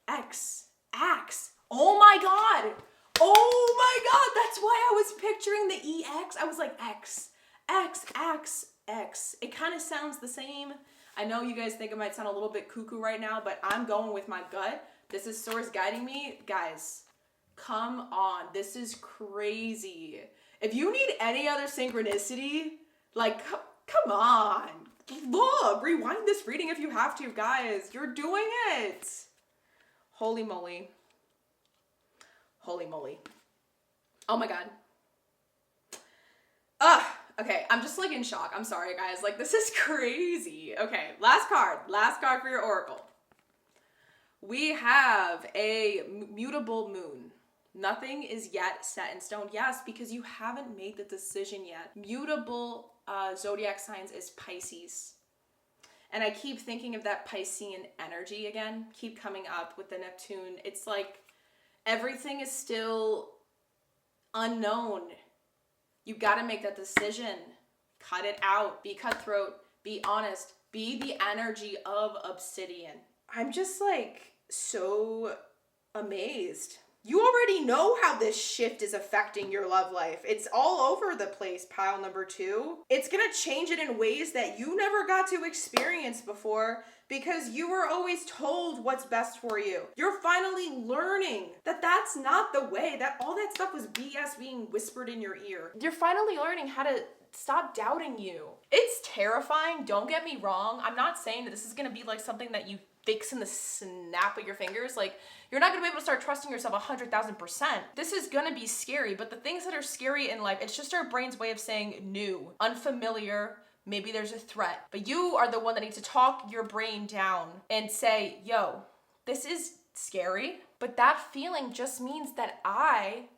Axe. Oh my God. That's why I was picturing the EX. I was like, X. It kind of sounds the same. I know you guys think it might sound a little bit cuckoo right now, but I'm going with my gut. This is source guiding me. Guys, come on. This is crazy. If you need any other synchronicity, like, come on. Look, rewind this reading if you have to, guys. You're doing it. Holy moly. Oh my God. Okay, I'm just like in shock. I'm sorry, guys. Like, this is crazy. Okay, last card for your oracle. We have a mutable moon. Nothing is yet set in stone. Yes, because you haven't made the decision yet. Mutable zodiac signs is Pisces. And I keep thinking of that Piscean energy again, keep coming up with the Neptune. It's like everything is still unknown. You gotta make that decision. Cut it out. Be cutthroat. Be honest. Be the energy of Obsidian. I'm just like so amazed. You already know how this shift is affecting your love life. It's all over the place, pile number 2. It's gonna change it in ways that you never got to experience before because you were always told what's best for you. You're finally learning that that's not the way, that all that stuff was BS being whispered in your ear. You're finally learning how to stop doubting you. It's terrifying, don't get me wrong. I'm not saying that this is gonna be like something that you fix in the snap of your fingers. Like, you're not gonna be able to start trusting yourself 100,000%. This is gonna be scary, but the things that are scary in life, it's just our brain's way of saying new, unfamiliar, maybe there's a threat. But you are the one that needs to talk your brain down and say, yo, this is scary, but that feeling just means that I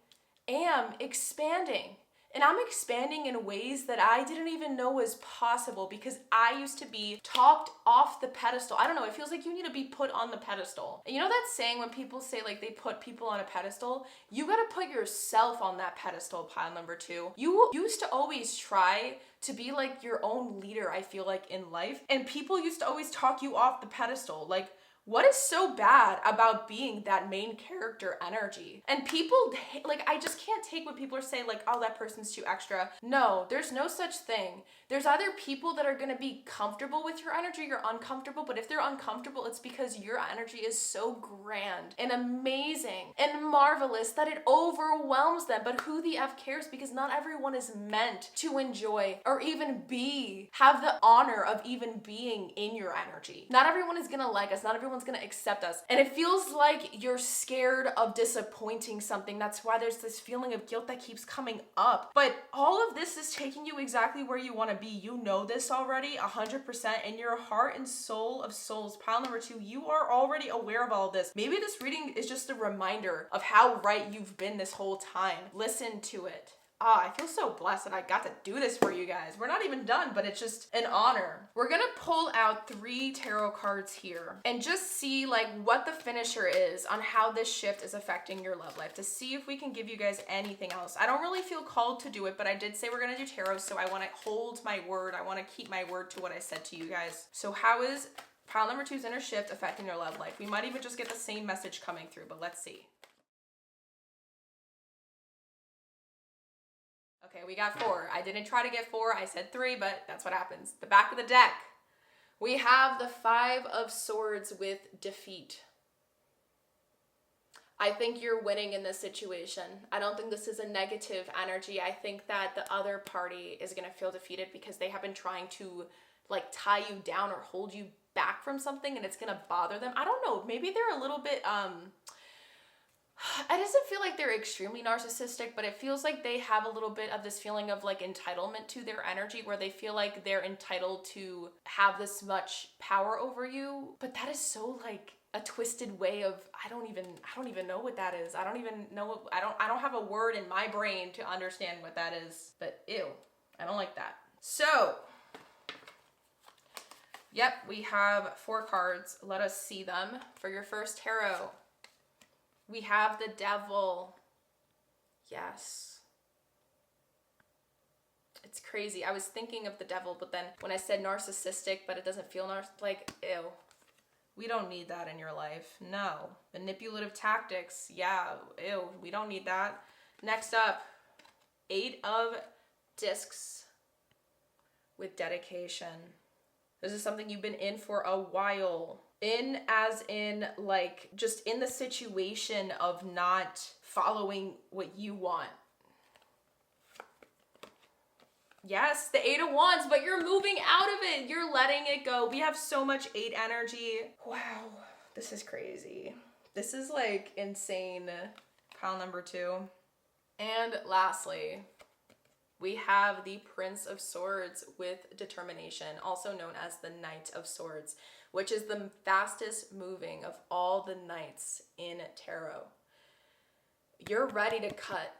am expanding. And I'm expanding in ways that I didn't even know was possible because I used to be talked off the pedestal. I don't know, it feels like you need to be put on the pedestal. And you know that saying when people say like they put people on a pedestal? You gotta put yourself on that pedestal, pile number 2. You used to always try to be like your own leader, I feel like, in life. And people used to always talk you off the pedestal. Like, What is so bad about being that main character energy? And people, like, I just can't take what people are saying, like, oh, that person's too extra. No, there's no such thing. There's either people that are gonna be comfortable with your energy or uncomfortable, but if they're uncomfortable, it's because your energy is so grand and amazing and marvelous that it overwhelms them. But who the F cares? Because not everyone is meant to enjoy or even have the honor of even being in your energy. Not everyone is gonna like us, not everyone's gonna accept us. And it feels like you're scared of disappointing something. That's why there's this feeling of guilt that keeps coming up. But all of this is taking you exactly where you wanna be. You know this already 100% in your heart and soul of souls. Pile number 2, you are already aware of all of this. Maybe this reading is just a reminder of how right you've been this whole time. Listen to it. I feel so blessed that I got to do this for you guys. We're not even done, but it's just an honor. We're gonna pull out 3 tarot cards here and just see like what the finisher is on how this shift is affecting your love life, to see if we can give you guys anything else. I don't really feel called to do it, but I did say we're gonna do tarot, so I wanna hold my word. I wanna keep my word to what I said to you guys. So how is pile number 2's inner shift affecting your love life? We might even just get the same message coming through, but let's see. Okay, we got 4. I didn't try to get 4. I said 3, but that's what happens. The back of the deck. We have the 5 of Swords with defeat. I think you're winning in this situation. I don't think this is a negative energy. I think that the other party is going to feel defeated because they have been trying to like tie you down or hold you back from something, and it's going to bother them. I don't know. Maybe they're a little bit it doesn't feel like they're extremely narcissistic, but it feels like they have a little bit of this feeling of like entitlement to their energy, where they feel like they're entitled to have this much power over you. But that is so like a twisted way of, I don't even know what that is. I don't have a word in my brain to understand what that is. But ew, I don't like that. So, yep, we have 4 cards. Let us see them. For your first tarot, we have the Devil. Yes. It's crazy. I was thinking of the Devil, but then when I said narcissistic, but it doesn't feel like, ew. We don't need that in your life. No. Manipulative tactics. Yeah, ew. We don't need that. Next up, 8 of Discs with dedication. This is something you've been in for a while. In as in like just in the situation of not following what you want. Yes, the 8 of Wands, but you're moving out of it. You're letting it go. We have so much 8 energy. Wow, this is crazy. This is like insane. Pile number 2. And lastly, we have the Prince of Swords with determination, also known as the Knight of Swords, which is the fastest moving of all the knights in tarot. You're ready to cut.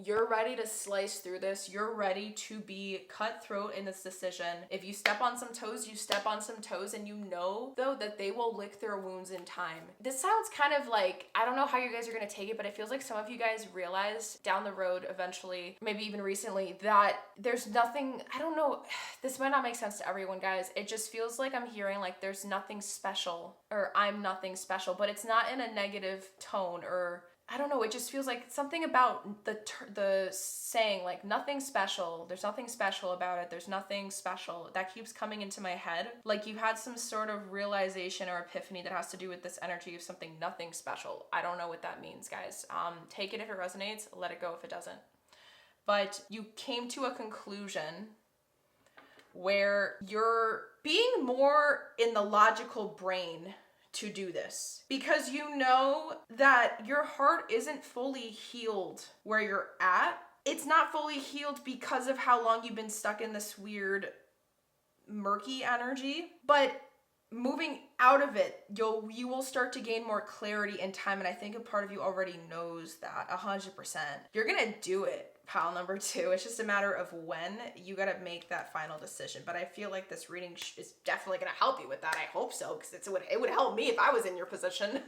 You're ready to slice through this. You're ready to be cutthroat in this decision. If you step on some toes, you step on some toes, and you know, though, that they will lick their wounds in time. This sounds kind of like, I don't know how you guys are going to take it, but it feels like some of you guys realize down the road eventually, maybe even recently, that there's nothing, I don't know, this might not make sense to everyone, guys. It just feels like I'm hearing like there's nothing special, or I'm nothing special, but it's not in a negative tone, or I don't know, it just feels like something about the saying, like, nothing special, there's nothing special about it, there's nothing special, that keeps coming into my head. Like you had some sort of realization or epiphany that has to do with this energy of something nothing special. I don't know what that means, guys. Take it if it resonates, let it go if it doesn't. But you came to a conclusion where you're being more in the logical brain to do this, because you know that your heart isn't fully healed where you're at. It's not fully healed because of how long you've been stuck in this weird murky energy, but moving out of it, you will start to gain more clarity in time, and I think a part of you already knows that 100%. You're gonna do it, pile number 2. It's just a matter of when. You gotta make that final decision, but I feel like this reading is definitely gonna help you with that. I hope so, because it would help me if I was in your position.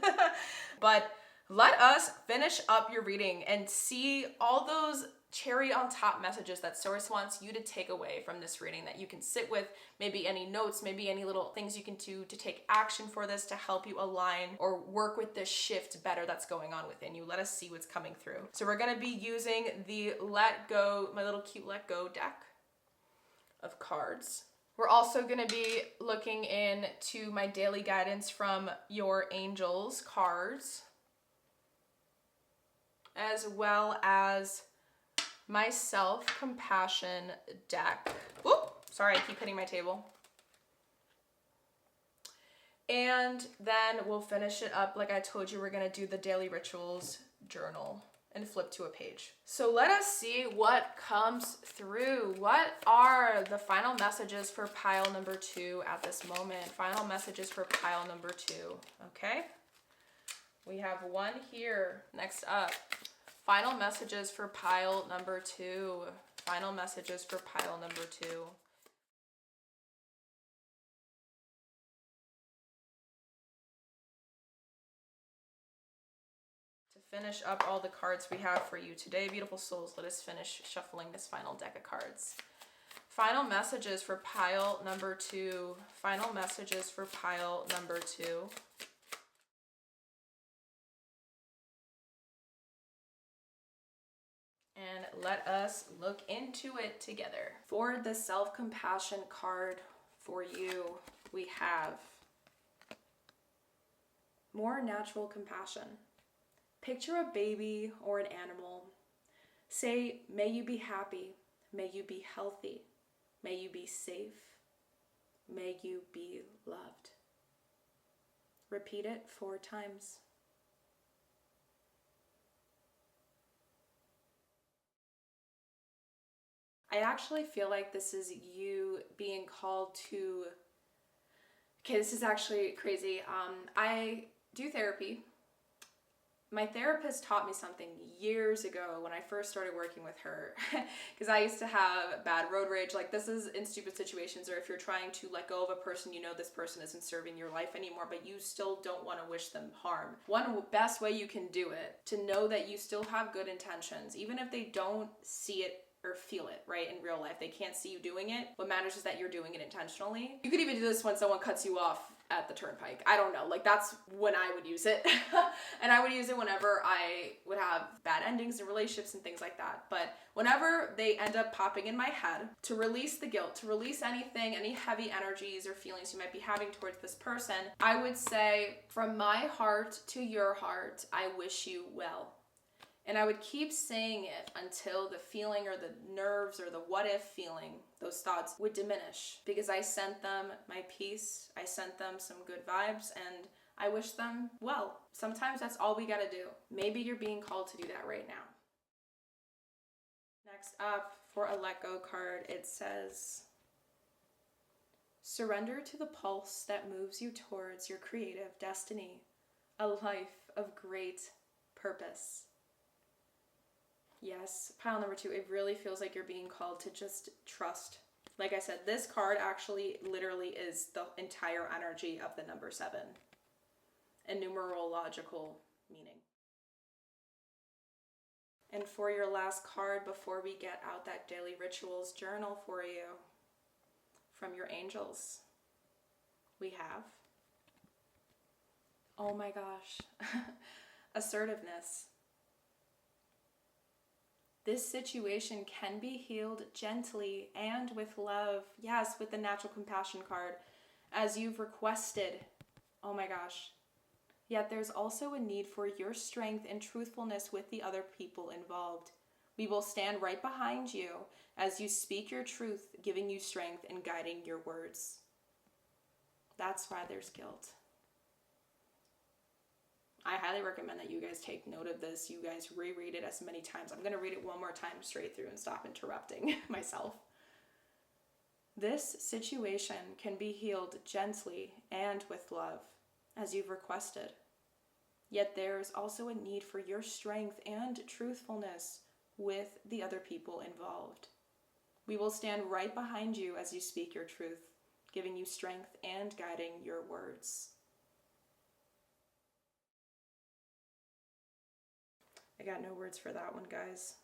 But let us finish up your reading and see all those cherry on top messages that Source wants you to take away from this reading that you can sit with, maybe any notes, maybe any little things you can do to take action for this to help you align or work with this shift better that's going on within you. Let us see what's coming through. So we're going to be using the Let Go, my little cute Let Go deck of cards. We're also going to be looking into my daily guidance from your angels cards, as well as my self-compassion deck. Whoop, sorry, I keep hitting my table. And then we'll finish it up. Like I told you, we're gonna do the daily rituals journal and flip to a page. So let us see what comes through. What are the final messages for pile number 2 at this moment? Final messages for pile number 2, okay? We have one here. Next up. Final messages for pile number 2. Final messages for pile number 2. To finish up all the cards we have for you today, beautiful souls, let us finish shuffling this final deck of cards. Final messages for pile number 2. Final messages for pile number 2. And let us look into it together. For the self-compassion card for you, we have more natural compassion. Picture a baby or an animal. Say, may you be happy. May you be healthy. May you be safe. May you be loved. Repeat it 4 times. I actually feel like this is you being called to, okay, this is actually crazy. I do therapy. My therapist taught me something years ago when I first started working with her, because I used to have bad road rage. Like, this is in stupid situations, or if you're trying to let go of a person, you know this person isn't serving your life anymore, but you still don't want to wish them harm. One best way you can do it, to know that you still have good intentions, even if they don't see it or feel it, right, in real life. They can't see you doing it. What matters is that you're doing it intentionally. You could even do this when someone cuts you off at the turnpike. I don't know, like that's when I would use it. And I would use it whenever I would have bad endings in relationships and things like that. But whenever they end up popping in my head, to release the guilt, to release anything, any heavy energies or feelings you might be having towards this person, I would say, from my heart to your heart, I wish you well. And I would keep saying it until the feeling or the nerves or the what if feeling, those thoughts would diminish, because I sent them my peace, I sent them some good vibes, and I wish them well. Sometimes that's all we gotta do. Maybe you're being called to do that right now. Next up, for a let go card, it says, surrender to the pulse that moves you towards your creative destiny, a life of great purpose. Yes, pile number 2, it really feels like you're being called to just trust. Like I said, this card actually literally is the entire energy of the number 7, a numerological meaning. And for your last card, before we get out that daily rituals journal for you, from your angels, we have, oh my gosh, assertiveness. This situation can be healed gently and with love. Yes, with the natural compassion card, as you've requested. Oh my gosh. Yet there's also a need for your strength and truthfulness with the other people involved. We will stand right behind you as you speak your truth, giving you strength and guiding your words. That's why there's guilt. I highly recommend that you guys take note of this. You guys reread it as many times. I'm going to read it one more time straight through and stop interrupting myself. This situation can be healed gently and with love, as you've requested. Yet there is also a need for your strength and truthfulness with the other people involved. We will stand right behind you as you speak your truth, giving you strength and guiding your words. I got no words for that one, guys.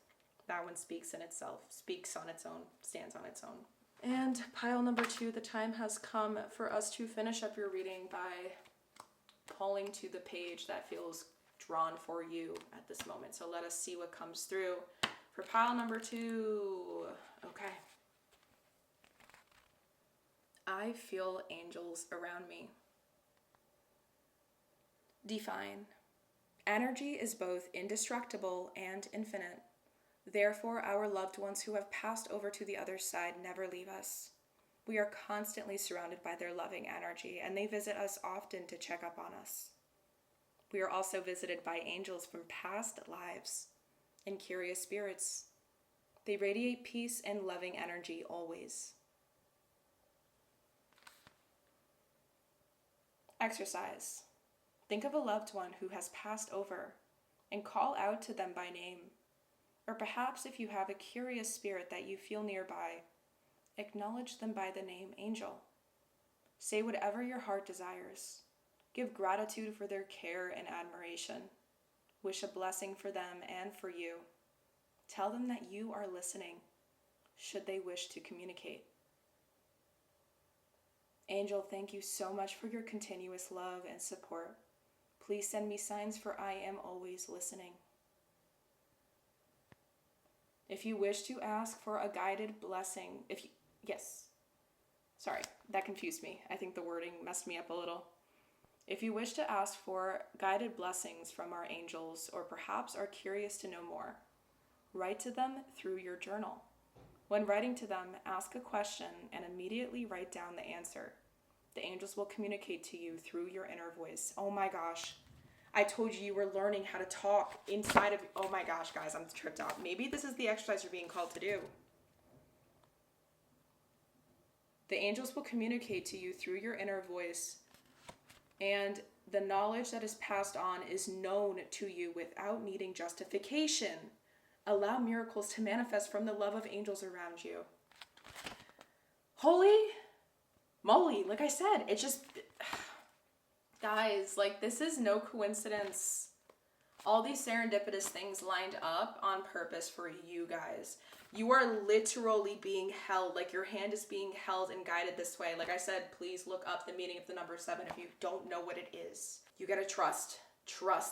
That one speaks in itself, speaks on its own, stands on its own. And pile number 2, the time has come for us to finish up your reading by pulling to the page that feels drawn for you at this moment. So let us see what comes through for pile number 2. Okay. I feel angels around me. Define. Energy is both indestructible and infinite. Therefore, our loved ones who have passed over to the other side never leave us. We are constantly surrounded by their loving energy, and they visit us often to check up on us. We are also visited by angels from past lives and curious spirits. They radiate peace and loving energy always. Exercise. Think of a loved one who has passed over and call out to them by name. Or perhaps if you have a curious spirit that you feel nearby, acknowledge them by the name angel. Say whatever your heart desires. Give gratitude for their care and admiration. Wish a blessing for them and for you. Tell them that you are listening, should they wish to communicate. Angel, thank you so much for your continuous love and support. Please send me signs, for I am always listening. If you wish to ask for a guided blessing, sorry, that confused me. I think the wording messed me up a little. If you wish to ask for guided blessings from our angels, or perhaps are curious to know more, write to them through your journal. When writing to them, ask a question and immediately write down the answer. The angels will communicate to you through your inner voice. Oh my gosh. I told you were learning how to talk inside of, oh my gosh, guys, I'm tripped out. Maybe this is the exercise you're being called to do. The angels will communicate to you through your inner voice, and the knowledge that is passed on is known to you without needing justification. Allow miracles to manifest from the love of angels around you. Holy moly, like I said, it just... Guys, like, this is no coincidence. All these serendipitous things lined up on purpose for you guys. You are literally being held, like your hand is being held and guided this way. Like I said, please look up the meaning of the number 7 if you don't know what it is. You gotta trust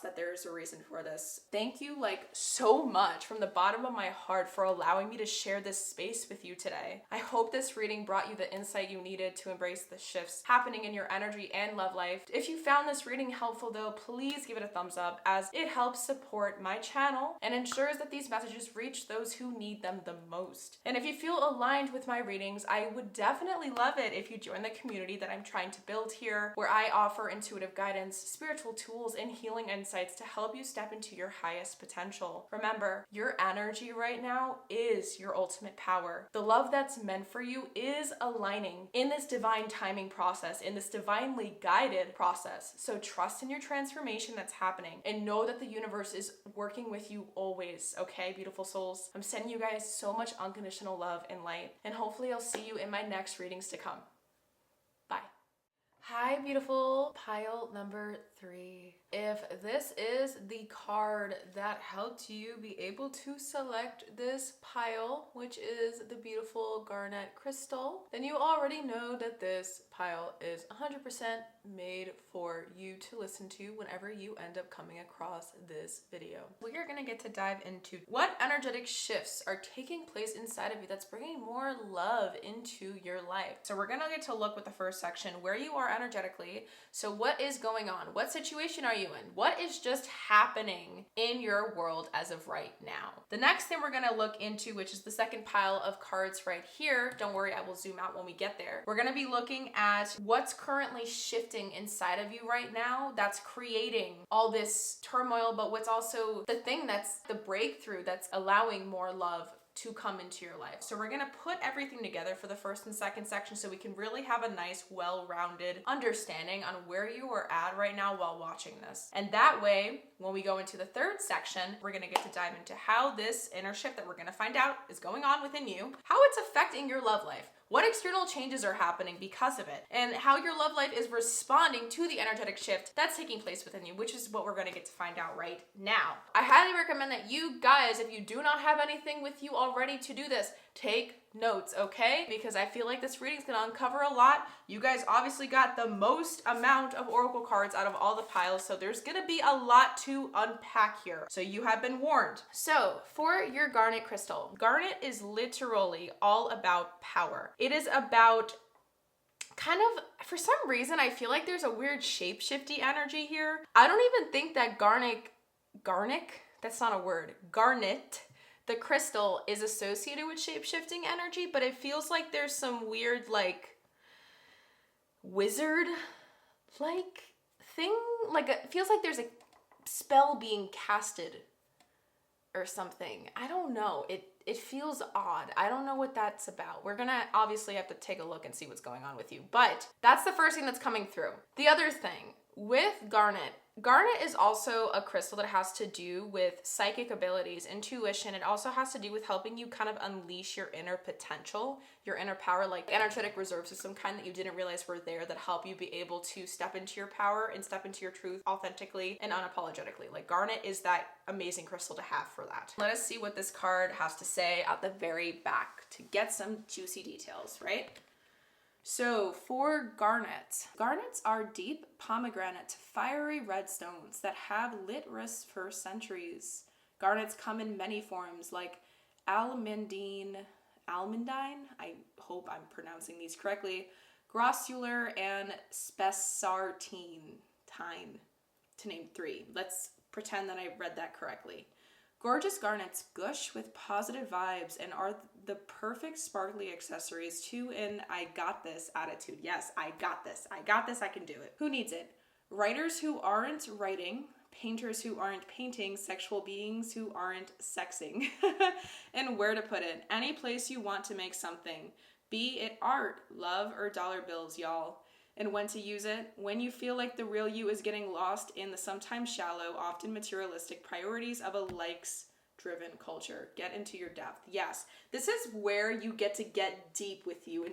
that there's a reason for this. Thank you like so much from the bottom of my heart for allowing me to share this space with you today. I hope this reading brought you the insight you needed to embrace the shifts happening in your energy and love life. If you found this reading helpful though, please give it a thumbs up, as it helps support my channel and ensures that these messages reach those who need them the most. And if you feel aligned with my readings, I would definitely love it if you join the community that I'm trying to build here, where I offer intuitive guidance, spiritual tools, and healing insights to help you step into your highest potential. Remember, your energy right now is your ultimate power. The love that's meant for you is aligning in this divine timing process, in this divinely guided process. So trust in your transformation that's happening and know that the universe is working with you always, okay, beautiful souls? I'm sending you guys so much unconditional love and light, and hopefully I'll see you in my next readings to come. Bye. Hi, beautiful. Pile number 3. If this is the card that helped you be able to select this pile, which is the beautiful garnet crystal, then you already know that this pile is 100% made for you to listen to whenever you end up coming across this video. We are going to get to dive into what energetic shifts are taking place inside of you that's bringing more love into your life. So we're going to get to look with the first section, where you are energetically. So what is going on? What situation are you in? What is just happening in your world as of right now? The next thing we're going to look into, which is the second pile of cards right here. Don't worry, I will zoom out when we get there. We're going to be looking at what's currently shifting inside of you right now that's creating all this turmoil, but what's also the thing that's the breakthrough that's allowing more love to come into your life. So we're gonna put everything together for the first and second section so we can really have a nice, well-rounded understanding on where you are at right now while watching this. And that way, when we go into the third section, we're gonna get to dive into how this inner shift that we're gonna find out is going on within you, how it's affecting your love life. what external changes are happening because of it, and how your love life is responding to the energetic shift that's taking place within you, which is what we're going to get to find out right now. I highly recommend that you guys, if you do not have anything with you already to do this, take notes, okay? Because I feel like this reading is going to uncover a lot. You guys obviously got the most amount of oracle cards out of all the piles, so there's going to be a lot to unpack here. So you have been warned. So for your garnet crystal, garnet is literally all about power. It is about kind of, for some reason, I feel like there's a weird shape-shifty energy here. I don't even think that garnet, that's not a word, garnet, the crystal, is associated with shape-shifting energy, but it feels like there's some weird, like, wizard-like thing. Like, it feels like there's a spell being casted or something. I don't know. It feels odd. I don't know what that's about. We're gonna obviously have to take a look and see what's going on with you. But that's the first thing that's coming through. The other thing with garnet is also a crystal that has to do with psychic abilities, intuition. It also has to do with helping you kind of unleash your inner potential, your inner power, like energetic reserve system kind that you didn't realize were there, that help you be able to step into your power and step into your truth authentically and unapologetically. Like garnet is that amazing crystal to have for that. Let us see what this card has to say at the very back to get some juicy details, right? So for garnets are deep pomegranate, fiery red stones that have lit wrists for centuries. Garnets come in many forms like almandine, I hope I'm pronouncing these correctly, grossular, and spessartine, to name 3. Let's pretend that I read that correctly. Gorgeous garnets gush with positive vibes and are the perfect sparkly accessories to an I got this attitude. Yes, I got this, I can do it. Who needs it? Writers who aren't writing, painters who aren't painting, sexual beings who aren't sexing. And where to put it? Any place you want to make something. Be it art, love, or dollar bills, y'all. And when to use it? When you feel like the real you is getting lost in the sometimes shallow, often materialistic priorities of a likes-driven culture. Get into your depth. Yes, this is where you get to get deep with you,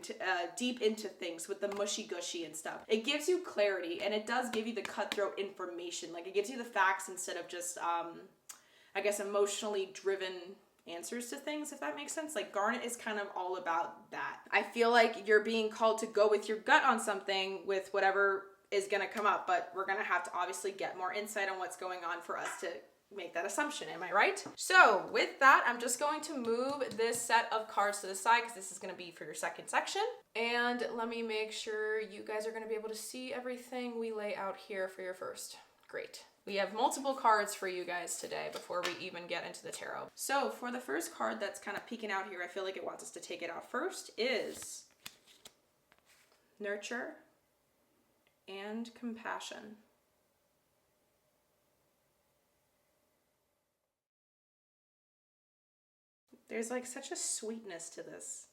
deep into things with the mushy-gushy and stuff. It gives you clarity, and it does give you the cutthroat information. Like, it gives you the facts instead of just, I guess, emotionally driven answers to things, if that makes sense. Like garnet is kind of all about that. I feel like you're being called to go with your gut on something with whatever is going to come up, but we're going to have to obviously get more insight on what's going on for us to make that assumption. Am I right? So with that, I'm just going to move this set of cards to the side because this is going to be for your second section. And let me make sure you guys are going to be able to see everything we lay out here for your first. Great. We have multiple cards for you guys today before we even get into the tarot. So for the first card that's kind of peeking out here, I feel like it wants us to take it out first, is nurture and compassion. There's like such a sweetness to this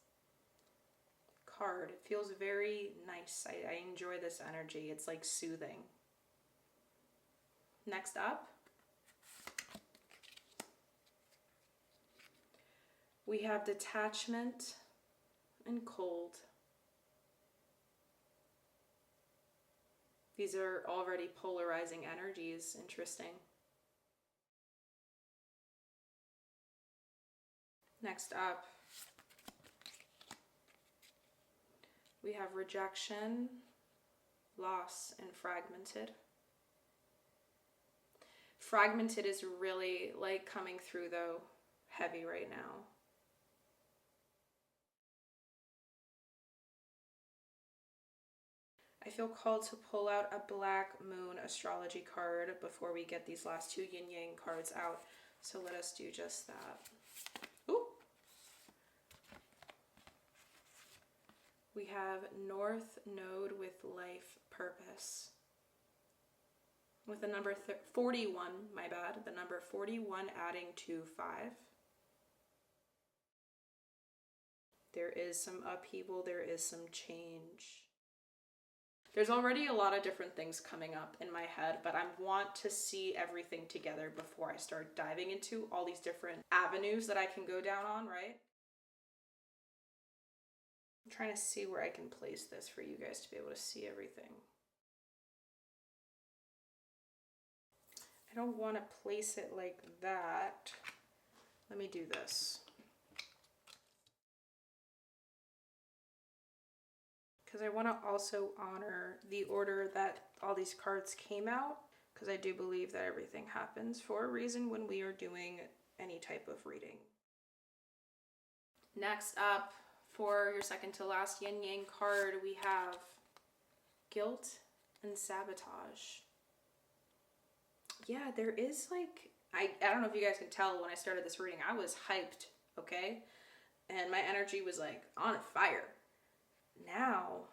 card. It feels very nice. I enjoy this energy. It's like soothing. Next up, we have detachment and cold. These are already polarizing energies. Interesting. Next up, we have rejection, loss, and fragmented. Fragmented is really like coming through though, heavy right now. I feel called to pull out a black moon astrology card before we get these last 2 yin yang cards out. So let us do just that. Ooh. We have North Node with life purpose. With the number 41, my bad, the number 41 adding to 5. There is some upheaval, there is some change. There's already a lot of different things coming up in my head, but I want to see everything together before I start diving into all these different avenues that I can go down on, right? I'm trying to see where I can place this for you guys to be able to see everything. I don't want to place it like that. Let me do this. Because I want to also honor the order that all these cards came out, because I do believe that everything happens for a reason when we are doing any type of reading. Next up, for your second to last yin yang card, we have guilt and sabotage. Yeah, there is like, I don't know if you guys can tell, when I started this reading, I was hyped, okay? And my energy was like on fire. Now,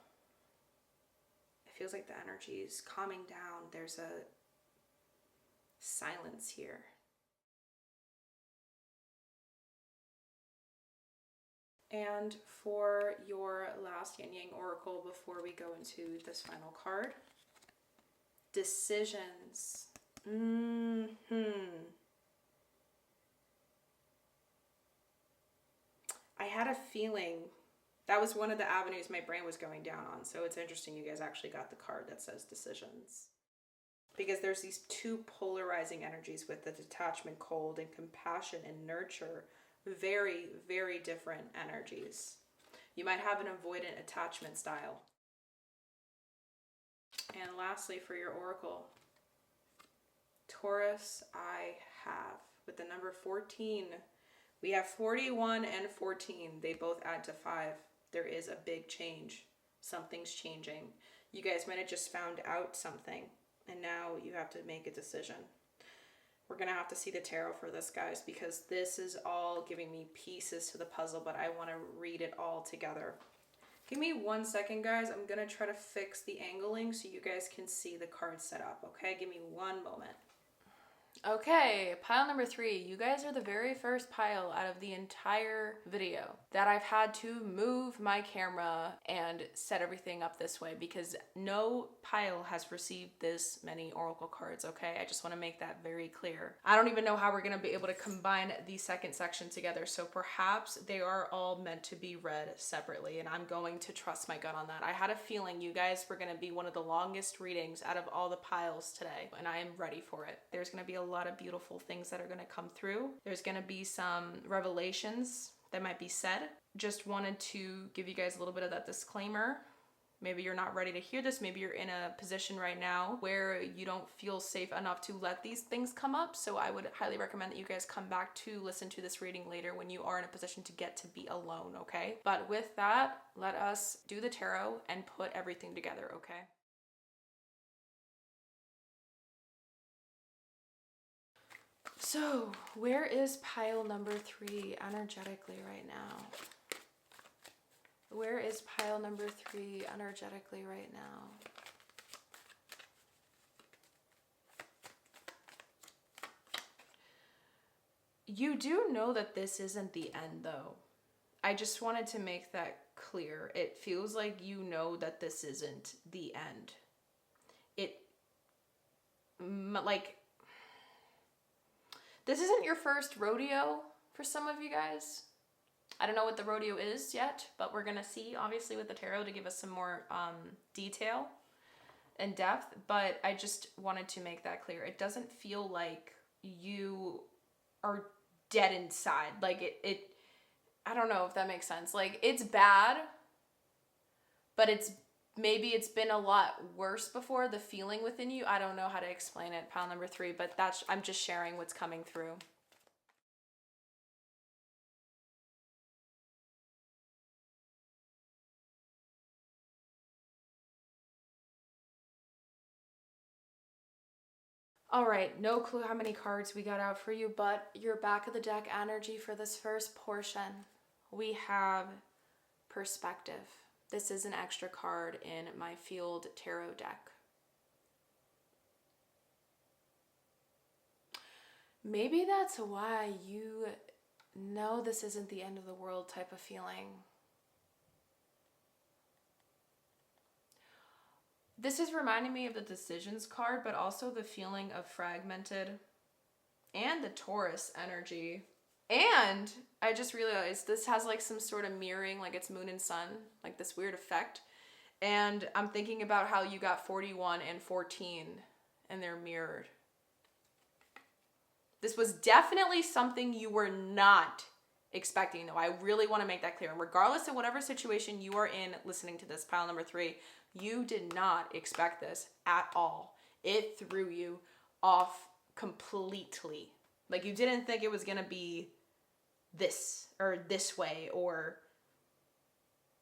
it feels like the energy is calming down. There's a silence here. And for your last yin yang oracle before we go into this final card, decisions. I had a feeling that was one of the avenues my brain was going down on. So it's interesting you guys actually got the card that says decisions. Because there's these two polarizing energies with the detachment, cold, and compassion and nurture. Very, very different energies. You might have an avoidant attachment style. And lastly, for your oracle, Taurus, I have with the number 14. We have 41 and 14. They both add to 5. There is a big change. Something's changing. You guys might have just found out something, and now you have to make a decision. We're going to have to see the tarot for this, guys, because this is all giving me pieces to the puzzle, but I want to read it all together. Give me 1 second, guys. I'm going to try to fix the angling so you guys can see the card set up, okay? Give me 1 moment. Okay, pile number 3. You guys are the very first pile out of the entire video that I've had to move my camera and set everything up this way, because no pile has received this many oracle cards, okay? I just want to make that very clear. I don't even know how we're going to be able to combine the second section together, so perhaps they are all meant to be read separately, and I'm going to trust my gut on that. I had a feeling you guys were going to be one of the longest readings out of all the piles today, and I am ready for it. There's going to be a lot of beautiful things that are going to come through. There's going to be some revelations that might be said. Just wanted to give you guys a little bit of that disclaimer. Maybe you're not ready to hear this. Maybe you're in a position right now where you don't feel safe enough to let these things come up. So I would highly recommend that you guys come back to listen to this reading later when you are in a position to get to be alone, okay? But with that, let us do the tarot and put everything together, okay? So, where is pile number 3 energetically right now? Where is pile number 3 energetically right now? You do know that this isn't the end, though. I just wanted to make that clear. It feels like you know that this isn't the end. This isn't your first rodeo for some of you guys. I don't know what the rodeo is yet, but we're gonna see, obviously, with the tarot to give us some more detail and depth, but I just wanted to make that clear. It doesn't feel like you are dead inside. Like it I don't know if that makes sense. Like, it's bad, but maybe it's been a lot worse before, the feeling within you. I don't know how to explain it, pile number 3, but I'm just sharing what's coming through. All right, no clue how many cards we got out for you, but your back of the deck energy for this first portion, we have perspective. This is an extra card in my field tarot deck. Maybe that's why you know this isn't the end of the world type of feeling. This is reminding me of the decisions card, but also the feeling of fragmented and the Taurus energy. And I just realized this has like some sort of mirroring, like it's moon and sun, like this weird effect. And I'm thinking about how you got 41 and 14 and they're mirrored. This was definitely something you were not expecting, though. I really want to make that clear. And regardless of whatever situation you are in listening to this, pile number 3, you did not expect this at all. It threw you off completely. Like you didn't think it was going to be this or this way or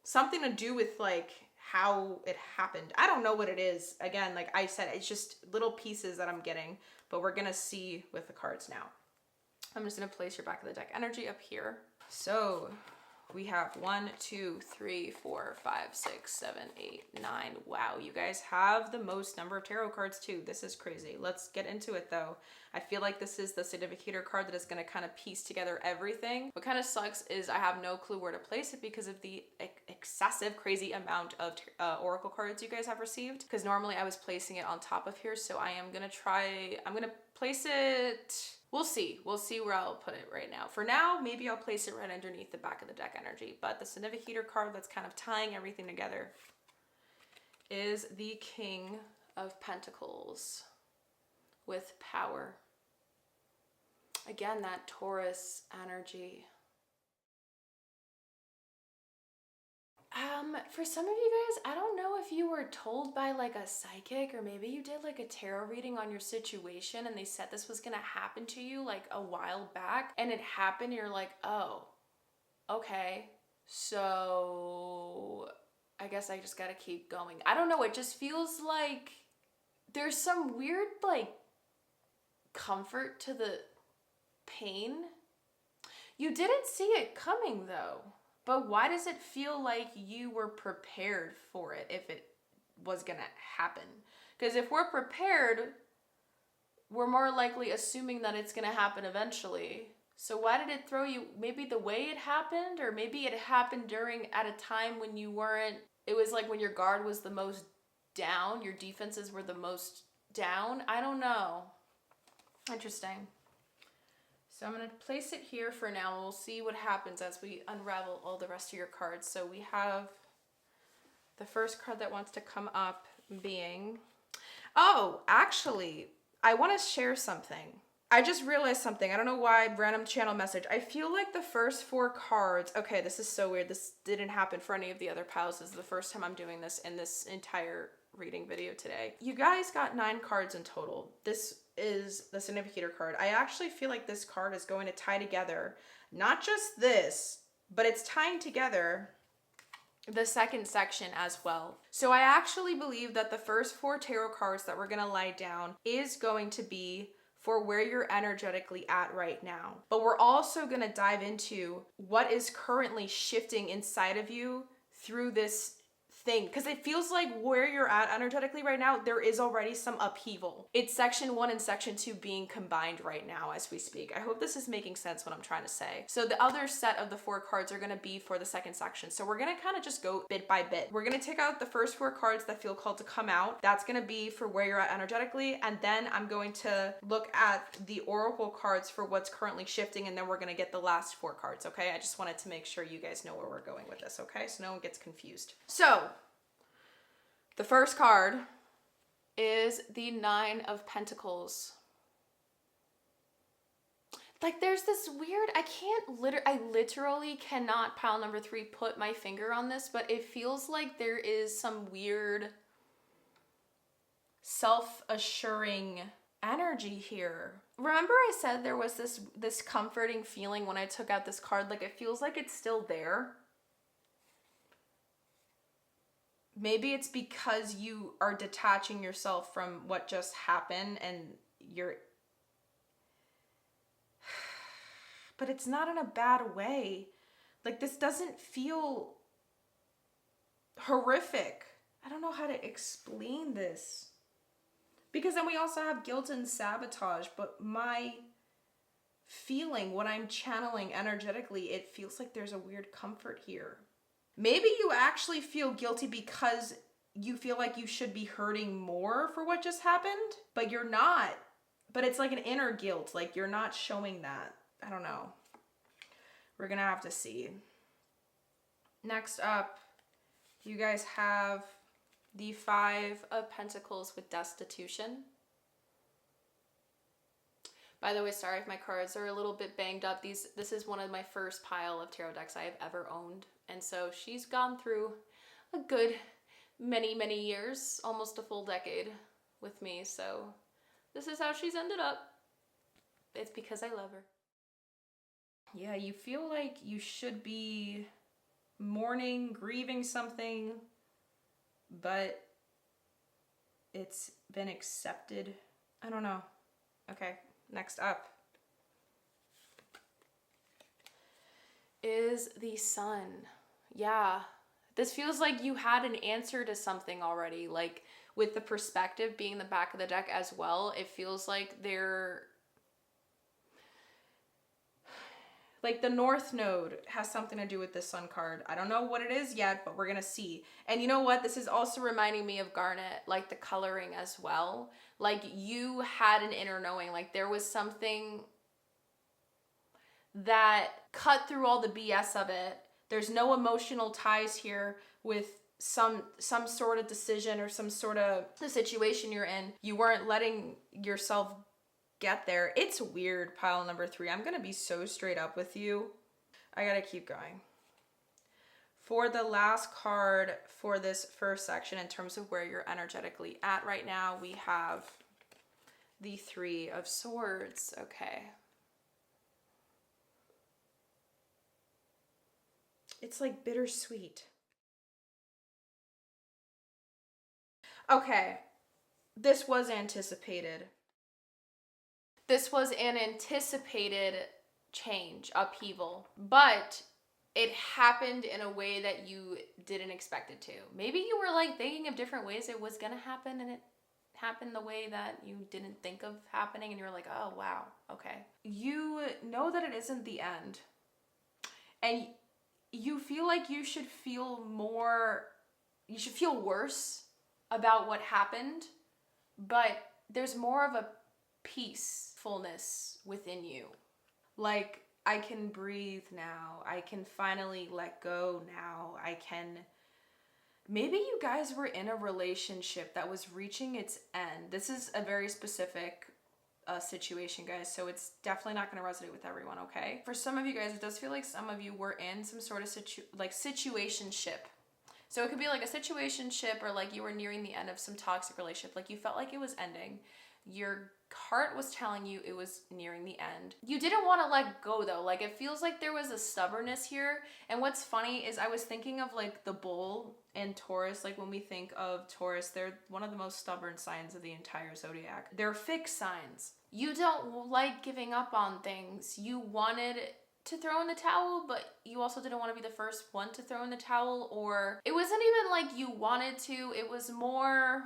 something to do with like how it happened. I don't know what it is. Again, like I said, it's just little pieces that I'm getting, but we're going to see with the cards now. I'm just going to place your back of the deck energy up here. So we have 1, 2, 3, 4, 5, 6, 7, 8, 9. Wow, you guys have the most number of tarot cards too. This is crazy. Let's get into it though. I feel like this is the significator card that is going to kind of piece together everything. What kind of sucks is I have no clue where to place it because of the excessive, crazy amount of oracle cards you guys have received. Because normally I was placing it on top of here, so I'm going to place it. We'll see where I'll put it right now. For now, maybe I'll place it right underneath the back of the deck energy. But the significator card that's kind of tying everything together is the King of Pentacles with power. Again, that Taurus energy. For some of you guys, I don't know if you were told by like a psychic or maybe you did like a tarot reading on your situation and they said this was gonna happen to you like a while back and it happened and you're like, oh, okay, so I guess I just gotta keep going. I don't know, it just feels like there's some weird like comfort to the pain. You didn't see it coming though. But why does it feel like you were prepared for it if it was going to happen? Because if we're prepared, we're more likely assuming that it's going to happen eventually. So why did it throw you? Maybe the way it happened, or maybe it happened at a time when you weren't, it was like when your guard was the most down, your defenses were the most down. I don't know. Interesting. So I'm going to place it here for now. We'll see what happens as we unravel all the rest of your cards. So we have the first card that wants to come up being... Oh, actually, I want to share something. I just realized something. I don't know why, random channel message. I feel like the first 4 cards... Okay, this is so weird. This didn't happen for any of the other pals. This is the first time I'm doing this in this entire reading video today. You guys got 9 cards in total. This is the significator card. I actually feel like this card is going to tie together not just this, but it's tying together the second section as well. So I actually believe that the first 4 tarot cards that we're going to lie down is going to be for where you're energetically at right now. But we're also going to dive into what is currently shifting inside of you through this thing, because it feels like where you're at energetically right now, there is already some upheaval. It's section 1 and section 2 being combined right now as we speak. I hope this is making sense what I'm trying to say. So the other set of the 4 cards are going to be for the second section. So we're going to kind of just go bit by bit. We're going to take out the first 4 cards that feel called to come out. That's going to be for where you're at energetically. And then I'm going to look at the oracle cards for what's currently shifting. And then we're going to get the last 4 cards. Okay. I just wanted to make sure you guys know where we're going with this. Okay. So no one gets confused. So the first card is the 9 of Pentacles. Like there's this weird, I literally cannot, pile number 3, put my finger on this, but it feels like there is some weird self-assuring energy here. Remember I said there was this comforting feeling when I took out this card, like it feels like it's still there. Maybe it's because you are detaching yourself from what just happened and you're... But it's not in a bad way. Like this doesn't feel horrific. I don't know how to explain this. Because then we also have guilt and sabotage, but my feeling, what I'm channeling energetically, it feels like there's a weird comfort here. Maybe you actually feel guilty because you feel like you should be hurting more for what just happened, but you're not. But it's like an inner guilt, like you're not showing that. I don't know. We're gonna have to see. Next up, you guys have the Five of Pentacles with Destitution. By the way, sorry if my cards are a little bit banged up. This is one of my first pile of tarot decks I have ever owned. And so she's gone through a good many, many years, almost a full decade with me. So this is how she's ended up. It's because I love her. Yeah, you feel like you should be mourning, grieving something, but it's been accepted. I don't know. Okay. Next up is the Sun. Yeah, this feels like you had an answer to something already. Like with the perspective being the back of the deck as well, it feels like like the North Node has something to do with this Sun card. I don't know what it is yet, but we're gonna see. And you know what? This is also reminding me of Garnet, like the coloring as well. Like you had an inner knowing, like there was something that cut through all the BS of it. There's no emotional ties here with some sort of decision or some sort of the situation you're in. You weren't letting yourself get there. It's weird, pile number 3. I'm gonna be so straight up with you. I gotta keep going. For the last card for this first section, in terms of where you're energetically at right now, we have the 3 of Swords. Okay. It's like bittersweet. Okay. This was anticipated. This was an anticipated change, upheaval, but it happened in a way that you didn't expect it to. Maybe you were like thinking of different ways it was gonna happen and it happened the way that you didn't think of happening and you're like, oh wow, okay. You know that it isn't the end. And you feel like you should feel worse about what happened, but there's more of a peacefulness within you. Like, I can breathe now. I can finally let go now. Maybe you guys were in a relationship that was reaching its end. This is a very specific situation, guys, so it's definitely not going to resonate with everyone, okay? For some of you guys, it does feel like some of you were in some sort of situationship. So it could be like a situationship, or like you were nearing the end of some toxic relationship. Like you felt like it was ending. Your heart was telling you it was nearing the end. You didn't want to let go though. Like it feels like there was a stubbornness here. And what's funny is I was thinking of like the bull and Taurus. Like when we think of Taurus, they're one of the most stubborn signs of the entire zodiac. They're fixed signs. You don't like giving up on things. You wanted to throw in the towel, but you also didn't want to be the first one to throw in the towel. Or it wasn't even like you wanted to. It was more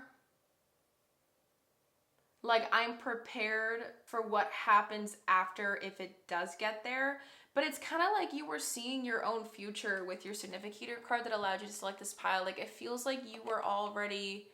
like I'm prepared for what happens after if it does get there. But it's kind of like you were seeing your own future with your significator card that allowed you to select this pile. Like it feels like you were already,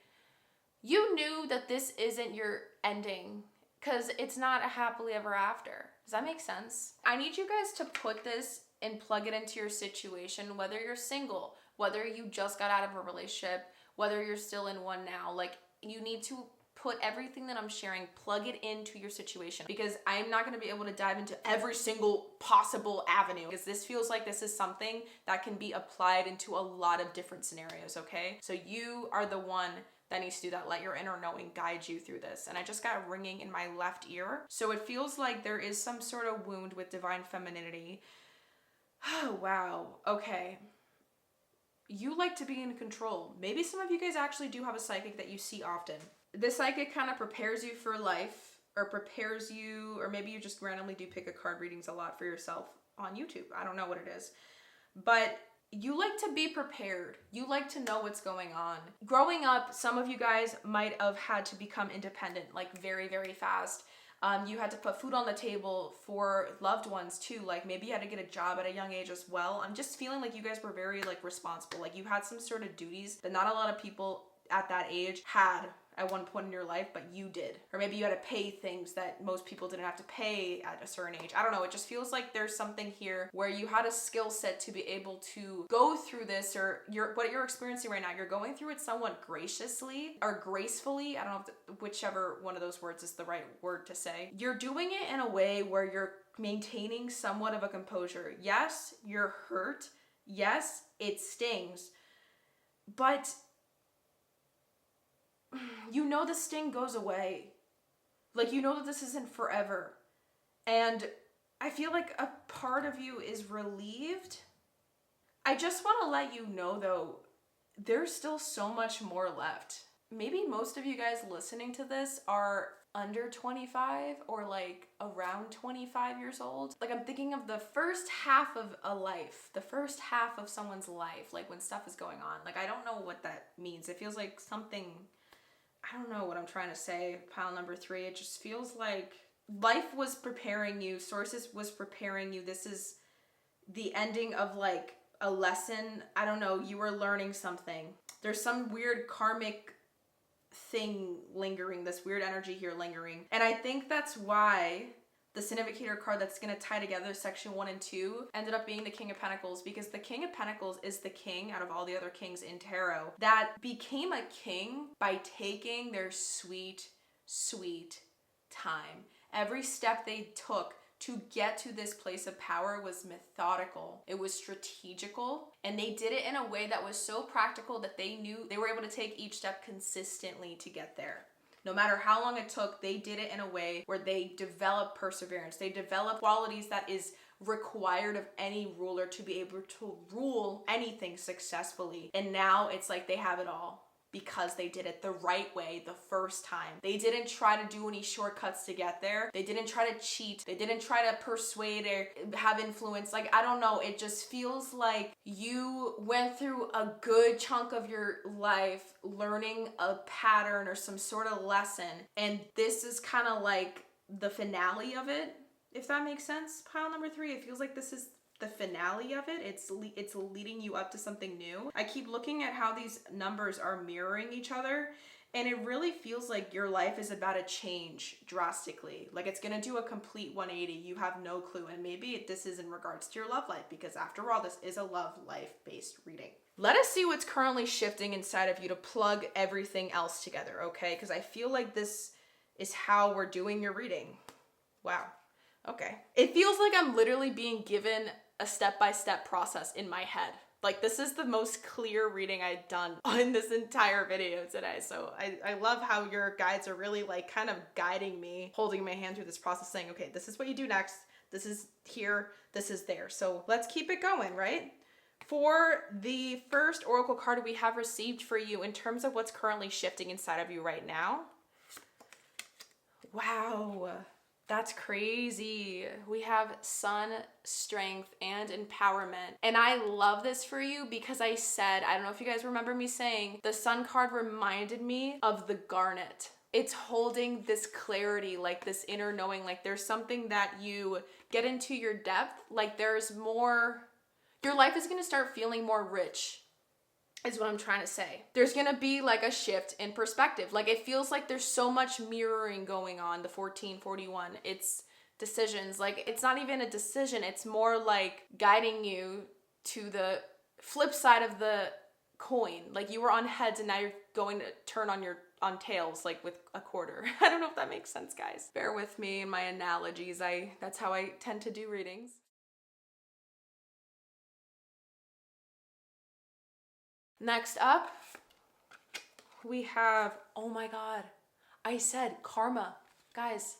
you knew that this isn't your ending because it's not a happily ever after. Does that make sense? I need you guys to put this and plug it into your situation, whether you're single, whether you just got out of a relationship, whether you're still in one now. Like you need to put everything that I'm sharing, plug it into your situation, because I'm not going to be able to dive into every single possible avenue, because this feels like this is something that can be applied into a lot of different scenarios, okay? So you are the one that needs to do that. Let your inner knowing guide you through this. And I just got ringing in my left ear. So it feels like there is some sort of wound with divine femininity. Oh, wow. Okay. You like to be in control. Maybe some of you guys actually do have a psychic that you see often. This psychic kind of prepares you for life, or prepares you, or maybe you just randomly do pick a card readings a lot for yourself on YouTube. I don't know what it is. But you like to be prepared. You like to know what's going on. Growing up, some of you guys might have had to become independent, like very, very fast. You had to put food on the table for loved ones too. Like maybe you had to get a job at a young age as well. I'm just feeling like you guys were very like responsible. Like you had some sort of duties that not a lot of people at that age had at one point in your life, but you did. Or maybe you had to pay things that most people didn't have to pay at a certain age. I don't know. It just feels like there's something here where you had a skill set to be able to go through this, or what you're experiencing right now. You're going through it somewhat graciously or gracefully. I don't know if whichever one of those words is the right word to say. You're doing it in a way where you're maintaining somewhat of a composure. Yes, you're hurt. Yes, it stings. But you know the sting goes away. Like, you know that this isn't forever. And I feel like a part of you is relieved. I just want to let you know, though, there's still so much more left. Maybe most of you guys listening to this are under 25 or like around 25 years old. Like, I'm thinking of the first half of a life, the first half of someone's life, like when stuff is going on. Like, I don't know what that means. It feels like something, I don't know what I'm trying to say. Pile number 3, it just feels like life was preparing you, sources was preparing you. This is the ending of like a lesson. I don't know, you were learning something. There's some weird karmic thing lingering, this weird energy here lingering. And I think that's why the Significator card that's going to tie together section 1 and 2 ended up being the King of Pentacles, because the King of Pentacles is the king out of all the other kings in tarot that became a king by taking their sweet, sweet time. Every step they took to get to this place of power was methodical. It was strategical, and they did it in a way that was so practical that they knew they were able to take each step consistently to get there. No matter how long it took, they did it in a way where they developed perseverance. They developed qualities that is required of any ruler to be able to rule anything successfully. And now it's like they have it all because they did it the right way the first time. They didn't try to do any shortcuts to get there. They didn't try to cheat. They didn't try to persuade or have influence. Like, I don't know. It just feels like you went through a good chunk of your life learning a pattern or some sort of lesson. And this is kind of like the finale of it, if that makes sense. Pile number 3, it feels like this is the finale of it. It's leading you up to something new. I keep looking at how these numbers are mirroring each other, and it really feels like your life is about to change drastically. Like, it's gonna do a complete 180. You have no clue, and maybe this is in regards to your love life, because after all, this is a love life-based reading. Let us see what's currently shifting inside of you to plug everything else together, okay? Because I feel like this is how we're doing your reading. Wow. Okay. It feels like I'm literally being given a step-by-step process in my head. Like, this is the most clear reading I've done on this entire video today. So I love how your guides are really like kind of guiding me, holding my hand through this process, saying, okay, this is what you do next. This is here, this is there. So let's keep it going, right? For the first oracle card we have received for you in terms of what's currently shifting inside of you right now. Wow. That's crazy. We have sun, strength, and empowerment. And I love this for you because I said, I don't know if you guys remember me saying, the sun card reminded me of the garnet. It's holding this clarity, like this inner knowing, like there's something that you get into your depth, like there's more, your life is gonna start feeling more rich, is what I'm trying to say. There's gonna be like a shift in perspective. Like, it feels like there's so much mirroring going on, the 1441. It's decisions. Like, it's not even a decision. It's more like guiding you to the flip side of the coin. Like, you were on heads and now you're going to turn on tails, like with a quarter. I don't know if that makes sense, guys. Bear with me in my analogies. That's how I tend to do readings. Next up, we have, oh my God, I said karma. Guys,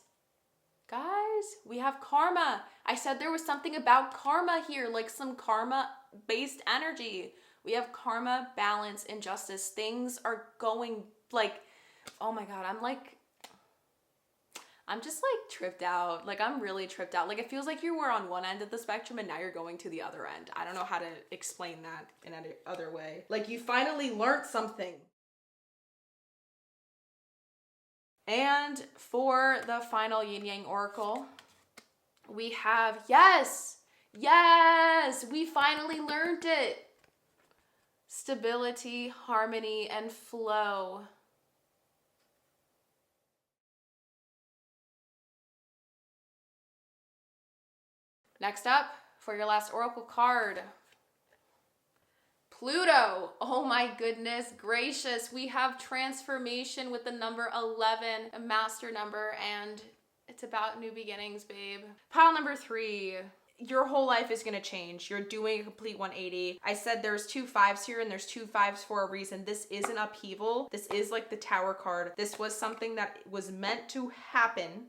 we have karma. I said there was something about karma here, like some karma-based energy. We have karma, balance, and justice. Things are going like, oh my God, I'm just like tripped out. Like, I'm really tripped out. Like, it feels like you were on one end of the spectrum and now you're going to the other end. I don't know how to explain that in any other way. Like, you finally learned something. And for the final yin yang oracle, we have, yes, we finally learned it. Stability, harmony, and flow. Next up, for your last oracle card, Pluto. Oh my goodness gracious. We have transformation with the number 11, a master number, and it's about new beginnings, babe. Pile number 3. Your whole life is going to change. You're doing a complete 180. I said there's 2 5s here and there's 2 5s for a reason. This is an upheaval. This is like the Tower card. This was something that was meant to happen.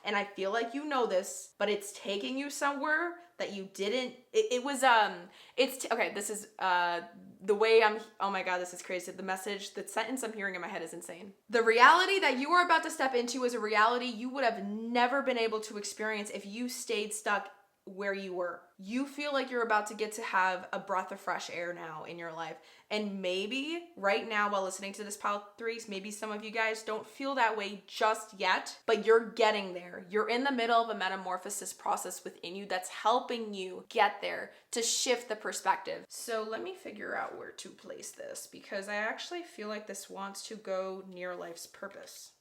And I feel like you know this, but it's taking you somewhere that you didn't. Okay, this is the way oh my God, this is crazy. The message, the sentence I'm hearing in my head is insane. The reality that you are about to step into is a reality you would have never been able to experience if you stayed stuck where you were. You feel like you're about to get to have a breath of fresh air now in your life. And maybe right now while listening to this pile 3s, maybe some of you guys don't feel that way just yet, but you're getting there. You're in the middle of a metamorphosis process within you that's helping you get there to shift the perspective. So let me figure out where to place this because I actually feel like this wants to go near life's purpose.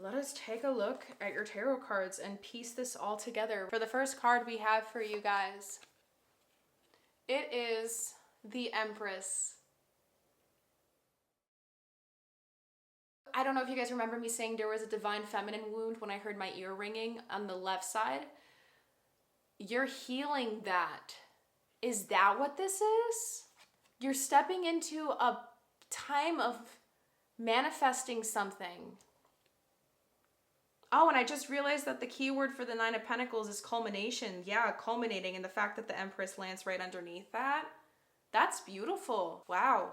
Let us take a look at your tarot cards and piece this all together. For the first card we have for you guys, it is the Empress. I don't know if you guys remember me saying there was a divine feminine wound when I heard my ear ringing on the left side. You're healing that. Is that what this is? You're stepping into a time of manifesting something. Oh, and I just realized that the key word for the 9 of Pentacles is culmination. Yeah, culminating, and the fact that the Empress lands right underneath that, that's beautiful. Wow.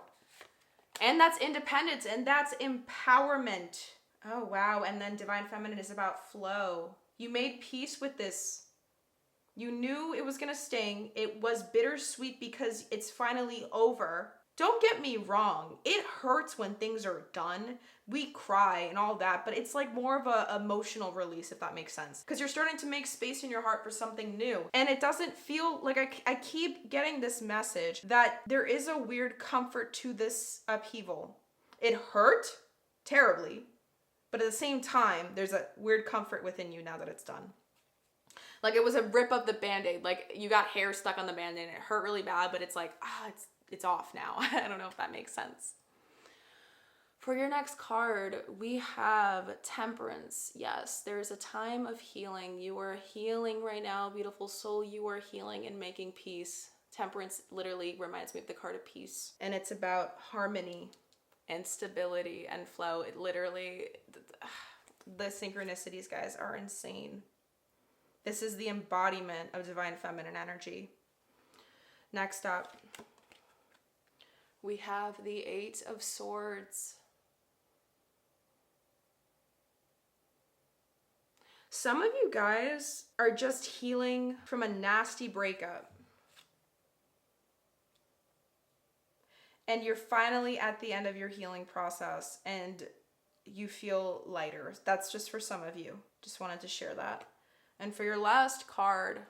And that's independence, and that's empowerment. Oh, wow. And then Divine Feminine is about flow. You made peace with this. You knew it was going to sting. It was bittersweet because it's finally over. Don't get me wrong. It hurts when things are done. We cry and all that, but it's like more of a emotional release, if that makes sense. Because you're starting to make space in your heart for something new. And it doesn't feel like I keep getting this message that there is a weird comfort to this upheaval. It hurt terribly, but at the same time, there's a weird comfort within you now that it's done. Like it was a rip of the Band-Aid. Like you got hair stuck on the Band-Aid and it hurt really bad, but it's like, it's off now. I don't know if that makes sense. For your next card, we have Temperance. Yes, there's a time of healing. You are healing right now, beautiful soul. You are healing and making peace. Temperance literally reminds me of the card of peace. And it's about harmony and stability and flow. It literally, the synchronicities, guys, are insane. This is the embodiment of divine feminine energy. Next up, we have the 8 of Swords. Some of you guys are just healing from a nasty breakup. And you're finally at the end of your healing process and you feel lighter. That's just for some of you. Just wanted to share that. And for your last card,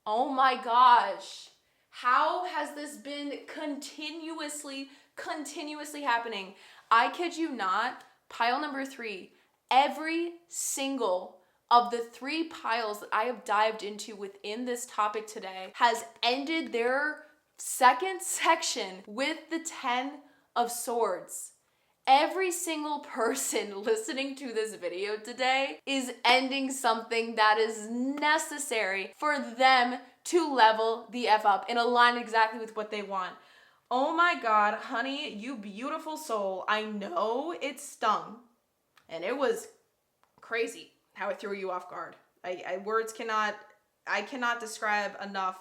oh my gosh, how has this been continuously happening? I kid you not, pile number 3, every single of the 3 piles that I have dived into within this topic today has ended their second section with the 10 of Swords. Every single person listening to this video today is ending something that is necessary for them to level the F up and align exactly with what they want. Oh my God, honey, you beautiful soul. I know it stung and it was crazy how it threw you off guard. I cannot describe enough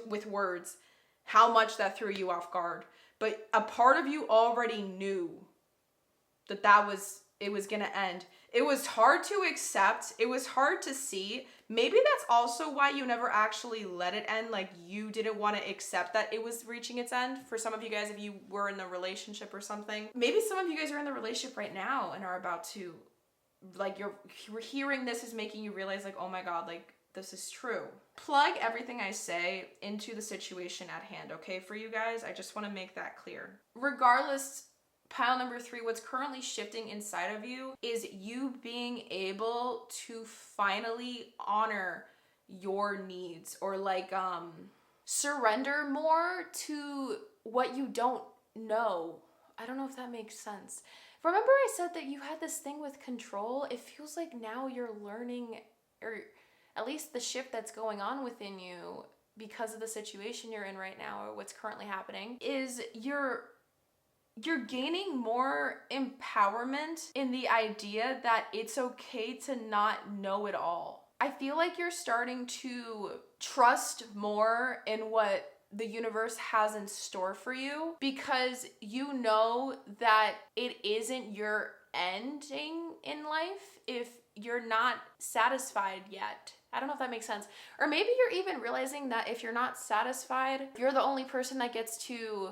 with words how much that threw you off guard. But a part of you already knew that it was gonna end. It was hard to accept. It was hard to see. Maybe that's also why you never actually let it end. Like you didn't want to accept that it was reaching its end. For some of you guys, if you were in a relationship or something, maybe some of you guys are in the relationship right now and are about to, like, you're hearing this is making you realize like, oh my God, like this is true. Plug everything I say into the situation at hand, okay, for you guys? I just want to make that clear. Regardless, pile number 3, what's currently shifting inside of you is you being able to finally honor your needs, or like surrender more to what you don't know. I don't know if that makes sense. Remember I said that you had this thing with control? It feels like now you're learning, or at least the shift that's going on within you because of the situation you're in right now, or what's currently happening, is you're gaining more empowerment in the idea that it's okay to not know it all. I feel like you're starting to trust more in what the universe has in store for you, because you know that it isn't your ending in life if you're not satisfied yet. I don't know if that makes sense. Or maybe you're even realizing that if you're not satisfied, you're the only person that gets to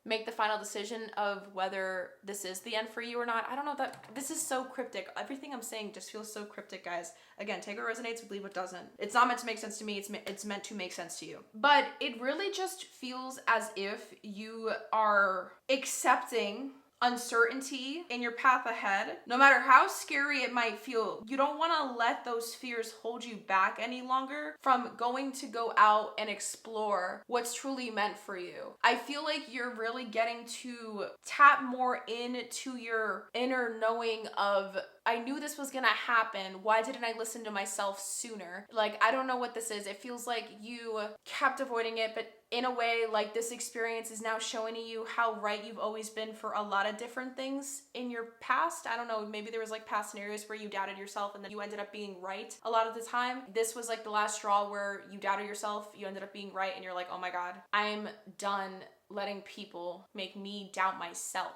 make the final decision of whether this is the end for you or not. I don't know, that this is so cryptic. Everything I'm saying just feels so cryptic, guys. Again, take what resonates, leave what doesn't. It's not meant to make sense to me, it's meant to make sense to you. But it really just feels as if you are accepting uncertainty in your path ahead. No matter how scary it might feel, you don't want to let those fears hold you back any longer from going to go out and explore what's truly meant for you. I feel like you're really getting to tap more into your inner knowing of, I knew this was gonna happen. Why didn't I listen to myself sooner? Like, I don't know what this is. It feels like you kept avoiding it, but in a way, like, this experience is now showing you how right you've always been for a lot of different things in your past. I don't know, maybe there was like past scenarios where you doubted yourself and then you ended up being right a lot of the time. This was like the last straw where you doubted yourself, you ended up being right, and you're like, oh my God, I'm done letting people make me doubt myself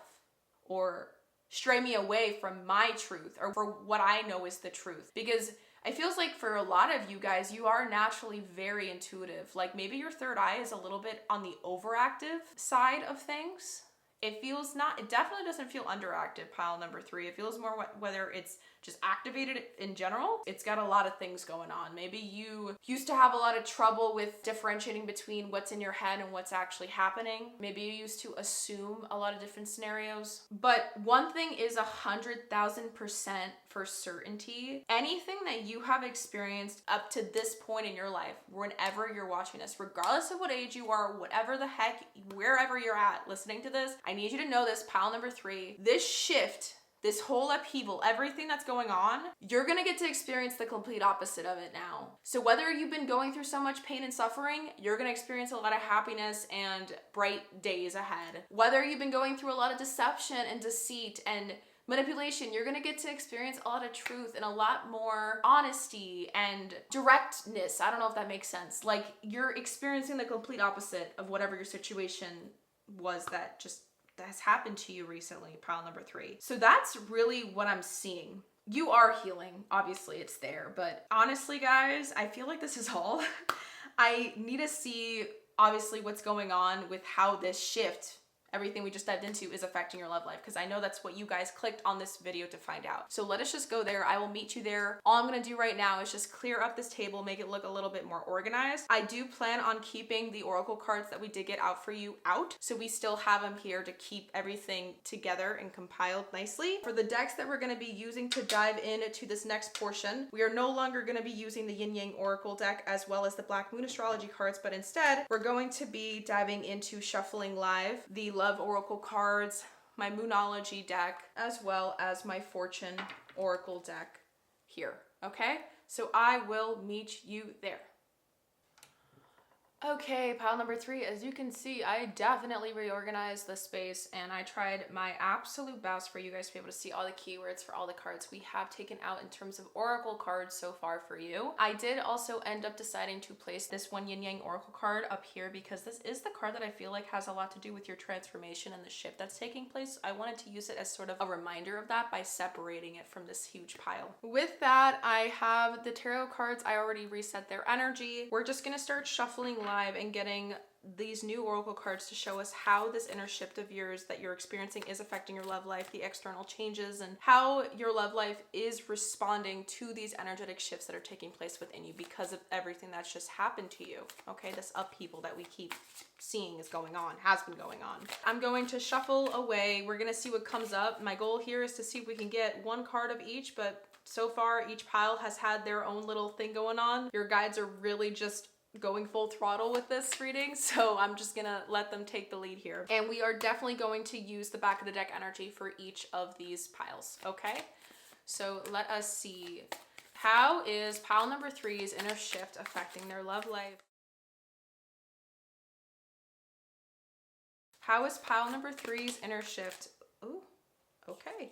or stray me away from my truth or for what I know is the truth. Because it feels like for a lot of you guys, you are naturally very intuitive. Like, maybe your third eye is a little bit on the overactive side of things. It definitely doesn't feel underactive, pile number 3. It feels more whether it's just activated in general. It's got a lot of things going on. Maybe you used to have a lot of trouble with differentiating between what's in your head and what's actually happening. Maybe you used to assume a lot of different scenarios. But one thing is 100,000% for certainty. Anything that you have experienced up to this point in your life, whenever you're watching this, regardless of what age you are, whatever the heck, wherever you're at listening to this, I need you to know this, pile number 3, this shift, this whole upheaval, everything that's going on, you're gonna get to experience the complete opposite of it now. So whether you've been going through so much pain and suffering, you're gonna experience a lot of happiness and bright days ahead. Whether you've been going through a lot of deception and deceit and manipulation, you're gonna get to experience a lot of truth and a lot more honesty and directness. I don't know if that makes sense. Like, you're experiencing the complete opposite of whatever your situation was that has happened to you recently, pile number 3. So that's really what I'm seeing. You are healing, obviously it's there, but honestly guys, I feel like this is all. I need to see obviously what's going on with how this shift, everything we just dived into, is affecting your love life, because I know that's what you guys clicked on this video to find out. So let us just go there. I will meet you there. All I'm gonna do right now is just clear up this table, make it look a little bit more organized. I do plan on keeping the oracle cards that we did get out for you out, so we still have them here to keep everything together and compiled nicely. For the decks that we're gonna be using to dive into this next portion, we are no longer gonna be using the Yin Yang Oracle deck as well as the Black Moon Astrology cards, but instead we're going to be diving into shuffling live the Love Oracle cards, my Moonology deck, as well as my Fortune Oracle deck here, okay? So I will meet you there. Okay, pile number 3, as you can see, I definitely reorganized the space and I tried my absolute best for you guys to be able to see all the keywords for all the cards we have taken out in terms of oracle cards so far for you. I did also end up deciding to place this one Yin Yang Oracle card up here because this is the card that I feel like has a lot to do with your transformation and the shift that's taking place. I wanted to use it as sort of a reminder of that by separating it from this huge pile. With that, I have the tarot cards. I already reset their energy. We're just gonna start shuffling live and getting these new oracle cards to show us how this inner shift of yours that you're experiencing is affecting your love life, the external changes, and how your love life is responding to these energetic shifts that are taking place within you because of everything that's just happened to you. Okay, this upheaval that we keep seeing is going on, has been going on. I'm going to shuffle away. We're going to see what comes up. My goal here is to see if we can get one card of each, but so far each pile has had their own little thing going on. Your guides are really just going full throttle with this reading, so I'm just gonna let them take the lead here. And we are definitely going to use the back of the deck energy for each of these piles, okay? So let us see. How is pile number 3's inner shift affecting their love life? How is pile number 3's inner shift? Ooh, okay.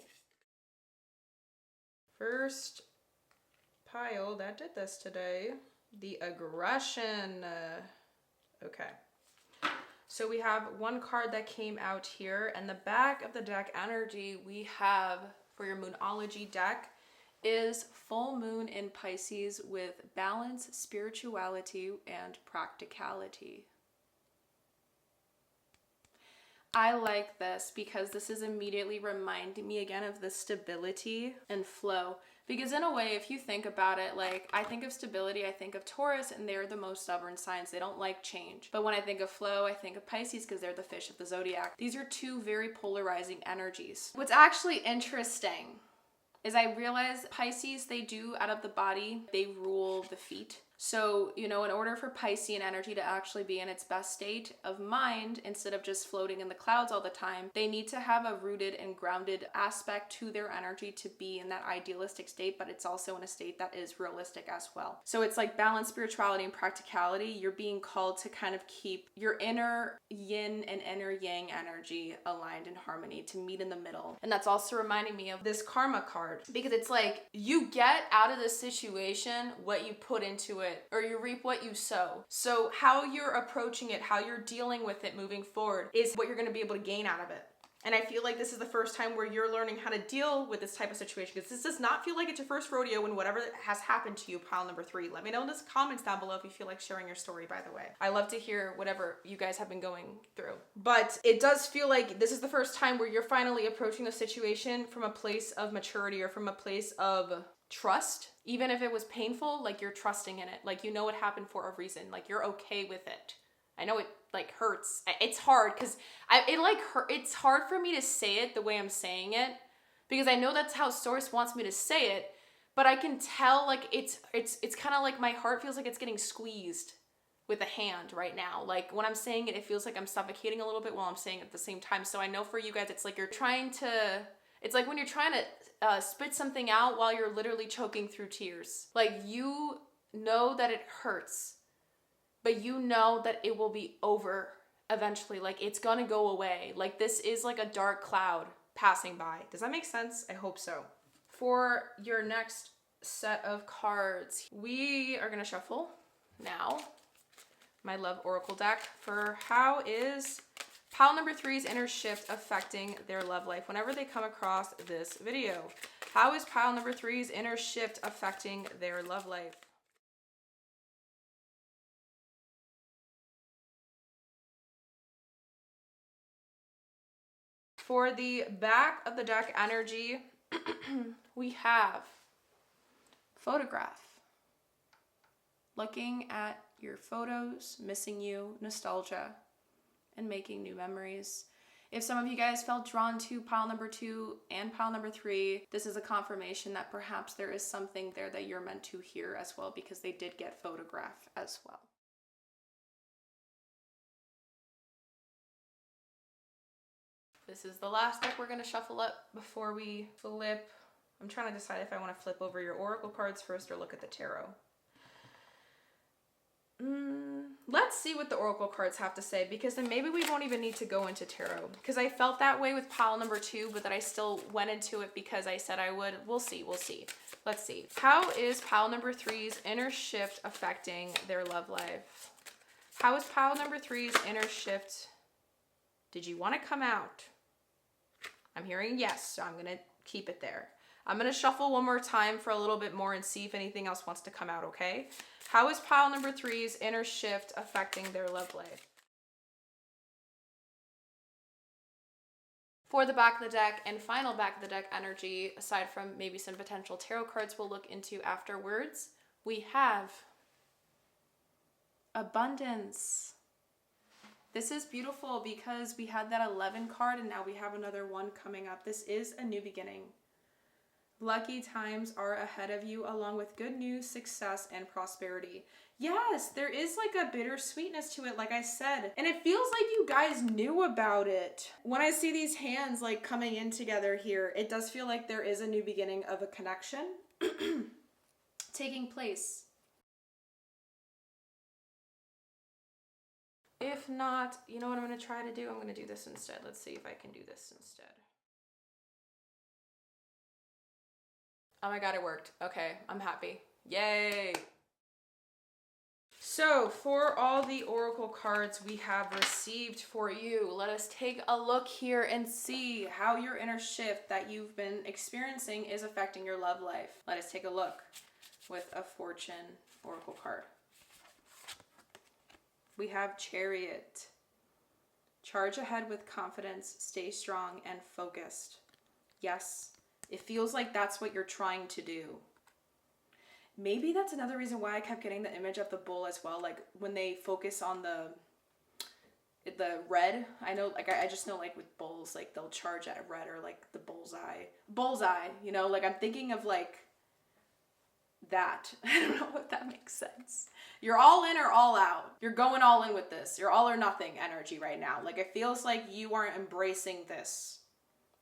First pile that did this today, the aggression. Okay. So we have one card that came out here, and the back of the deck energy we have for your Moonology deck is full moon in Pisces with balance, spirituality, and practicality. I like this because this is immediately reminding me again of the stability and flow. Because in a way, if you think about it, like I think of stability, I think of Taurus, and they're the most stubborn signs. They don't like change. But when I think of flow, I think of Pisces because they're the fish of the zodiac. These are two very polarizing energies. What's actually interesting is I realize Pisces, they do out of the body, they rule the feet. So, you know, in order for Piscean energy to actually be in its best state of mind, instead of just floating in the clouds all the time, they need to have a rooted and grounded aspect to their energy to be in that idealistic state, but it's also in a state that is realistic as well. So it's like balance, spirituality, and practicality. You're being called to kind of keep your inner yin and inner yang energy aligned in harmony, to meet in the middle. And that's also reminding me of this karma card, because it's like you get out of this situation what you put into it, or you reap what you sow. So how you're approaching it, how you're dealing with it moving forward is what you're going to be able to gain out of it. And I feel like this is the first time where you're learning how to deal with this type of situation, because this does not feel like it's your first rodeo in whatever has happened to you, pile number 3. Let me know in the comments down below if you feel like sharing your story, by the way. I love to hear whatever you guys have been going through. But it does feel like this is the first time where you're finally approaching the situation from a place of maturity, or from a place of trust. Even if it was painful, like you're trusting in it. Like, you know it happened for a reason. Like, you're okay with it. I know it like hurts. It's hard because it's hard for me to say it the way I'm saying it, because I know that's how Source wants me to say it, but I can tell like it's kind of like my heart feels like it's getting squeezed with a hand right now. Like when I'm saying it, it feels like I'm suffocating a little bit while I'm saying it at the same time. So I know for you guys, it's like it's like when you're trying to spit something out while you're literally choking through tears. Like, you know that it hurts, but you know that it will be over eventually. Like, it's gonna go away. Like, this is like a dark cloud passing by. Does that make sense? I hope so. For your next set of cards, we are gonna shuffle now my Love Oracle deck for how is pile number 3's inner shift affecting their love life. Whenever they come across this video, how is pile number 3's inner shift affecting their love life? For the back of the deck energy, we have photograph. Looking at your photos, missing you, nostalgia, and making new memories. If some of you guys felt drawn to pile number 2 and pile number 3, this is a confirmation that perhaps there is something there that you're meant to hear as well, because they did get photograph as well. This is the last deck we're going to shuffle up before we flip. I'm trying to decide if I want to flip over your oracle cards first or look at the tarot. Let's see what the oracle cards have to say, because then maybe we won't even need to go into tarot, because I felt that way with pile number 2, but that I still went into it because I said I would. We'll see. Let's see. How is pile number 3's inner shift affecting their love life? How is pile number 3's inner shift? Did you want to come out? I'm hearing yes, so I'm going to keep it there. I'm going to shuffle one more time for a little bit more and see if anything else wants to come out, okay? How is pile number 3's inner shift affecting their love life? For the back of the deck and final back of the deck energy, aside from maybe some potential tarot cards we'll look into afterwards, we have abundance. This is beautiful because we had that 11 card and now we have another one coming up. This is a new beginning. Lucky times are ahead of you, along with good news, success, and prosperity. Yes, there is like a bittersweetness to it, like I said. And it feels like you guys knew about it. When I see these hands like coming in together here, it does feel like there is a new beginning of a connection taking place. If not, you know what I'm going to try to do? I'm going to do this instead. Let's see if I can do this instead. Oh my God, it worked. Okay, I'm happy. Yay! So for all the oracle cards we have received for you, let us take a look here and see how your inner shift that you've been experiencing is affecting your love life. Let us take a look with a fortune oracle card. We have Chariot. Charge ahead with confidence, stay strong and focused. Yes, it feels like that's what you're trying to do. Maybe that's another reason why I kept getting the image of the bull as well. Like when they focus on the red, I know, like I just know like with bulls, like they'll charge at red or like the bullseye, you know, like I'm thinking of like that. I don't know if that makes sense. You're all in or all out. You're going all in with this. You're all or nothing energy right now. Like it feels like you are embracing this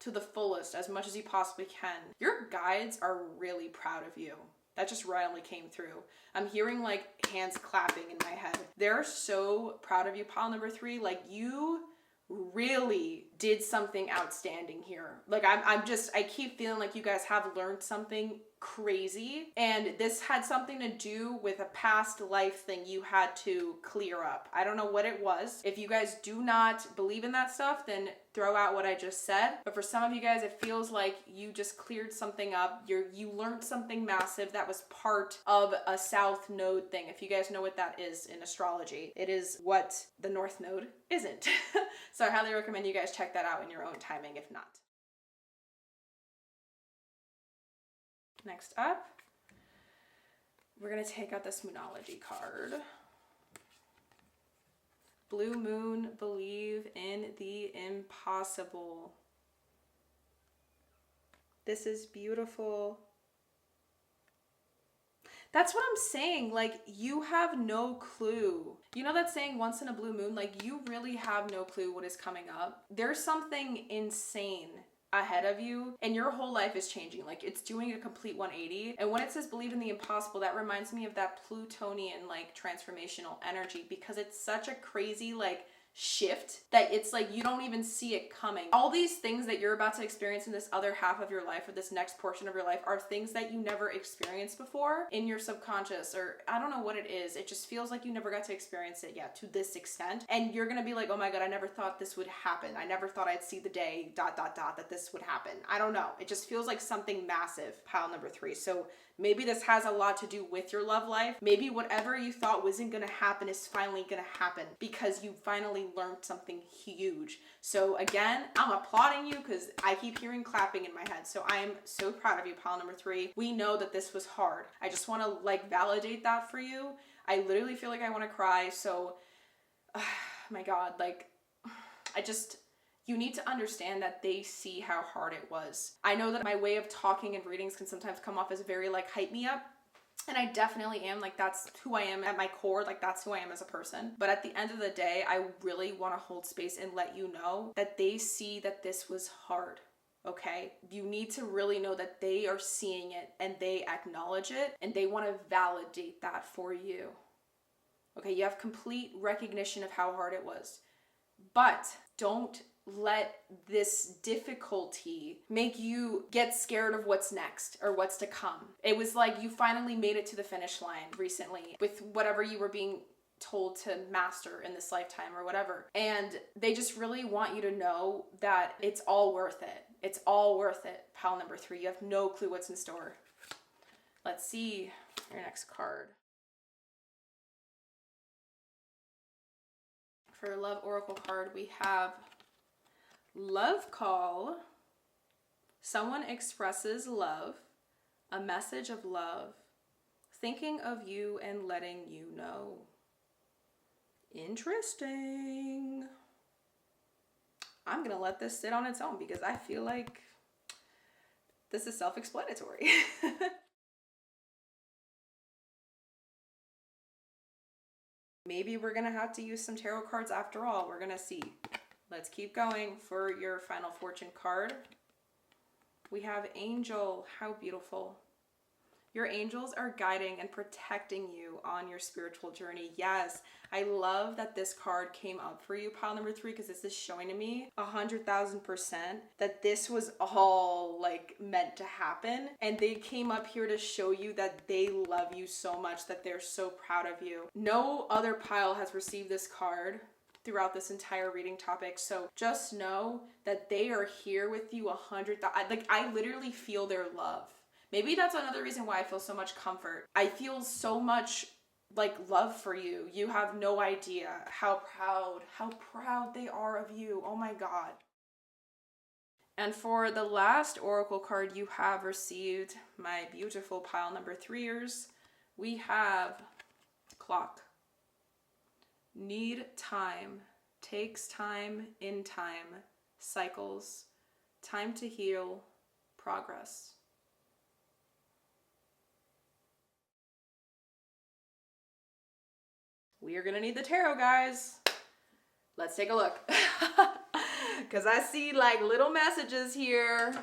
to the fullest as much as you possibly can. Your guides are really proud of you. That just randomly came through. I'm hearing like hands clapping in my head. They're so proud of you, pile number 3. Like you really did something outstanding here. Like I keep feeling like you guys have learned something crazy, and this had something to do with a past life thing you had to clear up. I don't know what it was. If you guys do not believe in that stuff, then throw out what I just said. But for some of you guys, it feels like you just cleared something up. You learned something massive that was part of a south node thing. If you guys know what that is in astrology, it is what the north node isn't. So I highly recommend you guys check that out in your own timing if not. Next up, we're going to take out this Moonology card. Blue Moon, believe in the impossible. This is beautiful. That's what I'm saying. Like, you have no clue. You know that saying, once in a blue moon? Like, you really have no clue what is coming up. There's something insane ahead of you and your whole life is changing. Like it's doing a complete 180. And when it says believe in the impossible, that reminds me of that Plutonian like transformational energy, because it's such a crazy like shift that it's like you don't even see it coming. All these things that you're about to experience in this other half of your life, or this next portion of your life, are things that you never experienced before in your subconscious, or I don't know what it is. It just feels like you never got to experience it yet to this extent, and you're gonna be like, oh my God, I never thought this would happen. I never thought I'd see the day ... that this would happen. I don't know. It just feels like something massive, pile number 3. So maybe this has a lot to do with your love life. Maybe whatever you thought wasn't gonna happen is finally gonna happen because you finally learned something huge. So again, I'm applauding you because I keep hearing clapping in my head. So I am so proud of you, pile number 3. We know that this was hard. I just want to like validate that for you. I literally feel like I want to cry. So, my God, like you need to understand that they see how hard it was. I know that my way of talking and readings can sometimes come off as very like hype me up. And I definitely am. Like that's who I am at my core. Like that's who I am as a person. But at the end of the day, I really want to hold space and let you know that they see that this was hard. Okay? You need to really know that they are seeing it and they acknowledge it and they want to validate that for you. Okay? You have complete recognition of how hard it was. But don't let this difficulty make you get scared of what's next or what's to come. It was like you finally made it to the finish line recently with whatever you were being told to master in this lifetime or whatever. And they just really want you to know that it's all worth it. It's all worth it, pile number 3. You have no clue what's in store. Let's see your next card. For Love Oracle card, we have Love call. Someone expresses love, a message of love, thinking of you and letting you know. Interesting. I'm gonna let this sit on its own because I feel like this is self-explanatory. Maybe we're gonna have to use some tarot cards after all. We're gonna see. Let's keep going for your final fortune card. We have Angel. How beautiful. Your angels are guiding and protecting you on your spiritual journey. Yes, I love that this card came up for you, pile number 3, because this is showing to me 100,000% that this was all like meant to happen. And they came up here to show you that they love you so much, that they're so proud of you. No other pile has received this card throughout this entire reading topic. So just know that they are here with you 100,000. Like, I literally feel their love. Maybe that's another reason why I feel so much comfort. I feel so much like love for you. You have no idea how proud they are of you. Oh my God. And for the last oracle card you have received, my beautiful pile number 3ers, we have Clock. Need time, takes time, in time, cycles, time to heal, progress. We are gonna need the tarot, guys. Let's take a look. Because I see like little messages here,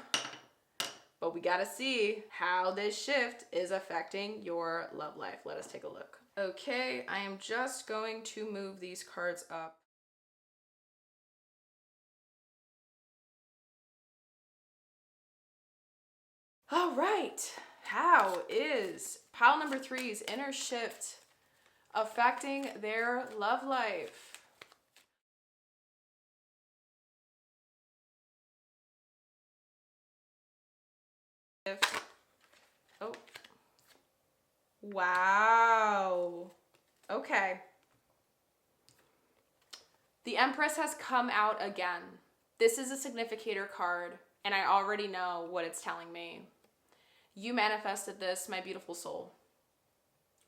but we gotta see how this shift is affecting your love life. Let us take a look. Okay, I am just going to move these cards up. All right, how is pile number 3's inner shift affecting their love life? Oh, wow. Okay. The Empress has come out again. This is a significator card, and I already know what it's telling me. You manifested this, my beautiful soul.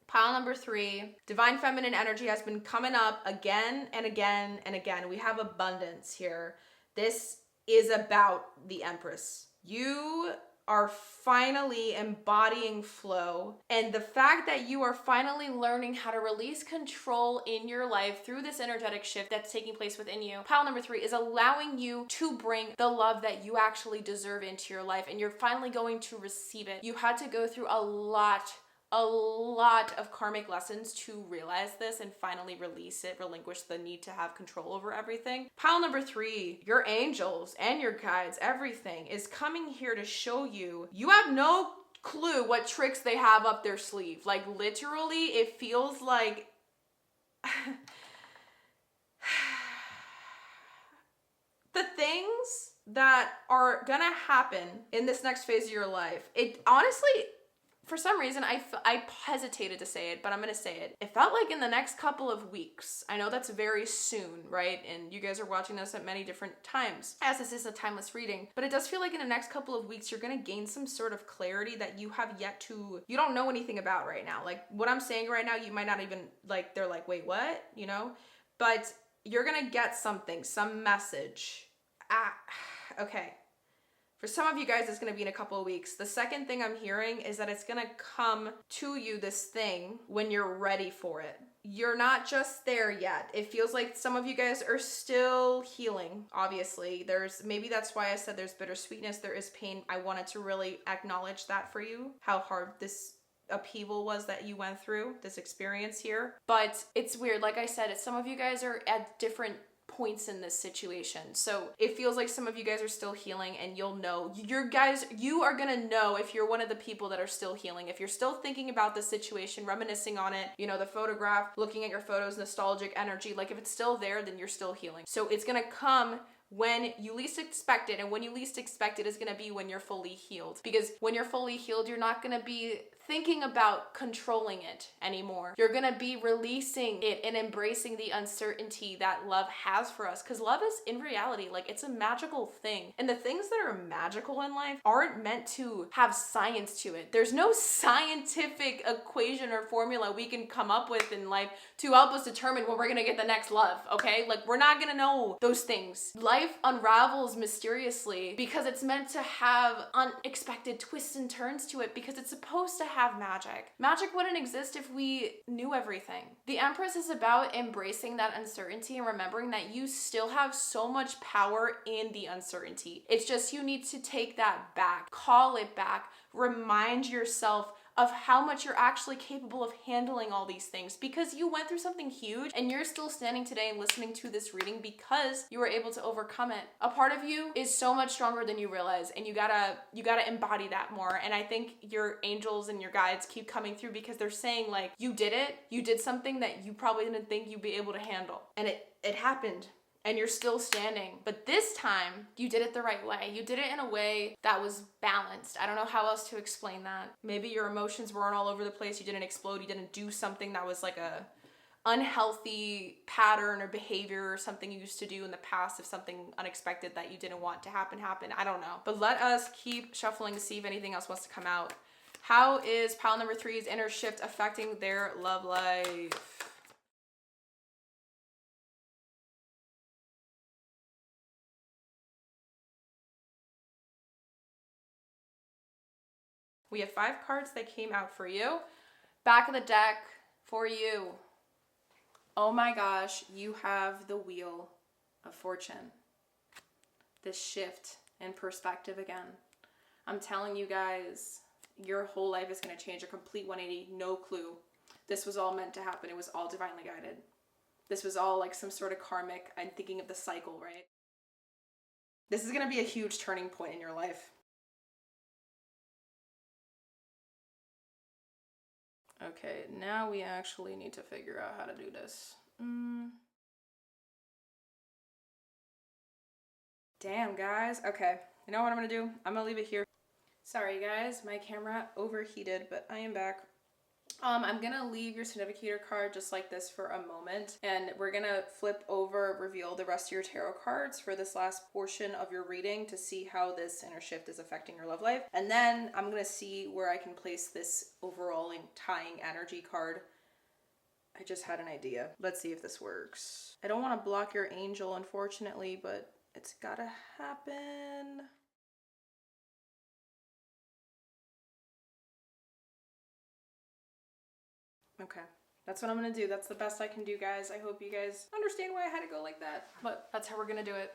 Pile number 3, divine feminine energy has been coming up again and again and again. We have abundance here. This is about the Empress. You are finally embodying flow, and the fact that you are finally learning how to release control in your life through this energetic shift that's taking place within you, pile number 3 is allowing you to bring the love that you actually deserve into your life, and you're finally going to receive it. You had to go through a lot of karmic lessons to realize this and finally release it, relinquish the need to have control over everything. Pile number 3, your angels and your guides, everything is coming here to show you, you have no clue what tricks they have up their sleeve. Like, literally, it feels like the things that are gonna happen in this next phase of your life, it honestly, for some reason, I hesitated to say it, but I'm going to say it. It felt like in the next couple of weeks. I know that's very soon, right? And you guys are watching this at many different times, as this is a timeless reading. But it does feel like in the next couple of weeks, you're going to gain some sort of clarity that you have yet to, you don't know anything about right now. Like, what I'm saying right now, you might not even, like, they're like, wait, what? You know? But you're going to get something, some message. Okay. For some of you guys, it's going to be in a couple of weeks. The second thing I'm hearing is that it's going to come to you, this thing, when you're ready for it. You're not just there yet. It feels like some of you guys are still healing, obviously. Maybe that's why I said there's bittersweetness, there is pain. I wanted to really acknowledge that for you, how hard this upheaval was that you went through, this experience here. But it's weird. Like I said, some of you guys are at different points in this situation. So it feels like some of you guys are still healing, and you'll know, you are gonna know if you're one of the people that are still healing. If you're still thinking about the situation, reminiscing on it, you know, the photograph, looking at your photos, nostalgic energy, like if it's still there, then you're still healing. So it's gonna come when you least expect it, and when you least expect it is gonna be when you're fully healed. Because when you're fully healed, you're not gonna be thinking about controlling it anymore. You're gonna be releasing it and embracing the uncertainty that love has for us. Because love is, in reality, like, it's a magical thing. And the things that are magical in life aren't meant to have science to it. There's no scientific equation or formula we can come up with in life to help us determine when we're gonna get the next love, okay? Like, we're not gonna know those things. Life unravels mysteriously because it's meant to have unexpected twists and turns to it, because it's supposed to have magic. Magic wouldn't exist if we knew everything. The Empress is about embracing that uncertainty and remembering that you still have so much power in the uncertainty. It's just you need to take that back, call it back, remind yourself of how much you're actually capable of handling all these things, because you went through something huge and you're still standing today and listening to this reading because you were able to overcome it. A part of you is so much stronger than you realize, and you gotta embody that more. And I think your angels and your guides keep coming through because they're saying, like, you did it. You did something that you probably didn't think you'd be able to handle, and it happened. And you're still standing. But this time, you did it the right way. You did it in a way that was balanced. I don't know how else to explain that. Maybe your emotions weren't all over the place. You didn't explode. You didn't do something that was like a unhealthy pattern or behavior or something you used to do in the past, if something unexpected that you didn't want to happen. I don't know. But let us keep shuffling to see if anything else wants to come out. How is pile number 3's inner shift affecting their love life? We have 5 cards that came out for you. Back of the deck for you. Oh my gosh, you have the Wheel of Fortune. This shift in perspective again. I'm telling you guys, your whole life is going to change a complete 180. No clue. This was all meant to happen. It was all divinely guided. This was all like some sort of karmic. I'm thinking of the cycle, right? This is going to be a huge turning point in your life. Okay, now we actually need to figure out how to do this. Damn, guys. Okay, you know what I'm gonna do? I'm gonna leave it here. Sorry, guys, my camera overheated, but I am back. I'm gonna leave your significator card just like this for a moment, and we're gonna flip over, reveal the rest of your tarot cards for this last portion of your reading to see how this inner shift is affecting your love life. And then I'm gonna see where I can place this overall tying energy card. I just had an idea. Let's see if this works. I don't want to block your angel, unfortunately, but it's gotta happen. Okay, that's what I'm gonna do. That's the best I can do, guys. I hope you guys understand why I had to go like that, but that's how we're gonna do it.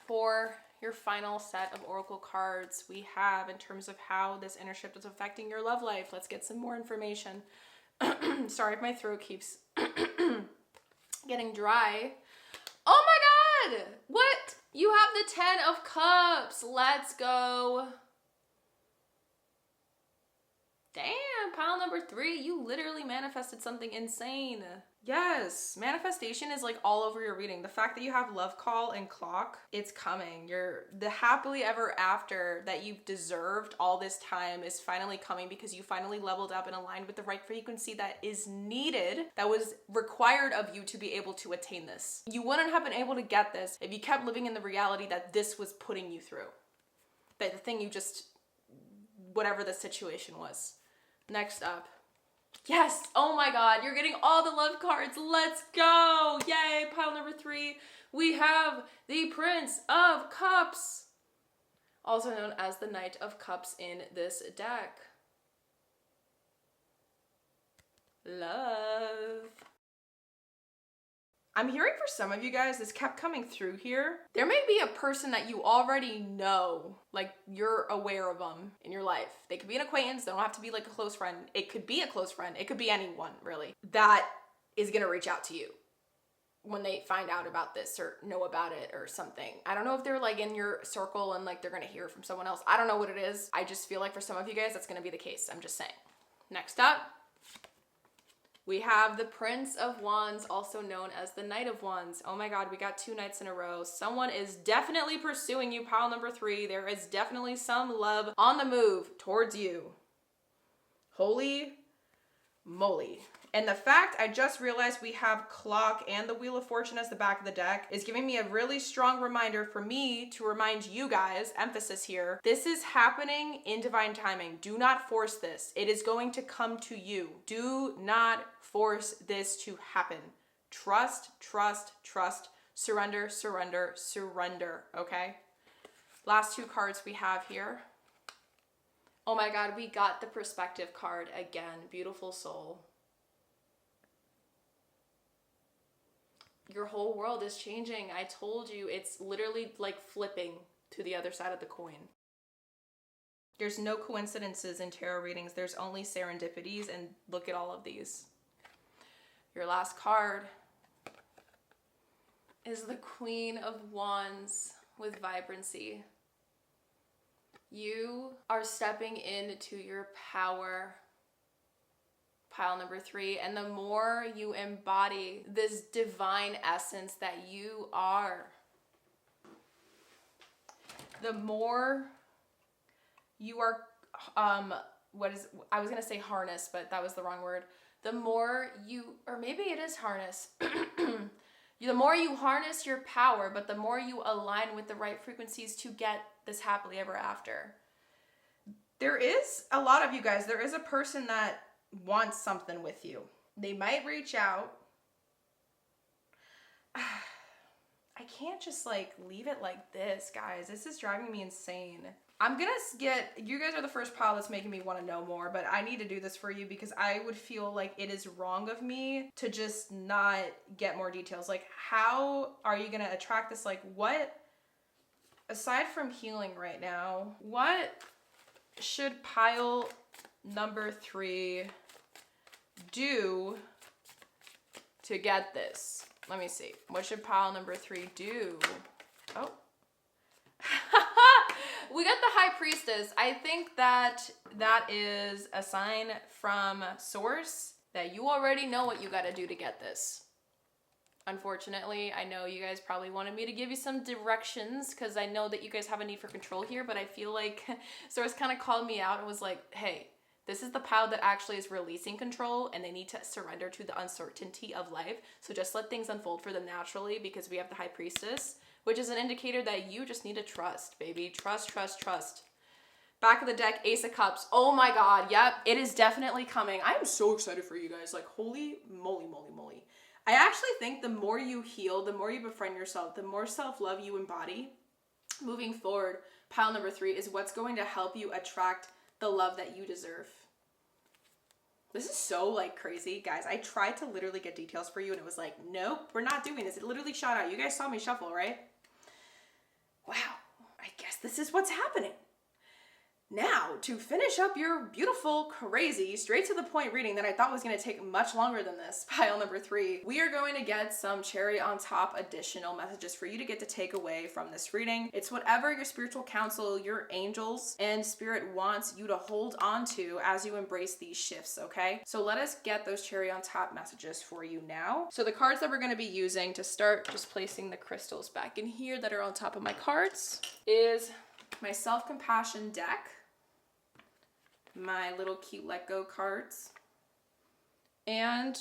For your final set of oracle cards we have in terms of how this inner shift is affecting your love life, let's get some more information. Sorry if my throat keeps getting dry. Oh my god! What? You have the 10 of Cups. Let's go. Damn, pile number 3, you literally manifested something insane. Yes, manifestation is like all over your reading. The fact that you have love call and clock, it's coming. The happily ever after that you've deserved all this time is finally coming, because you finally leveled up and aligned with the right frequency that is needed, that was required of you to be able to attain this. You wouldn't have been able to get this if you kept living in the reality that this was putting you through. That the thing you just, whatever the situation was. Next up. Yes, oh my god, you're getting all the love cards. Let's go. Yay, pile number 3. We have the Prince of Cups, also known as the Knight of Cups in this deck. Love. I'm hearing for some of you guys, this kept coming through here. There may be a person that you already know, like you're aware of them in your life. They could be an acquaintance, they don't have to be like a close friend. It could be a close friend, it could be anyone really, that is gonna reach out to you when they find out about this or know about it or something. I don't know if they're like in your circle and like they're gonna hear from someone else. I don't know what it is. I just feel like for some of you guys, that's gonna be the case. I'm just saying. Next up, we have the Prince of Wands, also known as the Knight of Wands. Oh my god, we got 2 nights in a row. Someone is definitely pursuing you, pile number 3. There is definitely some love on the move towards you. Holy moly. And the fact I just realized we have clock and the Wheel of Fortune as the back of the deck is giving me a really strong reminder for me to remind you guys, emphasis here, this is happening in divine timing. Do not force this. It is going to come to you. Do not force this to happen. Trust, trust, trust, surrender, surrender, surrender, okay? Last two cards we have here. Oh my God, we got the perspective card again. Beautiful soul. Your whole world is changing. I told you, it's literally like flipping to the other side of the coin. There's no coincidences in tarot readings. There's only serendipities, and look at all of these. Your last card is the Queen of Wands with vibrancy. You are stepping into your power. Pile number 3, and the more you embody this divine essence that you are, the more you are, I was gonna say harness, but that was the wrong word. The more you, or maybe it is harness. The more you harness your power, but the more you align with the right frequencies to get this happily ever after. There is a lot of you guys, there is a person that wants something with you. They might reach out. I can't just like leave it like this, guys. This is driving me insane. I'm gonna get, you guys are the first pile that's making me want to know more, but I need to do this for you because I would feel like it is wrong of me to just not get more details. Like, how are you gonna attract this? Like, what, aside from healing right now, what should pile number 3 do to get this? Let me see. What should pile number 3 do? Oh. We got the High Priestess. I think that that is a sign from Source that you already know what you got to do to get this. Unfortunately, I know you guys probably wanted me to give you some directions because I know that you guys have a need for control here, but I feel like Source kind of called me out and was like, hey, this is the pile that actually is releasing control and they need to surrender to the uncertainty of life. So just let things unfold for them naturally because we have the High Priestess, which is an indicator that you just need to trust, baby. Trust, trust, trust. Back of the deck, Ace of Cups. Oh my God, yep, it is definitely coming. I am so excited for you guys. Like, holy moly, moly, moly. I actually think the more you heal, the more you befriend yourself, the more self-love you embody, moving forward, pile number 3 is what's going to help you attract the love that you deserve. This is so like crazy, guys. I tried to literally get details for you and it was like, nope, we're not doing this. It literally shot out. You guys saw me shuffle, right? Wow, I guess this is what's happening. Now, to finish up your beautiful, crazy, straight to the point reading that I thought was going to take much longer than this, pile number 3, we are going to get some cherry on top additional messages for you to get to take away from this reading. It's whatever your spiritual counsel, your angels, and spirit wants you to hold on to as you embrace these shifts, okay? So let us get those cherry on top messages for you now. So the cards that we're going to be using to start just placing the crystals back in here that are on top of my cards is my self-compassion deck, my little cute let go cards, and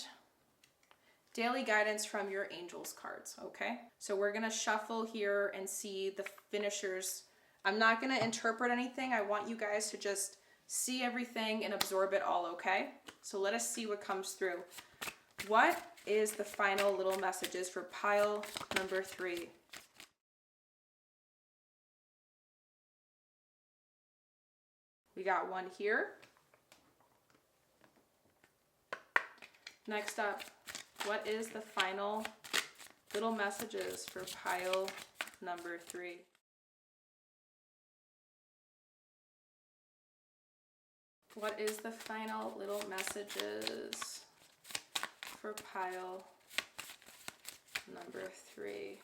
daily guidance from your angels cards, okay? So we're gonna shuffle here and see the finishers. I'm not gonna interpret anything. I want you guys to just see everything and absorb it all, okay? So let us see what comes through. What is the final little messages for pile number 3? We got one here. Next up, what is the final little messages for pile number 3? What is the final little messages for pile number 3?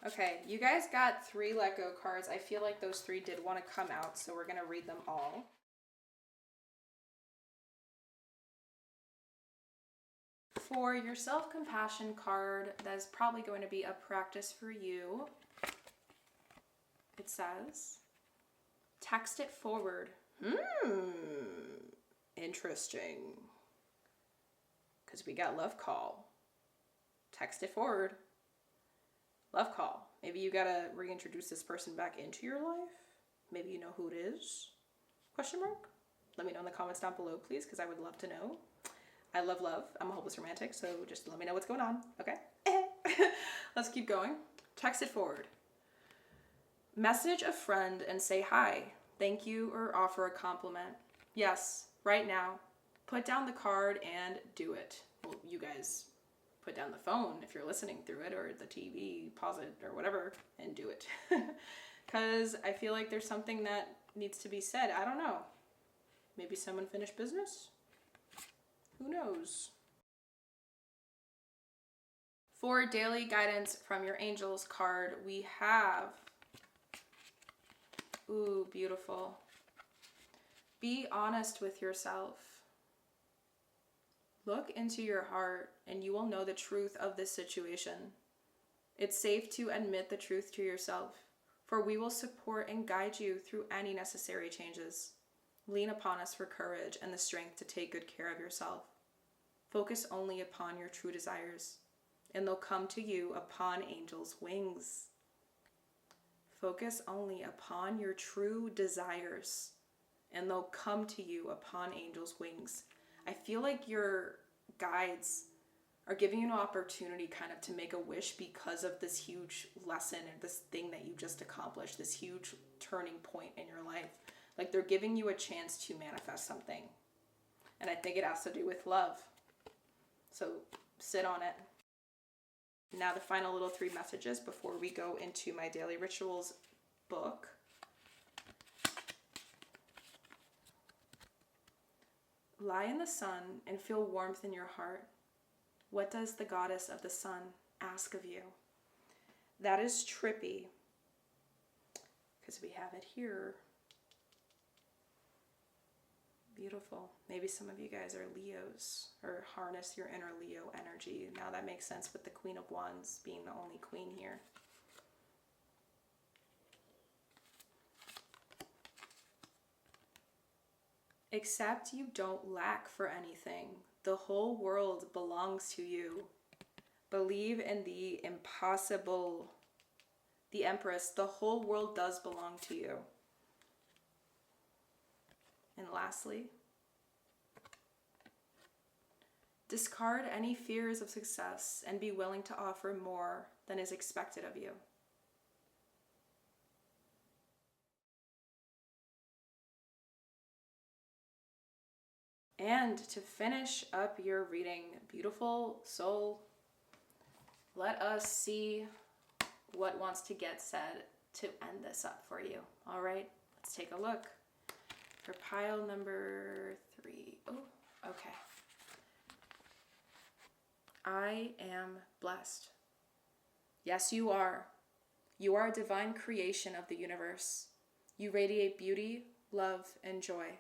Okay, you guys got 3 let go cards. I feel like those 3 did want to come out, so we're going to read them all. For your self-compassion card, that's probably going to be a practice for you. It says, text it forward. Interesting. Because we got love call. Text it forward. Love call. Maybe you gotta reintroduce this person back into your life. Maybe you know who it is. Question mark? Let me know in the comments down below, please, because I would love to know. I love love. I'm a hopeless romantic, so just let me know what's going on, okay? Let's keep going. Text it forward. Message a friend and say hi, thank you, or offer a compliment. Yes, right now. Put down the card and do it. Well, you guys put down the phone if you're listening through it, or the TV, pause it, or whatever, and do it. Because I feel like there's something that needs to be said. I don't know. Maybe someone finished business? Who knows? For daily guidance from your angels card, we have, ooh, beautiful. Be honest with yourself. Look into your heart and you will know the truth of this situation. It's safe to admit the truth to yourself, for we will support and guide you through any necessary changes. Lean upon us for courage and the strength to take good care of yourself. Focus only upon your true desires, and they'll come to you upon angels' wings. Focus only upon your true desires, and they'll come to you upon angels' wings. I feel like your guides are giving you an opportunity kind of to make a wish because of this huge lesson and this thing that you just accomplished, this huge turning point in your life. Like they're giving you a chance to manifest something. And I think it has to do with love. So sit on it. Now the final little 3 messages before we go into my daily rituals book. Lie in the sun and feel warmth in your heart. What does the goddess of the sun ask of you? That is trippy, because we have it here. Beautiful. Maybe some of you guys are Leos or harness your inner Leo energy. Now that makes sense with the Queen of Wands being the only queen here. Except you don't lack for anything. The whole world belongs to you. Believe in the impossible. The Empress, the whole world does belong to you. And lastly, discard any fears of success and be willing to offer more than is expected of you. And to finish up your reading, beautiful soul, let us see what wants to get said to end this up for you. All right, let's take a look. For pile number 3. Oh, okay. I am blessed. Yes, you are. You are a divine creation of the universe. You radiate beauty, love, and joy.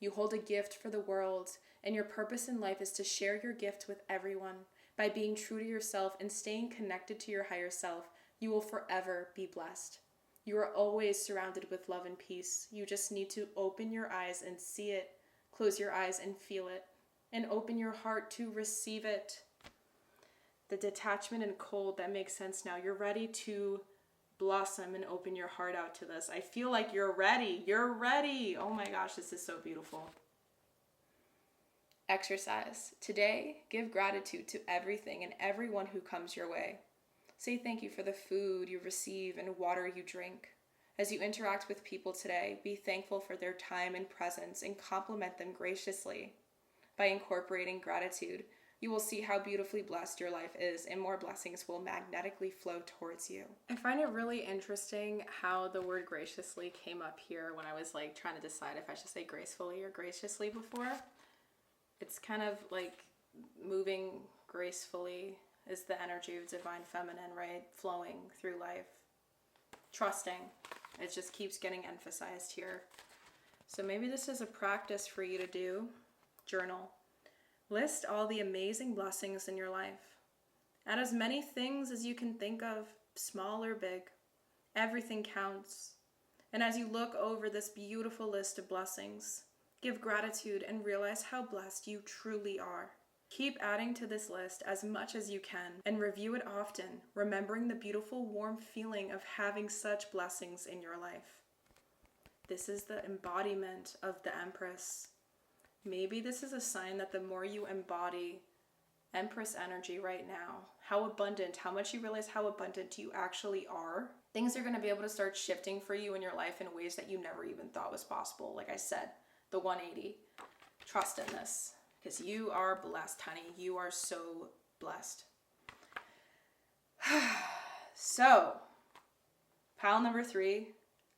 You hold a gift for the world, and your purpose in life is to share your gift with everyone. By being true to yourself and staying connected to your higher self, you will forever be blessed. You are always surrounded with love and peace. You just need to open your eyes and see it, close your eyes and feel it, and open your heart to receive it. The detachment and cold, that makes sense now. You're ready to blossom and open your heart out to this. I feel like you're ready. You're ready. Oh my gosh, this is so beautiful. Exercise. Today, give gratitude to everything and everyone who comes your way. Say thank you for the food you receive and water you drink. As you interact with people today, be thankful for their time and presence and compliment them graciously. By incorporating gratitude, you will see how beautifully blessed your life is, and more blessings will magnetically flow towards you. I find it really interesting how the word graciously came up here when I was like trying to decide if I should say gracefully or graciously before. It's kind of like moving gracefully is the energy of divine feminine, right? Flowing through life. Trusting. It just keeps getting emphasized here. So maybe this is a practice for you to do. Journal. List all the amazing blessings in your life. Add as many things as you can think of, small or big. Everything counts. And as you look over this beautiful list of blessings, give gratitude and realize how blessed you truly are. Keep adding to this list as much as you can and review it often, remembering the beautiful, warm feeling of having such blessings in your life. This is the embodiment of the Empress. Maybe this is a sign that the more you embody Empress energy right now, how abundant, how much you realize how abundant you actually are, things are going to be able to start shifting for you in your life in ways that you never even thought was possible. Like I said, the 180. Trust in this, because you are blessed, honey. You are so blessed. So, pile number 3.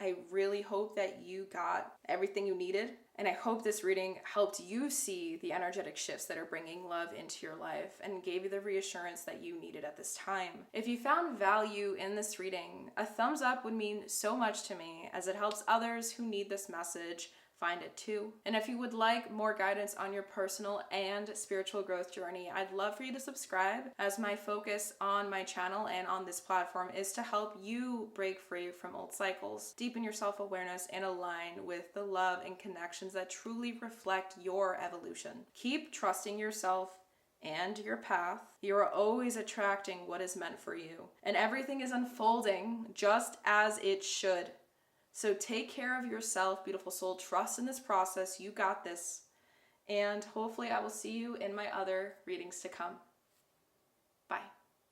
I really hope that you got everything you needed. And I hope this reading helped you see the energetic shifts that are bringing love into your life and gave you the reassurance that you needed at this time. If you found value in this reading, a thumbs up would mean so much to me, as it helps others who need this message find it too. And if you would like more guidance on your personal and spiritual growth journey, I'd love for you to subscribe, as my focus on my channel and on this platform is to help you break free from old cycles, deepen your self-awareness, and align with the love and connections that truly reflect your evolution. Keep trusting yourself and your path. You are always attracting what is meant for you, and everything is unfolding just as it should. So take care of yourself, beautiful soul. Trust in this process. You got this. And hopefully I will see you in my other readings to come. Bye.